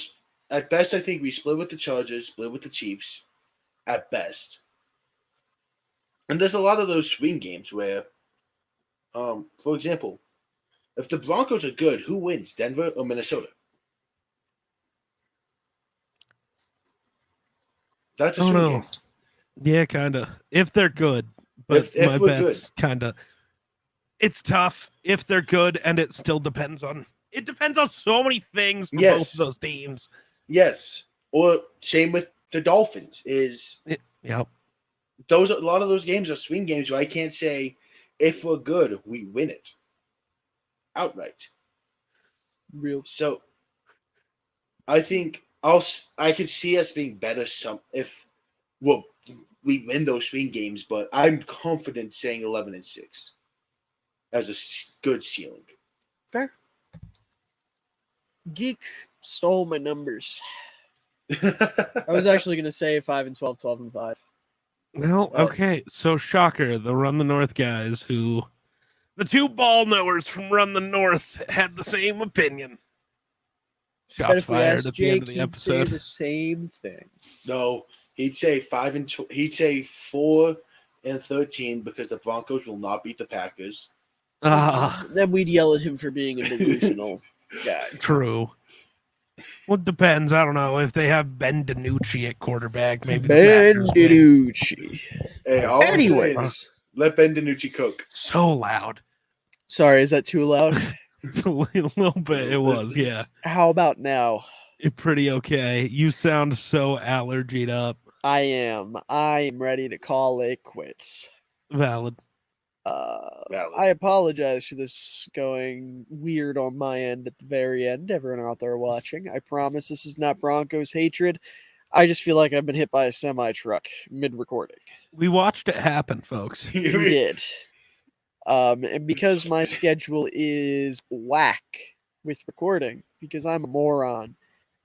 at best I think we split with the Chargers, split with the Chiefs, at best. And there's a lot of those swing games where, for example, if the Broncos are good, who wins, Denver or Minnesota? That's a
Oh
swing
no.
game.
Yeah, kind of. If they're good, but
If
my
we're
bet's kind of. It's tough if they're good, and it still depends on. It depends on so many things for both of those teams.
Yes, or same with the Dolphins.
Yep.
A lot of those games are swing games where I can't say if we're good, we win it outright. So I think I could see us being better if we win those swing games, but I'm confident saying 11 and 6 as a good ceiling.
Fair. Geek stole my numbers. I was actually going to say 5 and 12, 12 and 5.
Well, okay. So shocker, the Run the North guys the two ball knowers from Run the North had the same opinion. Shots fired at the end of the episode.
He'd say the same thing.
No, he'd say 4 and 13 because the Broncos will not beat the Packers.
Then we'd yell at him for being a delusional guy.
True. Well, it depends. I don't know if they have Ben DiNucci at quarterback. Maybe
Ben DiNucci.
Hey, anyways, let Ben DiNucci cook.
So loud.
Sorry, is that too loud?
A little bit. It was, yeah.
How about now?
Pretty okay. You sound so allergied up.
I am ready to call it quits.
Valid.
I apologize for this going weird on my end at the very end. Everyone out there watching, I promise this is not Broncos hatred. I just feel like I've been hit by a semi-truck mid-recording.
We watched it happen, folks.
You did. And because my schedule is whack with recording, because I'm a moron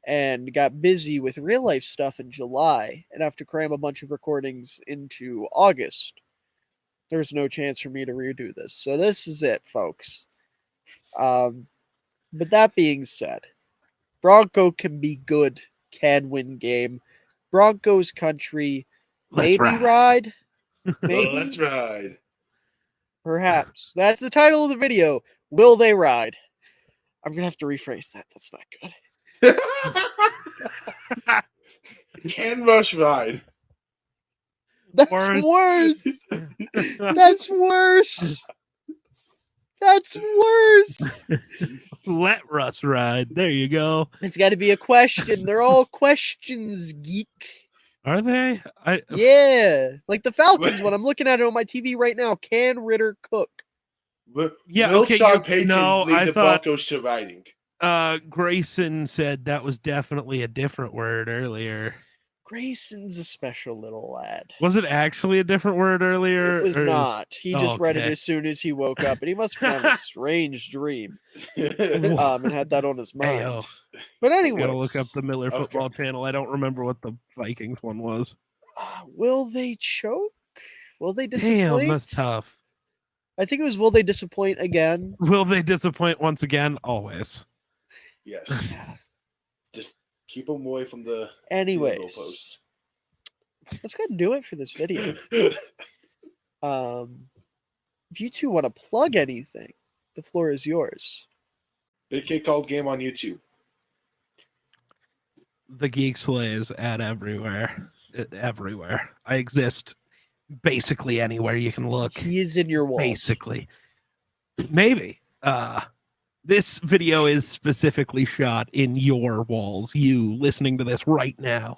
and got busy with real life stuff in July and have to cram a bunch of recordings into August, there's no chance for me to redo this. So this is it, folks. But that being said, Bronco can be good, can win game. Broncos country,
Let's
maybe
ride.
ride.
Oh,
Maybe,
let's ride.
perhaps. That's the title of the video. Will they ride? I'm gonna have to rephrase that. That's not good.
Can Rush ride?
That's
Worse.
worse. That's worse. That's worse.
Let Russ ride. There you go.
It's got to be a question. They're all questions, geek.
Are they?
Yeah, like the Falcons one. I'm looking at it on my TV right now. Can Ritter cook?
Yeah,
Will
okay,
Sean Payton
no,
lead
I
the
thought-
Broncos to riding?
Grayson said that was definitely a different word earlier.
Grayson's a special little lad.
Was it actually a different word earlier?
It was
or is-
not. He just read it
okay.
as soon as he woke up, and he must have had a strange dream. And had that on his mind.
Ayo.
But
I
anyway,
gotta look up the Miller
Okay.
football channel. I don't remember what the Vikings one was.
will they choke? Will they
Damn,
disappoint?
that's tough.
I think it was will they disappoint again?
Will they disappoint once again? Always.
Yes.
Yeah.
Just keep them away from the
Anyways,
post.
let's go ahead and do it for this video. If you two want to plug anything, the floor is yours.
Big Kid Called Game on YouTube.
The TheGeekSlays at everywhere. Everywhere. I exist basically anywhere you can look.
He is in your walls.
Basically. Maybe. This video is specifically shot in your walls. You listening to this right now.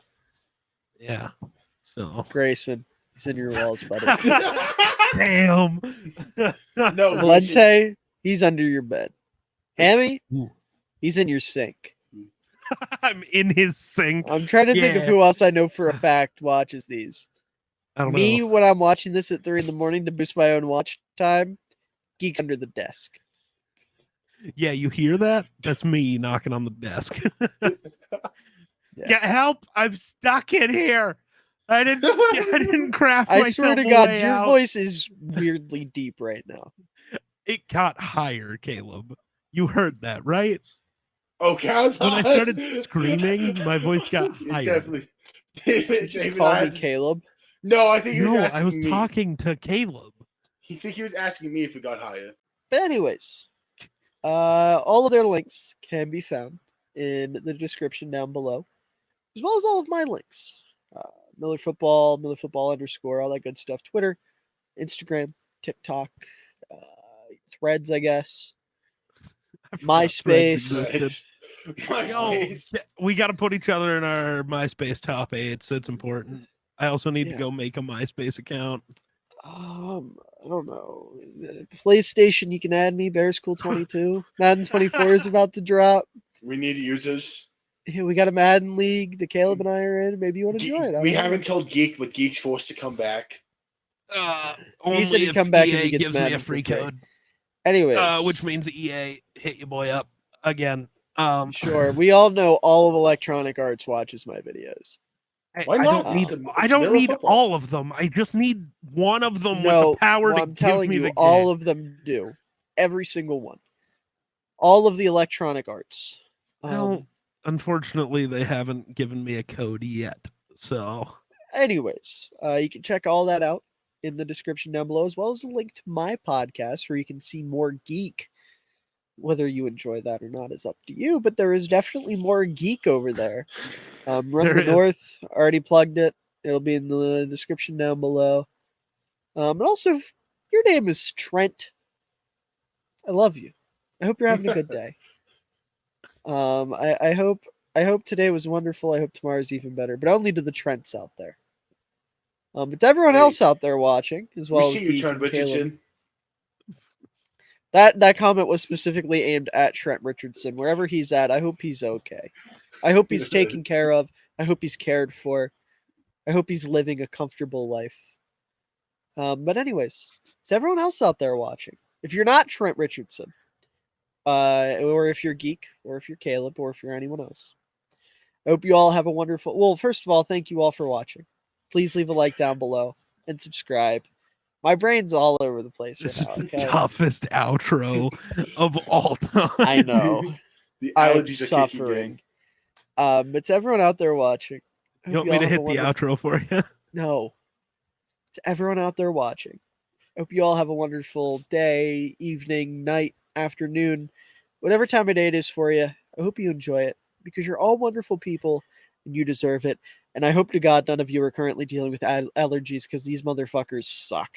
Yeah. So
Grayson, he's in your walls, buddy.
damn.
No,
Valente, he's under your bed. Hammy,
Ooh.
he's in your sink.
I'm in his sink.
I'm trying to think of
Yeah.
who else I know for a fact watches these.
I don't
Me,
know.
when I'm watching this at 3 in the morning to boost my own watch time, Geek's under the desk.
Yeah, you hear that? That's me knocking on the desk. Yeah, help! I'm stuck in here. I didn't craft
I
myself
swear to
a
God,
way
your
out.
voice is weirdly deep right now.
It got higher, Caleb. You heard that, right?
Okay, I was
When I started screaming, my voice got
It
higher.
Definitely.
You
David,
just
David,
call
I
me
just-
Caleb.
No, I think he was
No,
asking
I was
me.
talking to Caleb.
He think he was asking me if it got higher.
But anyways, all of their links can be found in the description down below, as well as all of my links. Miller Football _, all that good stuff. Twitter, Instagram, TikTok, Threads, I guess.
I forgot Threads
MySpace.
existed.
MySpace.
Yo, we got to put each other in our MySpace top 8s. It's important. I also need to
Yeah.
go make a MySpace account.
I don't know. PlayStation, you can add me. Bearschool22. Madden 24 is about to drop.
We need users.
Hey, we got a Madden League. The Caleb and I are in. Maybe you want to join. I
We
don't know.
haven't told Geek, but Geek's forced to come back.
Only
said he'd
if
come back if
EA
he gets
gives me a
Madden for
free
free.
code.
Anyways,
Which means EA hit your boy up again.
sure. We all know all of Electronic Arts watches my videos.
Why
I
not?
don't need.
It's
I don't
Miller
need
football.
all of them. I just need one of them
No,
with the power
well,
to
I'm
give
telling
me
you,
the
all
gig.
of them do. Every single one. All of the Electronic Arts.
Well, unfortunately, they haven't given me a code yet. So
Anyways, you can check all that out in the description down below, as well as a link to my podcast where you can see more Geek. Whether you enjoy that or not is up to you, but there is definitely more Geek over there. Run
There
the
is.
North, already plugged it. It'll be in the description down below. And also, if your name is Trent, I love you. I hope you're having a good day. I hope today was wonderful. I hope tomorrow's even better. But only to the Trents out there. But to everyone
Hey,
else out there watching, as well
we
as
see you,
Geek
Trent
and Caleb.
Richardson.
That comment was specifically aimed at Trent Richardson. Wherever he's at, I hope he's okay. I hope he's taken care of. I hope he's cared for. I hope he's living a comfortable life. But anyways, to everyone else out there watching, if you're not Trent Richardson, or if you're Geek, or if you're Caleb, or if you're anyone else, I hope you all have a wonderful. Well, first of all, thank you all for watching. Please leave a like down below and subscribe. My brain's all over the place right
this is
now.
the
Okay?
toughest outro of all time.
I know.
The
I'm
allergies are kicking in.
suffering. But to everyone out there watching, I
You
hope
want me
all
to
have a
hit the
wonderful-
outro for you?
No. To everyone out there watching, I hope you all have a wonderful day, evening, night, afternoon, whatever time of day it is for you. I hope you enjoy it because you're all wonderful people and you deserve it. And I hope to God none of you are currently dealing with allergies because these motherfuckers suck.